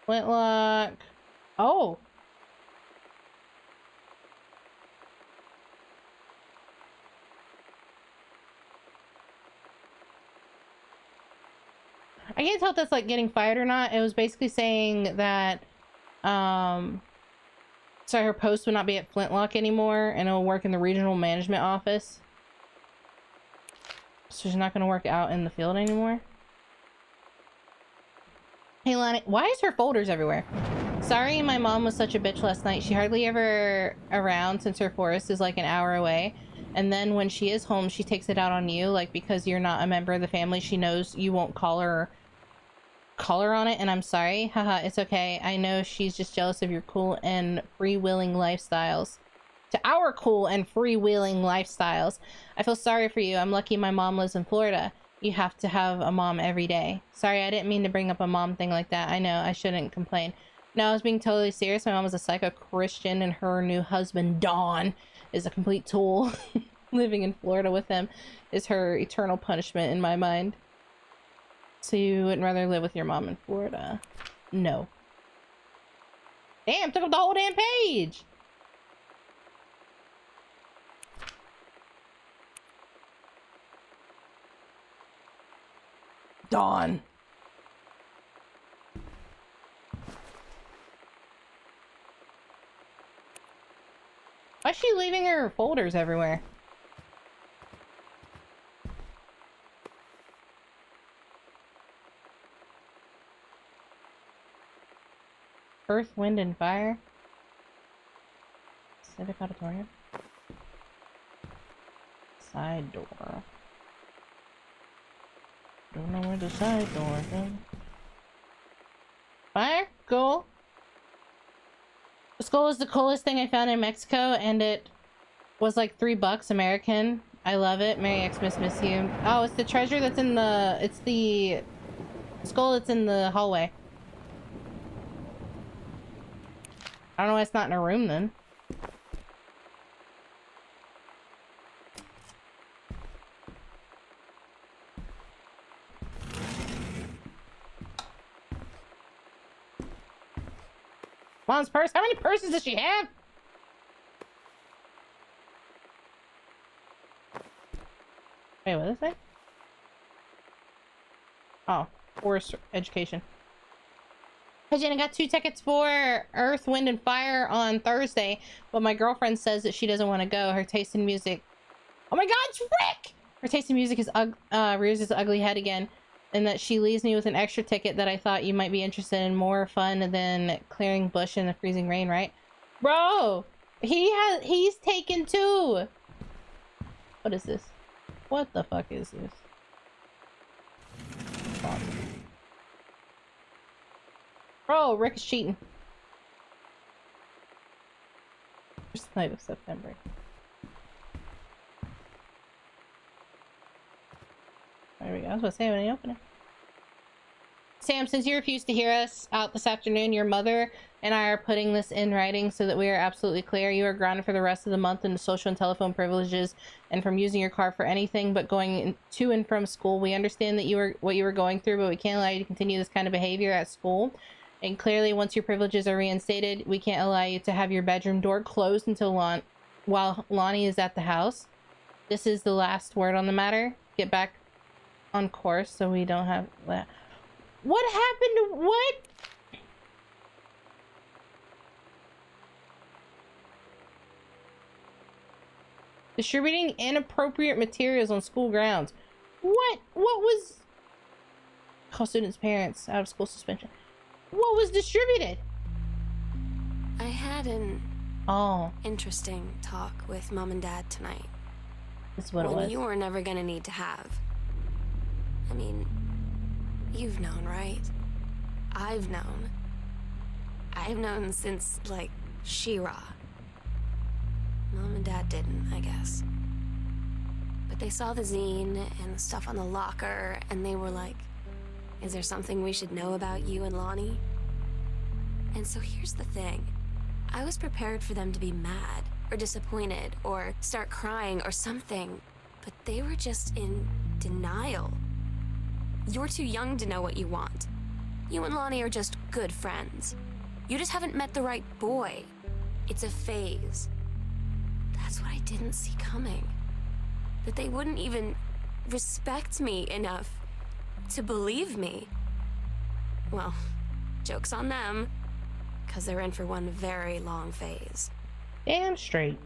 Flintlock. Oh. I can't tell if that's like getting fired or not. It was basically saying that so her post would not be at Flintlock anymore and it'll work in the regional management office. So she's not going to work out in the field anymore. Hey Lonnie, why is her folders everywhere? Sorry my mom was such a bitch last night. She hardly ever around since her forest is like an hour away. And then when she is home, she takes it out on you. Like because you're not a member of the family, she knows you won't call her on it. And I'm sorry. Haha, it's okay. I know she's just jealous of your cool and freewheeling lifestyles. To our cool and freewheeling lifestyles. I feel sorry for you. I'm lucky my mom lives in Florida. you have to have a mom every day. Sorry, I didn't mean to bring up a mom thing like that. I know, I shouldn't complain. No, I was being totally serious. My mom was a psycho Christian, and her new husband, Dawn, is a complete tool. Living in Florida with him is her eternal punishment in my mind. So you wouldn't rather live with your mom in Florida? No. Damn, took up the whole damn page! Dawn. Why is she leaving her folders everywhere? Earth, Wind, and Fire. Civic Auditorium. Side door. Don't know where the side door is. Fire? Cool. The skull is the coolest thing I found in Mexico, and it was like $3 American. I love it. Merry Xmas, miss you. Oh, it's the treasure that's in the... It's the skull that's in the hallway. I don't know why it's not in a room then. Mom's purse? How many purses does she have? Wait, what is that? Oh, forest education. Hey Jen, I got 2 tickets for Earth, Wind, and Fire on Thursday, but my girlfriend says that she doesn't want to go. Her taste in music... Oh my god, it's Rick! Her taste in music is rears its ugly head again, and that she leaves me with an extra ticket that I thought you might be interested in. More fun than clearing bush in the freezing rain, right? Bro! He's taken 2! What is this? What the fuck is this? Bro, Rick is cheating. First night of September. There we go. I was about to say when I open it. Sam, since you refused to hear us out this afternoon, your mother and I are putting this in writing so that we are absolutely clear. You are grounded for the rest of the month in social and telephone privileges and from using your car for anything but going to and from school. We understand that what you were going through, but we can't allow you to continue this kind of behavior at school. And clearly, once your privileges are reinstated, we can't allow you to have your bedroom door closed until while Lonnie is at the house. This is the last word on the matter. Get back on course so we don't have that. What happened to what? Distributing inappropriate materials on school grounds. What was... Call students' parents out of school suspension. What was distributed? I had an interesting talk with Mom and Dad tonight. That's what it was. You were never gonna need to have. I mean, you've known, right? I've known. I've known since, like, She-Ra. Mom and Dad didn't, I guess. But they saw the zine and the stuff on the locker, and they were like, is there something we should know about you and Lonnie? And so here's the thing. I was prepared for them to be mad, or disappointed, or start crying, or something. But they were just in denial. You're too young to know what you want. You and Lonnie are just good friends. You just haven't met the right boy. It's a phase. That's what I didn't see coming. That they wouldn't even respect me enough to believe me. Well, joke's on them, because they're in for one very long phase. Damn straight.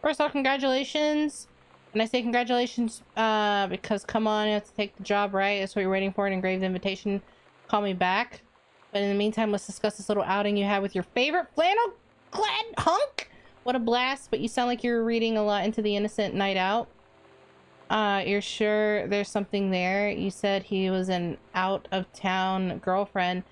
First off, congratulations. And I say congratulations because come on, you have to take the job, right? That's what you're waiting for, an engraved invitation. Call me back. But in the meantime, let's discuss this little outing you had with your favorite flannel-clad hunk. What a blast, but you sound like you're reading a lot into the innocent night out. You're sure there's something there? You said he was an out-of-town girlfriend.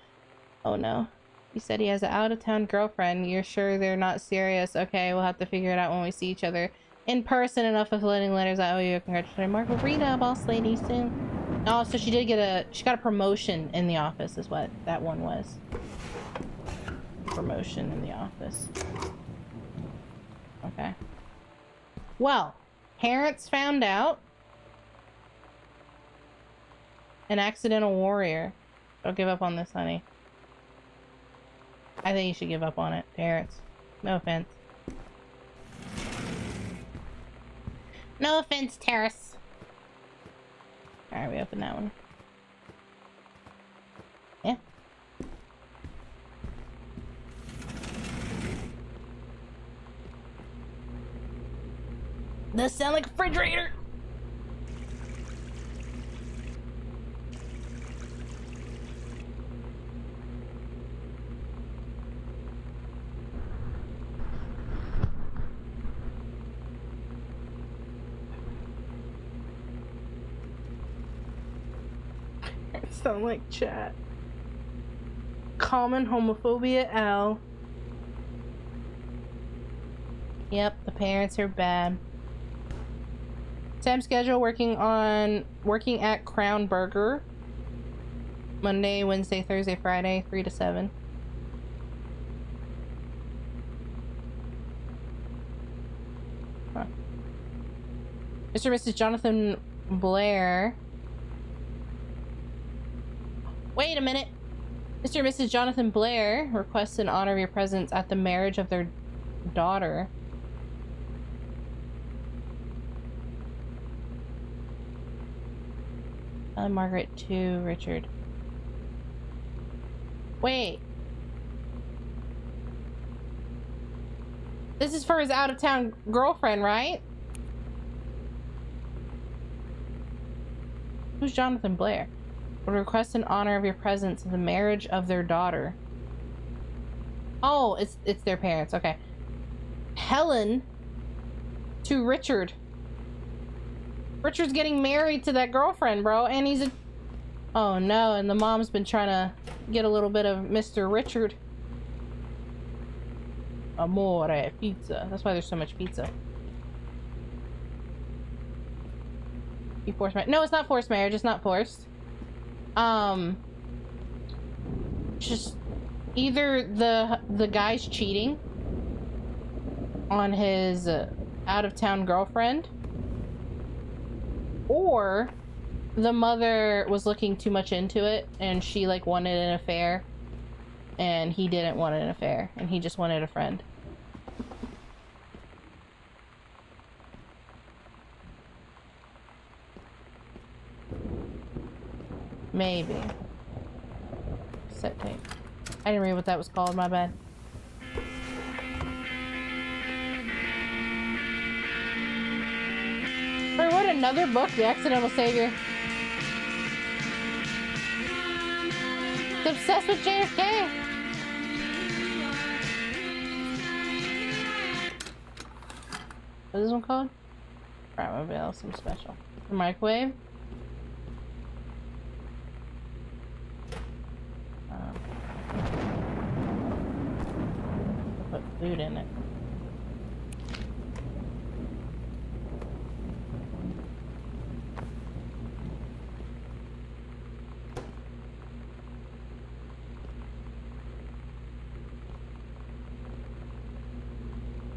Oh no. He said he has an out-of-town girlfriend. You're sure they're not serious? Okay, we'll have to figure it out when we see each other in person. Enough of letting letters. I owe you a congratulations, Margarita, boss lady, soon. Oh, so she got a promotion in the office is what that one was. Promotion in the office. Okay. Well, parents found out. An accidental warrior. Don't give up on this, honey. I think you should give up on it, parents. No offense. No offense, Terrace. Alright, we open that one. Yeah. Does sound like a refrigerator. Sound like chat. Common homophobia L. Yep, the parents are bad. Time schedule working at Crown Burger. Monday, Wednesday, Thursday, Friday, 3 to 7. Huh. Mr. and Mrs. Jonathan Blair. Wait a minute. Mr. and Mrs. Jonathan Blair request in honor of your presence at the marriage of their daughter. Margaret to Richard. Wait. This is for his out-of-town girlfriend, right? Who's Jonathan Blair? Would request in honor of your presence at the marriage of their daughter. Oh, it's their parents. Okay. Helen to Richard. Richard's getting married to that girlfriend, bro, and he's a... Oh no, and the mom's been trying to get a little bit of Mr. Richard. Amore pizza. That's why there's so much pizza. You forced marriage? No, it's not forced marriage. It's not forced. Just either the guy's cheating on his out-of-town girlfriend, or the mother was looking too much into it and she like wanted an affair and he didn't want an affair and he just wanted a friend. Maybe. Set tape. I didn't read what that was called, my bad. Or what, another book? The Accidental Savior. It's obsessed with JFK. What is this one called? Prime some special. The microwave. Put food in it.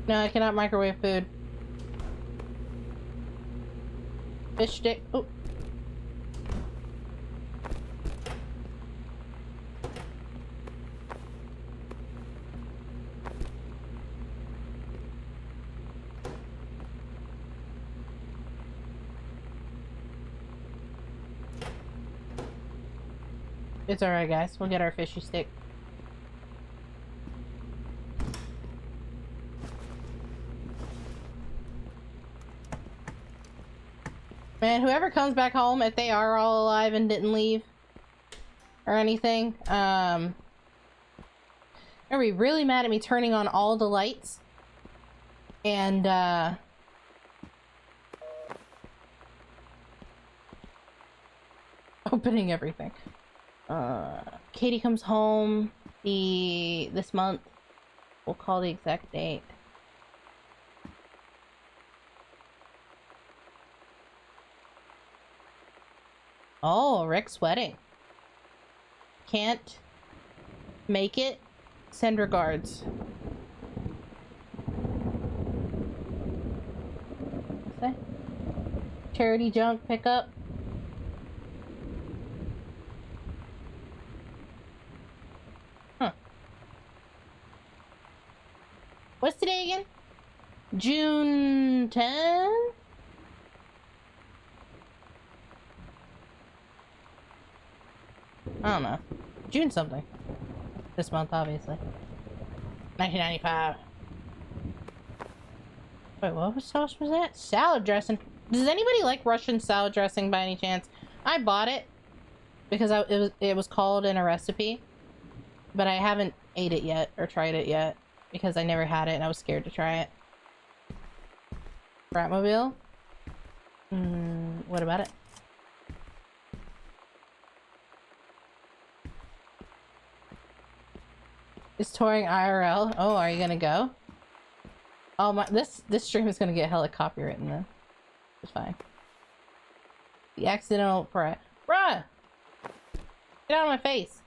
No, I cannot microwave food. Fish stick. Oh. It's alright, guys. We'll get our fishy stick. Man, whoever comes back home, if they are all alive and didn't leave or anything, are we really mad at me turning on all the lights and opening everything? Katie comes home this month. We'll call the exact date. Oh, Rick's wedding. Can't make it. Send regards. What's that? Charity junk pickup. Huh. What's today again? June 10? I don't know. June something. This month, obviously. 1995. Wait, what sauce was that? Salad dressing. Does anybody like Russian salad dressing by any chance? I bought it because it was called in a recipe, but I haven't ate it yet or tried it yet because I never had it and I was scared to try it. Bratmobile? What about it? Is touring IRL? Oh, are you gonna go? Oh my, this stream is gonna get hella copywritten then. It's fine. The accidental bruh. Get out of my face.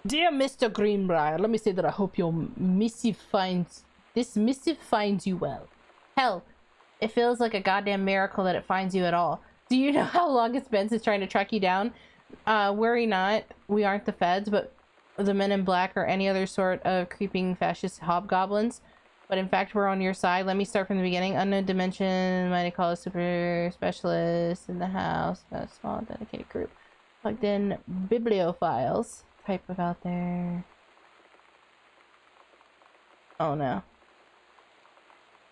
Dear Mr. Greenbrier, let me say that I hope your missive finds you well. Hell, it feels like a goddamn miracle that it finds you at all. Do you know how long it's been since trying to track you down? Worry not. We aren't the feds, but the men in black or any other sort of creeping fascist hobgoblins. But in fact, we're on your side. Let me start from the beginning. Unknown dimension, might call a super specialist in the house. A small dedicated group. Plugged in bibliophiles. Type of out there. Oh no.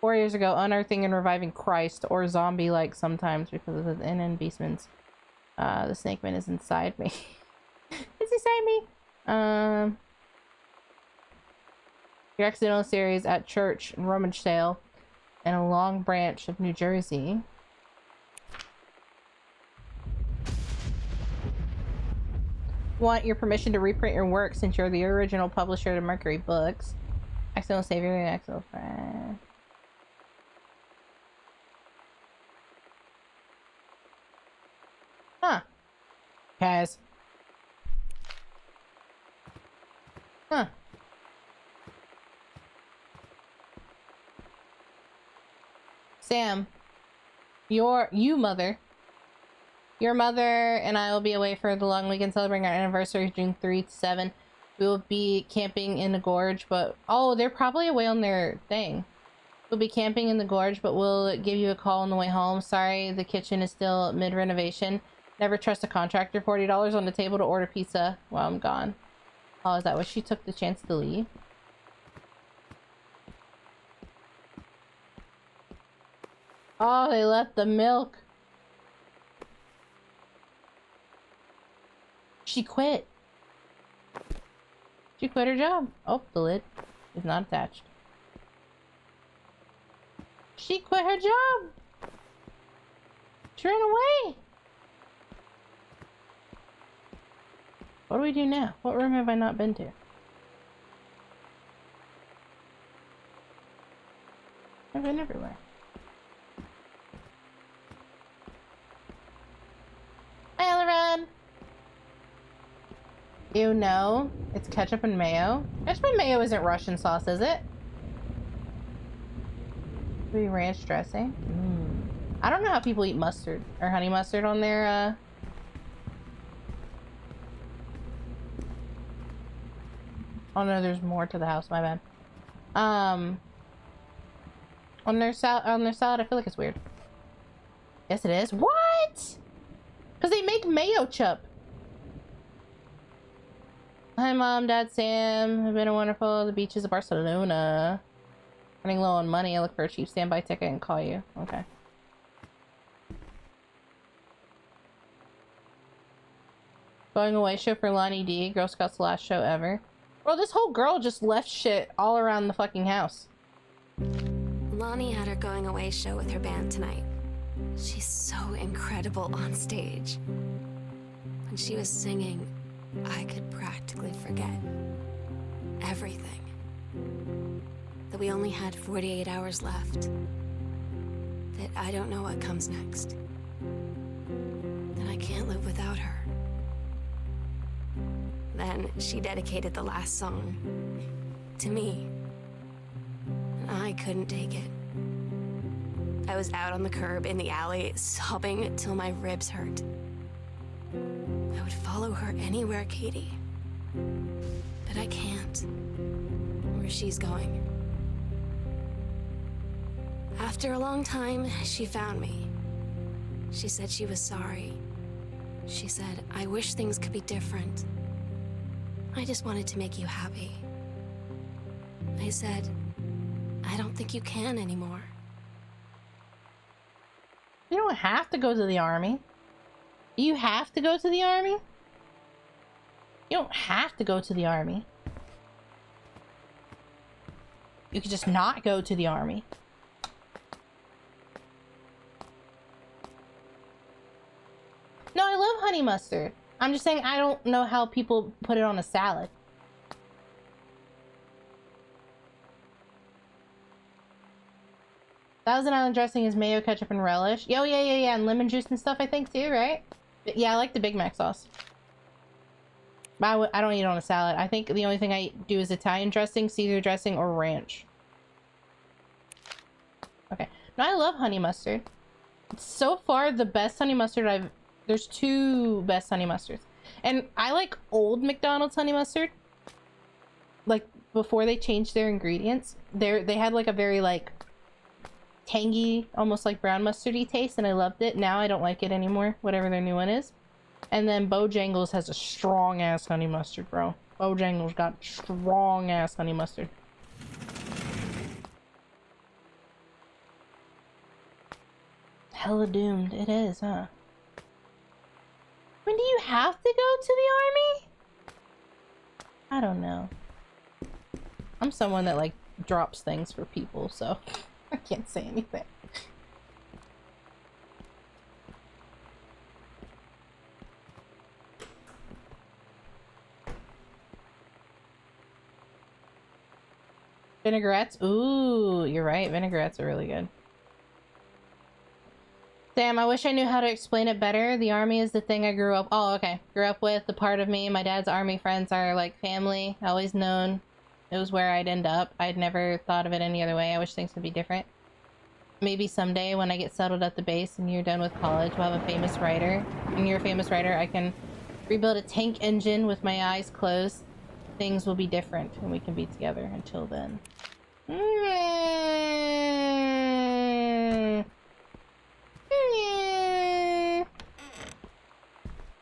4 years ago, unearthing and reviving Christ, or zombie-like sometimes because of his in beastmans. The snake man is inside me. It's inside me. Your accidental series at church and rummage sale in a Long Branch of New Jersey. Want your permission to reprint your work since you're the original publisher to Mercury Books. Accidental savior and accidental friend. Huh. Guys. Huh. Sam, your mother and I will be away for the long weekend celebrating our anniversary, June 3 to 7. We will be camping in the gorge, but oh, they're probably away on their thing. We'll be camping in the gorge, but we'll give you a call on the way home. Sorry, the kitchen is still mid-renovation. Never trust a contractor. $40 on the table to order pizza while I'm gone. Oh, is that why she took the chance to leave? Oh, they left the milk. She quit. She quit her job. Oh, the lid is not attached. She quit her job. She ran away. What do we do now? What room have I not been to? I've been everywhere. Hi, Elron. You know, it's ketchup and mayo. Ketchup and mayo isn't Russian sauce, is it? Maybe ranch dressing. I don't know how people eat mustard or honey mustard on their oh no, there's more to the house, my bad. On their salad, I feel like it's weird. Yes, it is. What? Because they make mayo chup. Hi, Mom, Dad, Sam. Have been a wonderful. The beaches of Barcelona. Running low on money. I look for a cheap standby ticket and call you. Okay. Going away show for Lonnie D. Girl Scouts last show ever. Bro, this whole girl just left shit all around the fucking house. Lonnie had her going away show with her band tonight. She's so incredible on stage. When she was singing, I could practically forget everything. That we only had 48 hours left. That I don't know what comes next. That I can't live without her. Then she dedicated the last song to me. And I couldn't take it. I was out on the curb in the alley, sobbing till my ribs hurt. I would follow her anywhere, Katie. But I can't. Where she's going. After a long time, she found me. She said she was sorry. She said, I wish things could be different. I just wanted to make you happy. I said, I don't think you can anymore. You don't have to go to the army. You have to go to the army? You don't have to go to the army. You could just not go to the army. No, I love honey mustard. I'm just saying I don't know how people put it on a salad. Thousand Island dressing is mayo, ketchup, and relish. Yo, yeah, and lemon juice and stuff, I think, too, right? But yeah, I like the Big Mac sauce. But I don't eat it on a salad. I think the only thing I do is Italian dressing, Caesar dressing, or ranch. Okay. No, I love honey mustard. It's so far the best honey mustard I've... There's two best honey mustards. And I like old McDonald's honey mustard. Like, before they changed their ingredients. They had, like, a very, like... tangy, almost like brown mustardy taste, and I loved it. Now I don't like it anymore, whatever their new one is. And then Bojangles has a strong ass honey mustard, bro. Bojangles got strong ass honey mustard. Hella doomed. It is, huh? When do you have to go to the army? I don't know. I'm someone that, like, drops things for people, so I can't say anything. Vinaigrettes? Ooh, you're right. Vinaigrettes are really good. Damn, I wish I knew how to explain it better. The army is the thing I grew up... Oh, okay. Grew up with, the part of me. My dad's army friends are, like, family. Always known it was where I'd end up. I'd never thought of it any other way. I wish things would be different. Maybe someday when I get settled at the base and you're done with college, we'll have a famous writer. And you're a famous writer, I can rebuild a tank engine with my eyes closed. Things will be different and we can be together. Until then.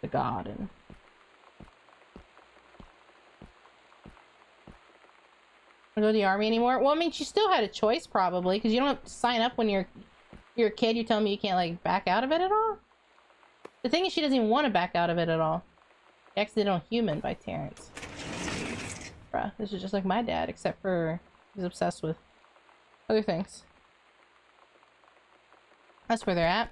The garden. Go to the army anymore? Well, I mean, she still had a choice probably, because you don't sign up when you're a kid. You're telling me you can't, like, back out of it at all? The thing is, she doesn't even want to back out of it at all. Accidental Human by Terrence. Bruh, this is just like my dad, except for he's obsessed with other things. That's where they're at.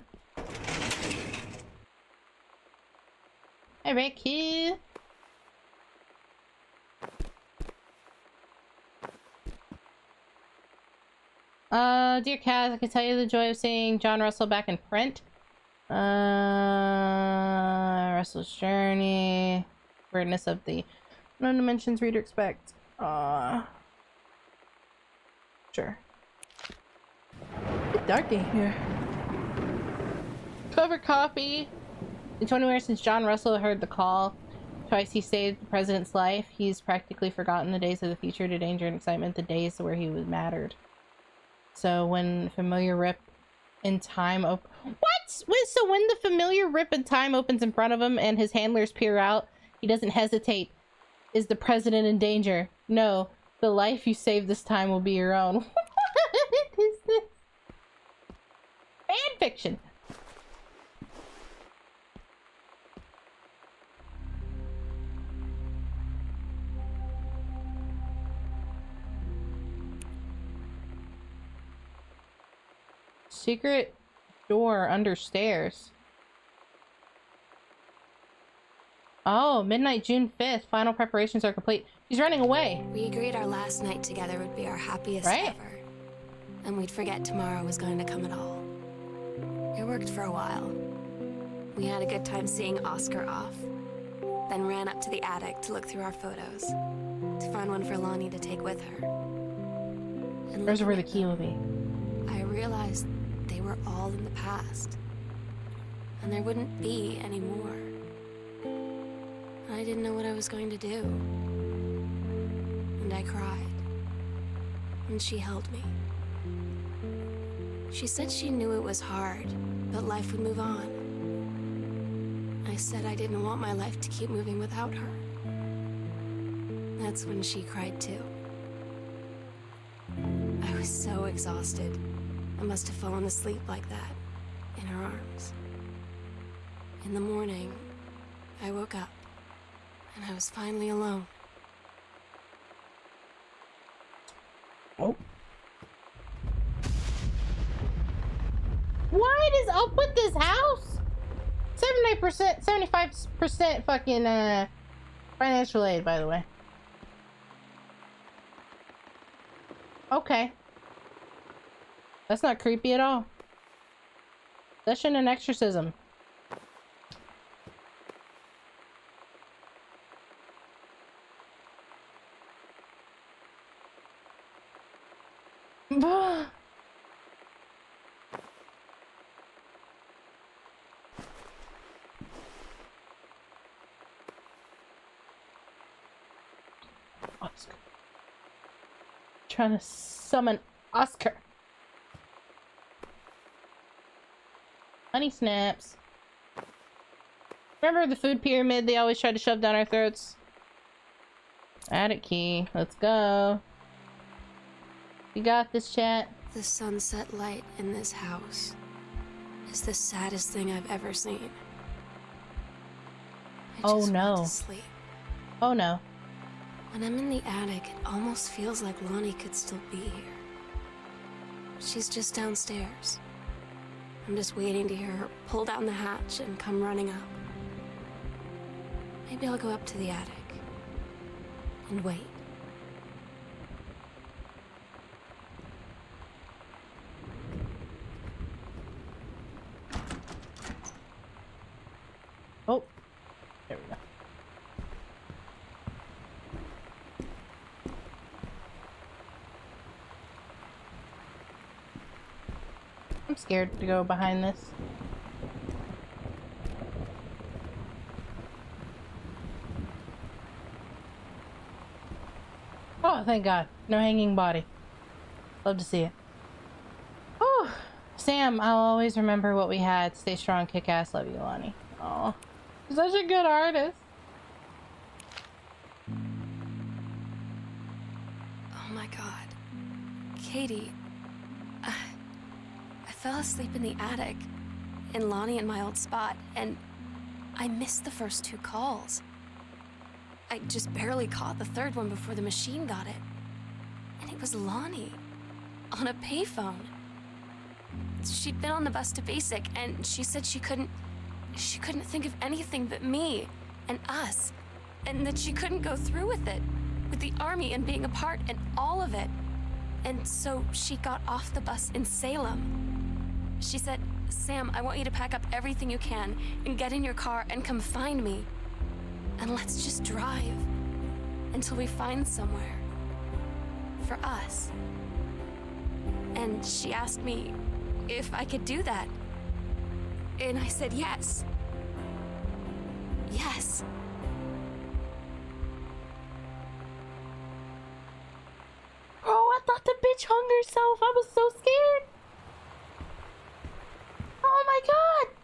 Hey, Ricky. Dear Kaz, I can tell you the joy of seeing John Russell back in print. Russell's Journey. Weirdness of the unknown dimensions reader expect. Sure. It's dark in here. Cover copy. In 20 years since John Russell heard the call, twice he saved the president's life. He's practically forgotten the days of the future to danger and excitement, the days where he was mattered. So when familiar rip in time what? Wait, so when the familiar rip in time opens in front of him and his handlers peer out, he doesn't hesitate. Is the president in danger? No, the life you save this time will be your own. What is this? Fan fiction. Secret door under stairs. Oh, midnight, June 5th. Final preparations are complete. She's running away. We agreed our last night together would be our happiest Right. ever. And we'd forget tomorrow was going to come at all. It worked for a while. We had a good time seeing Oscar off. Then ran up to the attic to look through our photos. To find one for Lonnie to take with her. And Where's where the looking key at will be? them, I realized they were all in the past. And there wouldn't be any more. I didn't know what I was going to do. And I cried. And she held me. She said she knew it was hard, but life would move on. I said I didn't want my life to keep moving without her. That's when she cried too. I was so exhausted. I must have fallen asleep like that, in her arms. In the morning, I woke up, and I was finally alone. Oh. What is up with this house? 78%, 75% fucking financial aid, by the way. Okay. That's not creepy at all. Possession and exorcism. Oscar. Trying to summon Oscar. Honey snaps. Remember the food pyramid they always try to shove down our throats? Attic key. Let's go. You got this, chat. The sunset light in this house is the saddest thing I've ever seen. I Oh, just no. want to sleep. Oh no. When I'm in the attic, it almost feels like Lonnie could still be here. She's just downstairs. I'm just waiting to hear her pull down the hatch and come running up. Maybe I'll go up to the attic and wait. Oh. There we go. I'm scared to go behind this. Oh, thank God. No hanging body. Love to see it. Oh, Sam, I'll always remember what we had. Stay strong, kick ass. Love you, Lonnie. Oh, such a good artist. Oh my God. Katie, I fell asleep in the attic, in Lonnie and my old spot, and I missed the first two calls. I just barely caught the third one before the machine got it. And it was Lonnie, on a payphone. She'd been on the bus to Basic, and she said she couldn't think of anything but me and us, and that she couldn't go through with it, with the army and being apart and all of it. And so she got off the bus in Salem. She said, "Sam, I want you to pack up everything you can and get in your car and come find me. And let's just drive until we find somewhere for us." And she asked me if I could do that. And I said yes. Yes. Oh, I thought the bitch hung herself. I was so scared. Oh my God.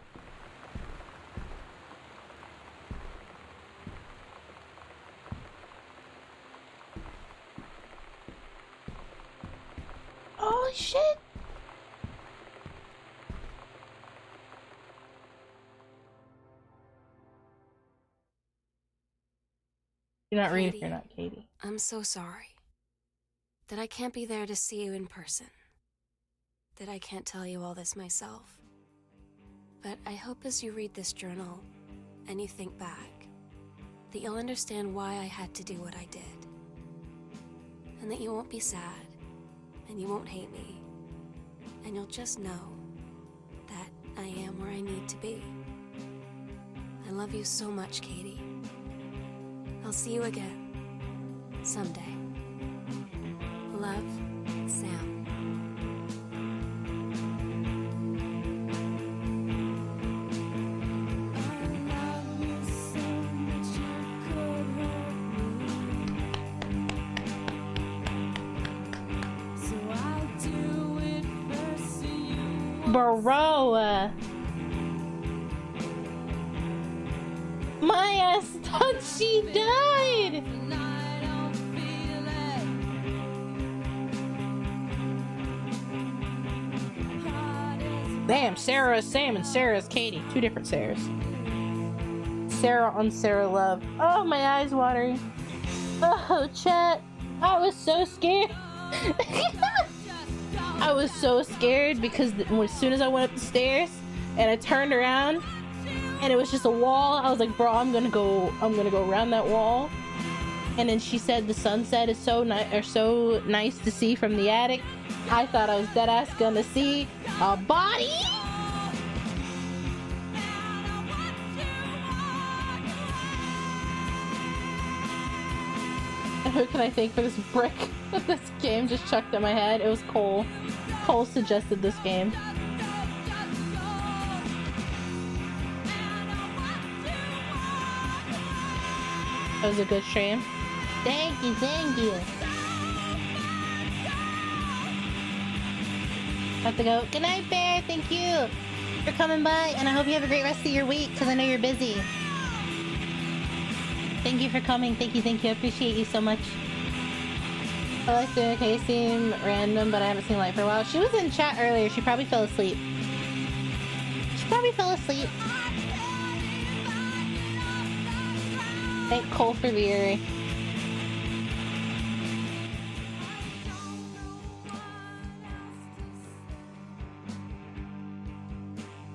Holy shit. You're not read if you're not Katie. I'm so sorry that I can't be there to see you in person, that I can't tell you all this myself. But I hope as you read this journal and you think back, that you'll understand why I had to do what I did. And that you won't be sad, and you won't hate me. And you'll just know that I am where I need to be. I love you so much, Katie. I'll see you again. Someday. Love, Sam. Bro, my ass thought she died. Damn, Sarah is Sam and Sarah is Katie. Two different Sarahs. Sarah on Sarah Love. Oh, my eyes watering. Oh, chat. I was so scared. I was so scared because as soon as I went up the stairs and I turned around and it was just a wall, I was like, bro, I'm gonna go around that wall. And then she said the sunset is so nice to see from the attic. I thought I was dead ass gonna see a body. And who can I thank for this brick that this game just chucked at my head? It was Cole. Cole suggested this game. That was a good stream. Thank you, thank you. Have to go. Good night, Bear. Thank you for coming by, and I hope you have a great rest of your week, because I know you're busy. Thank you for coming. Thank you, thank you. I appreciate you so much. I like doing okay, seem random, but I haven't seen Light for a while. She was in chat earlier. She probably fell asleep. Thank Cole for the earring.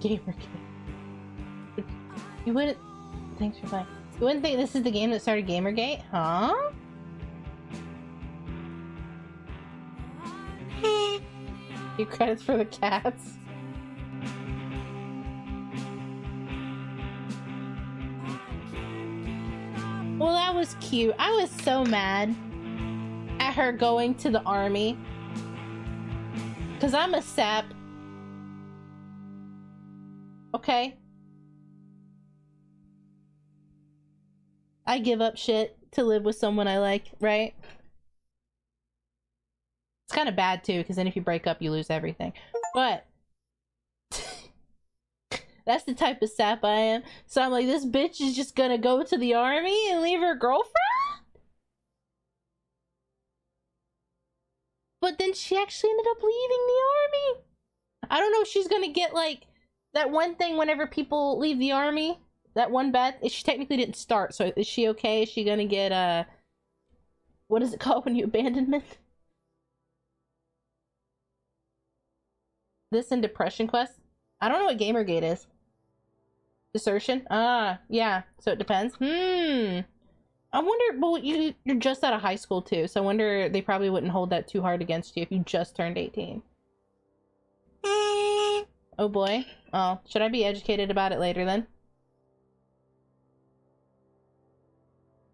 Gamer Gate. You wouldn't. Thanks for playing. You wouldn't think this is the game that started Gamergate, huh? Few credits for the cats. Well, that was cute. I was so mad at her going to the army. Because I'm a sap. Okay. I give up shit to live with someone I like, right? It's kind of bad too, because then if you break up, you lose everything. But that's the type of sap I am. So I'm like, this bitch is just gonna go to the army and leave her girlfriend? But then she actually ended up leaving the army. I don't know if she's gonna get like that one thing whenever people leave the army. That one bad. She technically didn't start, so is she okay? Is she gonna get what is it called when you abandonment? This and Depression Quest? I don't know what Gamergate is. Desertion? Ah, yeah. So it depends. I wonder, well, you're just out of high school too, so I wonder they probably wouldn't hold that too hard against you if you just turned 18. Oh boy. Oh, should I be educated about it later then?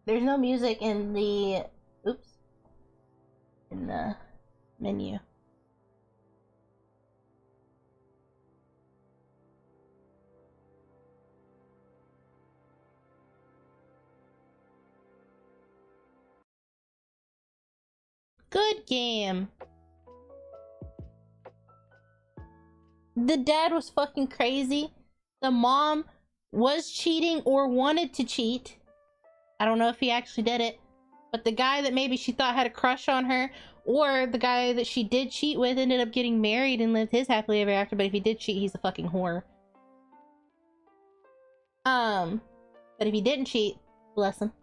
There's no music in the... Oops. In the menu. Good game. The dad was fucking crazy. The mom was cheating or wanted to cheat. I don't know if he actually did it. But the guy that maybe she thought had a crush on her, or the guy that she did cheat with, ended up getting married and lived his happily ever after. But if he did cheat, he's a fucking whore. But if he didn't cheat, bless him.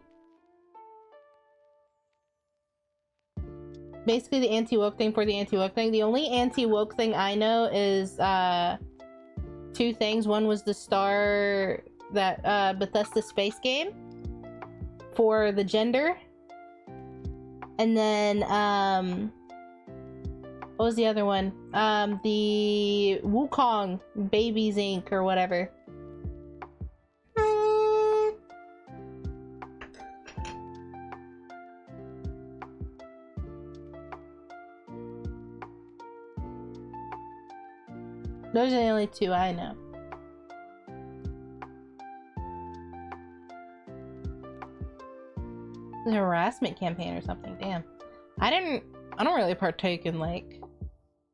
Basically the anti-woke thing for the anti-woke thing. The only anti-woke thing I know is two things. One was the Star, that Bethesda space game. for the gender. And then, what was the other one? The Wukong Babies Inc. or whatever. Those are the only two I know. A harassment campaign or something. Damn. I don't really partake in like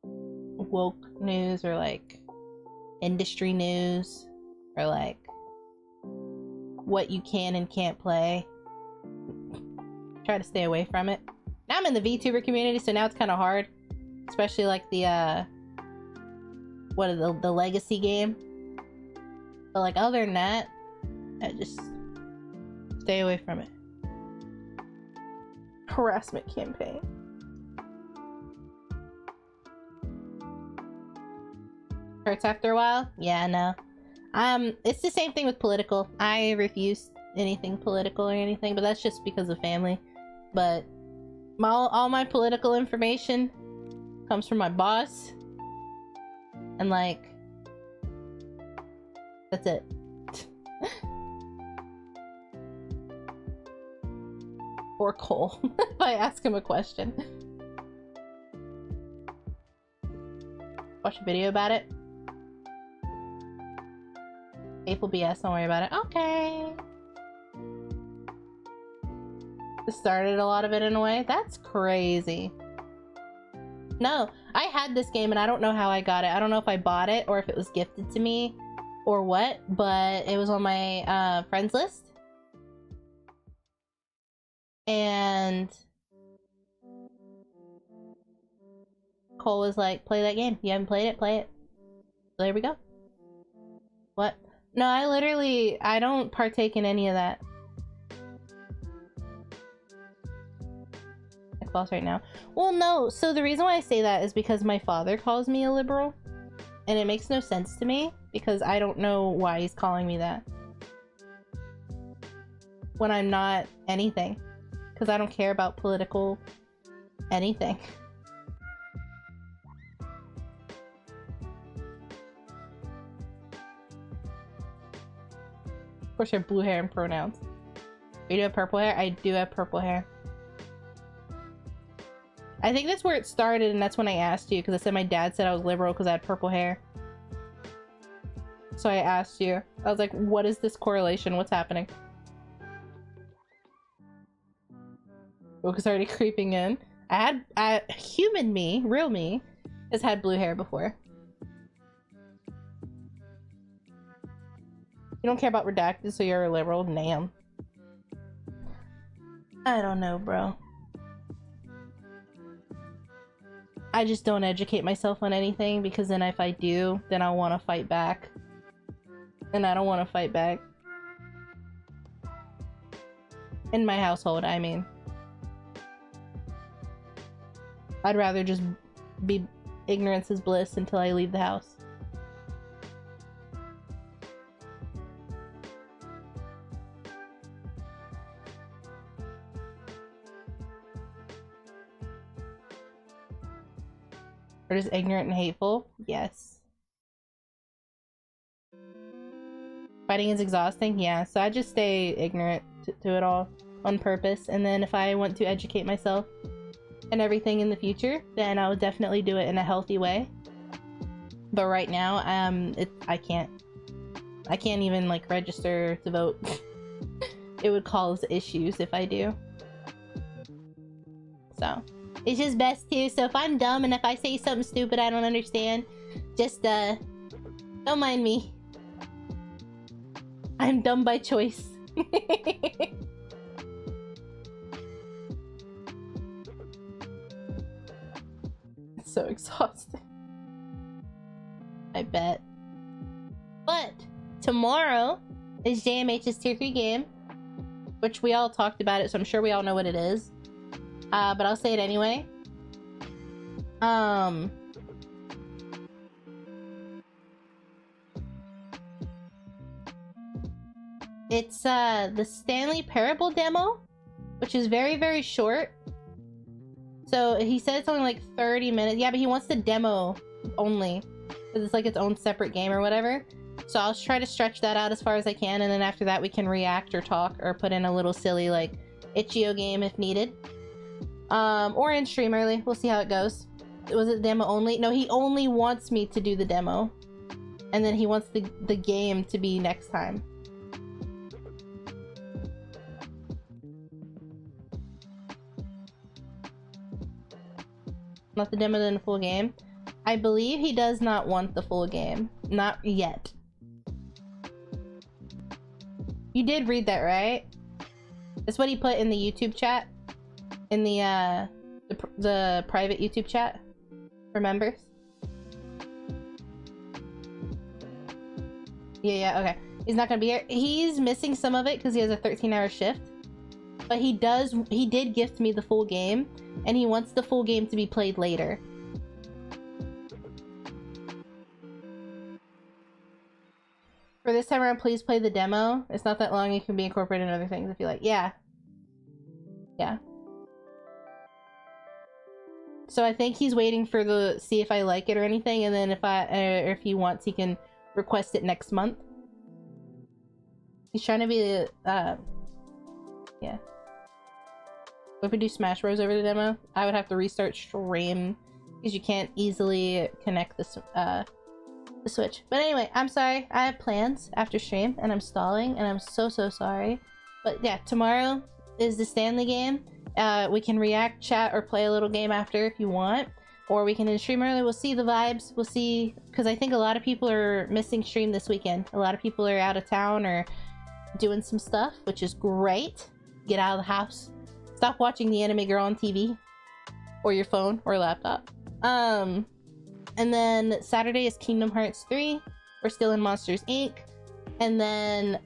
woke news or like industry news or like what you can and can't play. Try to stay away from it. Now I'm in the VTuber community, so now it's kind of hard, especially like the what is the legacy game. But like other than that, I just stay away from it. Harassment campaign. Hurts after a while? Yeah, no. It's the same thing with political. I refuse anything political or anything, but that's just because of family. But all my political information comes from my boss. And like, that's it. Or Cole, if I ask him a question. Watch a video about it. April BS, don't worry about it. Okay. This started a lot of it in a way. That's crazy. No, I had this game and I don't know how I got it. I don't know if I bought it or if it was gifted to me or what, but it was on my friends list. And Cole was like, play that game. You haven't played it? Play it. So there we go. What? No, I don't partake in any of that. Boss right now. Well, no. So the reason why I say that is because my father calls me a liberal. And it makes no sense to me because I don't know why he's calling me that. When I'm not anything. Because I don't care about political anything. Of course, you have blue hair and pronouns. You do have purple hair? I do have purple hair. I think that's where it started, and that's when I asked you, because I said my dad said I was liberal because I had purple hair. So I asked you. I was like, what is this correlation? What's happening? Woke is already creeping in. Human me, real me, has had blue hair before. You don't care about redacted, so you're a liberal? Damn. I don't know, bro. I just don't educate myself on anything because then if I do, then I'll want to fight back. And I don't want to fight back. In my household, I mean. I'd rather just be ignorance is bliss until I leave the house. Or just ignorant and hateful? Yes. Fighting is exhausting? Yeah, so I just stay ignorant to it all on purpose. And then if I want to educate myself and everything in the future, then I would definitely do it in a healthy way. But right now, I can't even like register to vote. It would cause issues if I do. So it's just best to. So if I'm dumb and if I say something stupid I don't understand, just don't mind me. I'm dumb by choice. It's so exhausting. I bet. But tomorrow is JMH's Tier 3 game, which we all talked about it, so I'm sure we all know what it is. But I'll say it anyway. It's the Stanley Parable demo, which is very, very short. So he said it's only like 30 minutes. Yeah, but he wants the demo only, because it's like its own separate game or whatever. So I'll try to stretch that out as far as I can, and then after that we can react or talk or put in a little silly like itch.io game if needed. Or in stream early. We'll see how it goes. Was it demo only? No, he only wants me to do the demo. And then he wants the game to be next time. Not the demo, then the full game. I believe he does not want the full game. Not yet. You did read that, right? That's what he put in the YouTube chat. In the private YouTube chat for members. Yeah, okay. He's not gonna be here. He's missing some of it because he has a 13-hour shift. But he did gift me the full game, and he wants the full game to be played later. For this time around, please play the demo. It's not that long. It can be incorporated in other things if you like. Yeah. Yeah. So I think he's waiting for see if I like it or anything, and then if he wants, he can request it next month. He's trying to be yeah. If we do Smash Bros over the demo, I would have to restart stream because you can't easily connect the Switch. But anyway, I'm sorry. I have plans after stream, and I'm stalling, and I'm so sorry. But yeah, tomorrow is the Stanley game. We can react, chat, or play a little game after if you want, or we can end stream early. We'll see the vibes. We'll see, because I think a lot of people are missing stream this weekend. A lot of people are out of town or doing some stuff, which is great. Get out of the house. Stop watching the anime girl on TV or your phone or laptop. And then Saturday is Kingdom Hearts 3. We're still in Monsters Inc. And then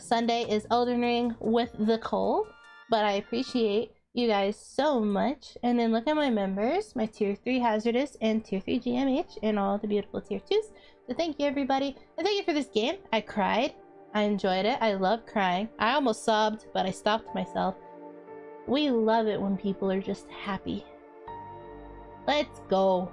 Sunday is Elden Ring with the Cole. But I appreciate you guys so much. And then look at my members, my tier 3 Hazardous and tier 3 GMH, and all the beautiful tier 2s. So thank you, everybody. And thank you for this game. I cried. I enjoyed it. I love crying. I almost sobbed, but I stopped myself. We love it when people are just happy. Let's go.